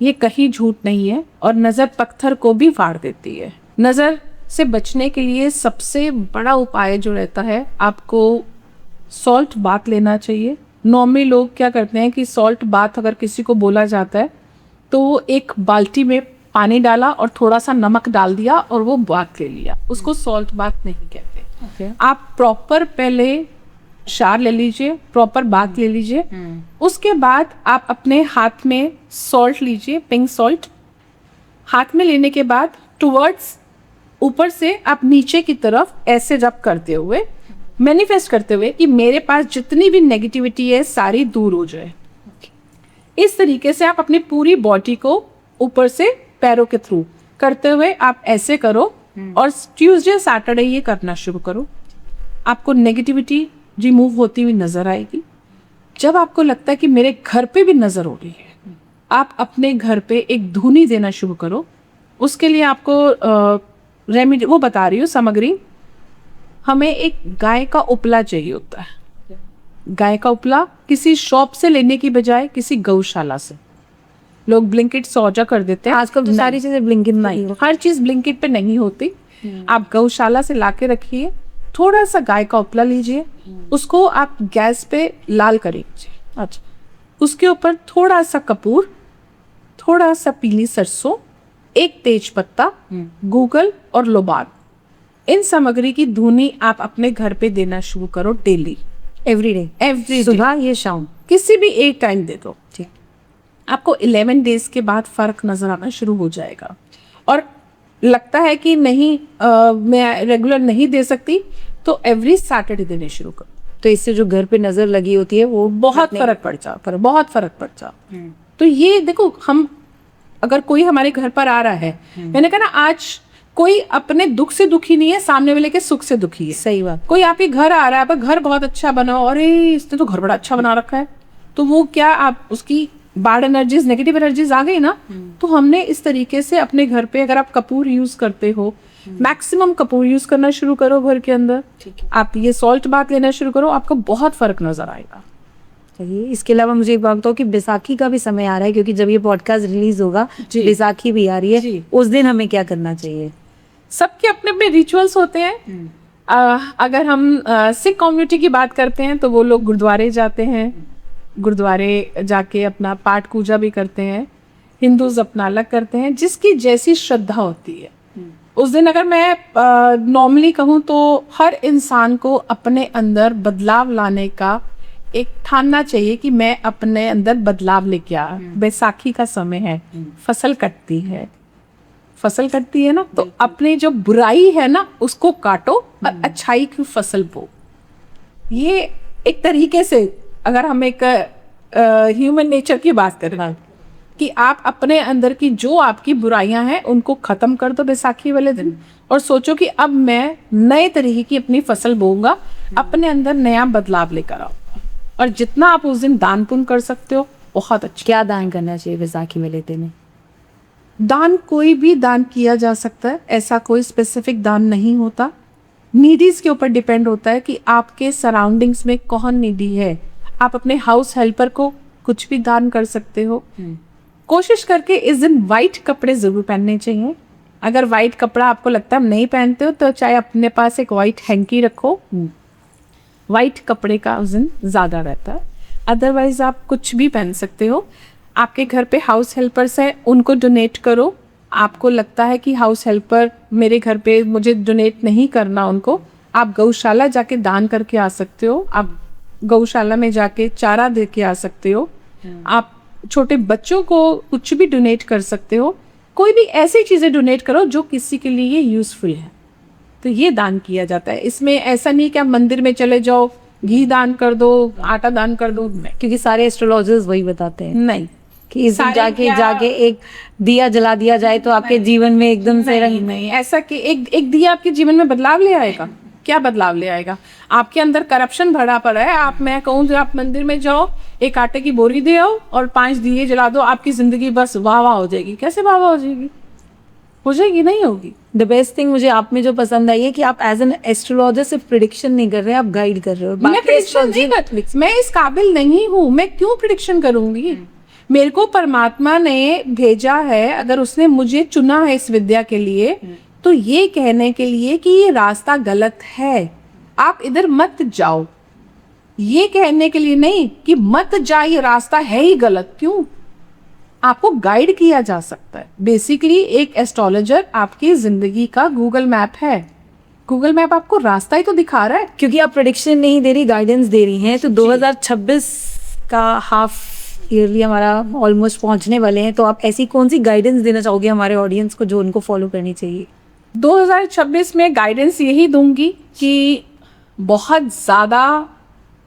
ये कहीं झूठ नहीं है। और नज़र पत्थर को भी फाड़ देती है। नज़र से बचने के लिए सबसे बड़ा उपाय जो रहता है, आपको सॉल्ट बाथ लेना चाहिए। नॉर्मली लोग क्या करते हैं कि सॉल्ट बाथ अगर किसी को बोला जाता है तो एक बाल्टी में पानी डाला और थोड़ा सा नमक डाल दिया और वो बाथ ले लिया, उसको सॉल्ट बाथ नहीं कहते। आप प्रॉपर पहले शार ले लीजिए, प्रॉपर बाथ ले लीजिए, उसके बाद आप अपने हाथ में सॉल्ट लीजिए, पिंक सॉल्ट, हाथ में लेने के बाद टुवर्ड्स ऊपर से आप नीचे की तरफ ऐसे रब करते हुए मैनिफेस्ट करते हुए कि मेरे पास जितनी भी नेगेटिविटी है सारी दूर हो जाए। इस तरीके से आप अपनी पूरी बॉडी को ऊपर से पैरों के थ्रू करते हुए आप ऐसे करो और ट्यूसडे सैटरडे ये करना शुरू करो। आपको नेगेटिविटी रिमूव होती हुई नजर आएगी। जब आपको लगता है कि मेरे घर पे भी नजर हो रही है, आप अपने घर पे एक धूनी देना शुरू करो। उसके लिए आपको रेमेडी वो बता रही हूँ सामग्री। हमें एक गाय का उपला चाहिए होता है। गाय का उपला किसी शॉप से लेने की बजाय किसी गौशाला से। लोग ब्लिंकिट से ऑर्डर कर देते हैं। आजकल तो सारी चीजें ब्लिंकिट नहीं, हर चीज ब्लिंकिट पे नहीं होती। आप गौशाला से लाके रखिए। थोड़ा सा गाय का उपला लीजिए, उसको आप गैस पे लाल करिए। अच्छा, उसके ऊपर थोड़ा सा कपूर, थोड़ा सा पीली सरसों, एक तेज पत्ता, गूगल और लोबान, इन सामग्री की धुनी आप अपने घर पे देना शुरू करो डेली, एवरी सुबह ये शाम, किसी भी एक टाइम दे दो। ठीक। आपको 11 डेज के बाद फर्क नजर आना शुरू हो जाएगा। और लगता है कि नहीं मैं रेगुलर नहीं दे सकती, तो एवरी सैटरडे देने शुरू करो। तो इससे जो घर पे नजर लगी होती है वो बहुत फर्क पड़ जाता, बहुत फर्क पड़ जाता। तो ये देखो, हम अगर कोई हमारे घर पर आ रहा है, मैंने कहा ना आज कोई अपने दुख से दुखी नहीं है, सामने वाले के सुख से दुखी है। सही बात। कोई आपके घर आ रहा है, पर घर बहुत अच्छा बना, अरे इसने तो घर बड़ा अच्छा बना रखा है, तो वो क्या आप उसकी बैड एनर्जीज, नेगेटिव एनर्जीज आ गई ना। तो हमने इस तरीके से अपने घर पे, अगर आप कपूर यूज करते हो, मैक्सिमम कपूर यूज करना शुरू करो घर के अंदर। आप ये सॉल्ट बाथ लेना शुरू करो, आपको बहुत फर्क नजर आएगा। इसके अलावा मुझे एक बात बताओ कि बैसाखी का भी समय आ रहा है, क्योंकि जब ये पॉडकास्ट रिलीज होगा बैसाखी भी आ रही है, उस दिन हमें क्या करना चाहिए? सबके अपने अपने रिचुअल्स होते हैं। अगर हम सिख कम्युनिटी की बात करते हैं तो वो लोग गुरुद्वारे जाते हैं, गुरुद्वारे जाके अपना पाठ पूजा भी करते हैं। हिंदूज अपना अलग करते हैं, जिसकी जैसी श्रद्धा होती है। उस दिन अगर मैं नॉर्मली कहूँ तो हर इंसान को अपने अंदर बदलाव लाने का एक ठानना चाहिए कि मैं अपने अंदर बदलाव लेके आ। बैसाखी का समय है, फसल कटती है, फसल कटती है ना, तो अपने जो बुराई है ना उसको काटो और अच्छाई की फसल बो। ये एक तरीके से अगर हम एक ह्यूमन नेचर की बात करें कि आप अपने अंदर की जो आपकी बुराइयां हैं उनको खत्म कर दो बैसाखी वाले दिन, और सोचो कि अब मैं नए तरीके की अपनी फसल बोऊंगा, अपने अंदर नया बदलाव लेकर आओ। और जितना आप उस दिन दान पुण्य कर सकते हो बहुत अच्छा। क्या दान करना चाहिए बैसाखी वाले दिन? दान कोई भी दान किया जा सकता है, ऐसा कोई स्पेसिफिक दान नहीं होता। नीडीज के ऊपर डिपेंड होता है कि आपके सराउंडिंग्स में कौन नीडी है। आप अपने हाउस हेल्पर को कुछ भी दान कर सकते हो। कोशिश करके इस दिन वाइट कपड़े जरूर पहनने चाहिए। अगर वाइट कपड़ा आपको लगता है नहीं पहनते हो, तो चाहे अपने पास एक वाइट हैंकी रखो। वाइट कपड़े का उस दिन ज़्यादा रहता है। अदरवाइज आप कुछ भी पहन सकते हो। आपके घर पे हाउस हेल्पर्स हैं, उनको डोनेट करो। आपको लगता है कि हाउस हेल्पर मेरे घर पे, मुझे डोनेट नहीं करना उनको, आप गौशाला जाके दान करके आ सकते हो। आप गौशाला में जाके चारा दे के आ सकते हो। आप छोटे बच्चों को कुछ भी डोनेट कर सकते हो। कोई भी ऐसी चीज़ें डोनेट करो जो किसी के लिए यूज़फुल है, तो ये दान किया जाता है। इसमें ऐसा नहीं कि आप मंदिर में चले जाओ, घी दान कर दो, आटा दान कर दो, क्योंकि सारे एस्ट्रोलॉजर्स वही बताते हैं नहीं कि इस दिन जाके एक दिया जला दिया जाए तो आपके जीवन में एकदम से रंग। नहीं ऐसा कि एक दिया आपके जीवन में बदलाव ले आएगा। क्या बदलाव ले आएगा? आपके अंदर करप्शन भरा पड़ा है। आप, मैं कहूँ जो आप मंदिर में जाओ, एक आटे की बोरी दे आओ और 5 दिए जला दो, आपकी जिंदगी बस वाह वाह हो जाएगी। कैसे वाह वाह हो जाएगी? हो जाएगी? नहीं होगी। द बेस्ट थिंग मुझे आप में जो पसंद आई है कि आप एज एन एस्ट्रोलॉजर सिर्फ प्रिडिक्शन नहीं कर रहे, आप गाइड कर रहे हो। मैं प्रिडिक्शन नहीं करती, मैं इस काबिल नहीं हूँ, मैं क्यों प्रिडिक्शन करूंगी? मेरे को परमात्मा ने भेजा है, अगर उसने मुझे चुना है इस विद्या के लिए, तो ये कहने के लिए कि ये रास्ता गलत है, आप इधर मत जाओ। ये कहने के लिए नहीं कि मत जा, ये रास्ता है ही गलत। क्यों? आपको गाइड किया जा सकता है। बेसिकली एक एस्ट्रोलॉजर आपकी जिंदगी का गूगल मैप है। गूगल मैप आपको रास्ता ही तो दिखा रहा है। क्योंकि आप प्रेडिक्शन नहीं दे रही, गाइडेंस दे रही हैं। तो 2026 का हाफ ईयरली हमारा ऑलमोस्ट पहुंचने वाले हैं, तो आप ऐसी कौन सी गाइडेंस देना चाहोगे हमारे ऑडियंस को जो उनको फॉलो करनी चाहिए? 2026 में गाइडेंस यही दूंगी कि बहुत ज़्यादा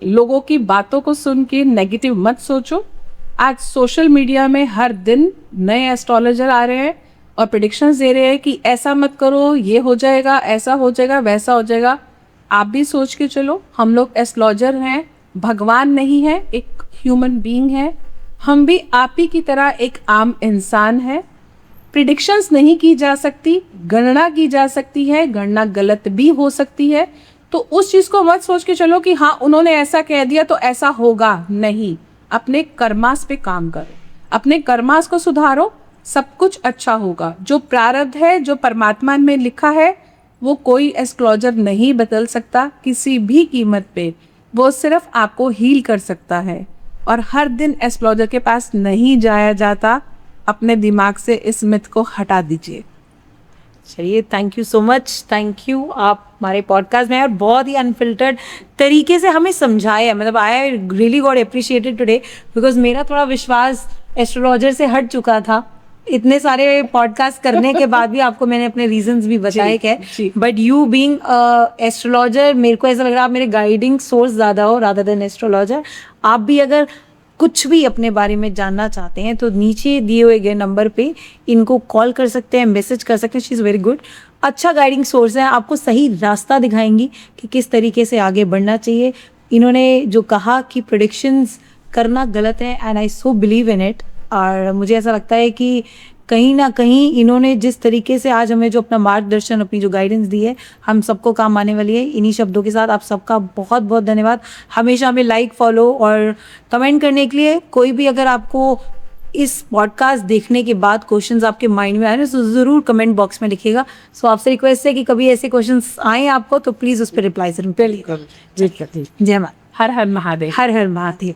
लोगों की बातों को सुन के नेगेटिव मत सोचो। आज सोशल मीडिया में हर दिन नए एस्ट्रोलॉजर आ रहे हैं और प्रेडिक्शंस दे रहे हैं कि ऐसा मत करो, ये हो जाएगा, ऐसा हो जाएगा, वैसा हो जाएगा। आप भी सोच के चलो, हम लोग एस्ट्रोलॉजर हैं, भगवान नहीं है, एक ह्यूमन बीइंग है। हम भी आप ही की तरह एक आम इंसान है। प्रिडिक्शंस नहीं की जा सकती, गणना की जा सकती है, गणना गलत भी हो सकती है। तो उस चीज़ को मत सोच के चलो कि हाँ उन्होंने ऐसा कह दिया तो ऐसा होगा। नहीं, अपने कर्मास पे काम करो, अपने कर्मास को सुधारो, सब कुछ अच्छा होगा। जो प्रारब्ध है, जो परमात्मा में लिखा है, वो कोई एस्ट्रोलॉजर नहीं बदल सकता किसी भी कीमत पे। वो सिर्फ आपको हील कर सकता है। और हर दिन एस्ट्रोलॉजर के पास नहीं जाया जाता। अपने दिमाग से इस मिथ को हटा दीजिए। चलिए, thank you so much, thank you. आप हमारे पॉडकास्ट में और बहुत ही अनफिल्टर्ड तरीके से हमें समझाया, मतलब I really got appreciated today, because मेरा थोड़ा विश्वास एस्ट्रोलॉजर से हट चुका था। इतने सारे पॉडकास्ट करने के बाद भी आपको मैंने अपने रीजंस भी बताए जी। क्या, बट यू बीइंग एस्ट्रोलॉजर, मेरे को ऐसा लग रहा है आप मेरे गाइडिंग सोर्स ज़्यादा हो रादर देन एस्ट्रोलॉजर। आप भी अगर कुछ भी अपने बारे में जानना चाहते हैं तो नीचे दिए हुए गए नंबर पे इनको कॉल कर सकते हैं, मैसेज कर सकते हैं। शी इज़ वेरी गुड, अच्छा गाइडिंग सोर्स है, आपको सही रास्ता दिखाएंगी कि किस तरीके से आगे बढ़ना चाहिए। इन्होंने जो कहा कि प्रेडिक्शंस करना गलत है, and I so believe in it. और मुझे ऐसा लगता है कि कहीं ना कहीं इन्होंने जिस तरीके से आज हमें जो अपना मार्गदर्शन, अपनी जो गाइडेंस दी है, हम सबको काम आने वाली है। इन्हीं शब्दों के साथ आप सबका बहुत बहुत धन्यवाद। हमेशा हमें लाइक, फॉलो और कमेंट करने के लिए। कोई भी अगर आपको इस पॉडकास्ट देखने के बाद क्वेश्चंस आपके माइंड में आए ना, तो ज़रूर कमेंट बॉक्स में लिखिएगा। सो आपसे रिक्वेस्ट है कि कभी ऐसे क्वेश्चंस आए आपको तो प्लीज़ उस पर रिप्लाई जरूर करिएगा। जय माता, हर हर महादेव। हर हर महादेव।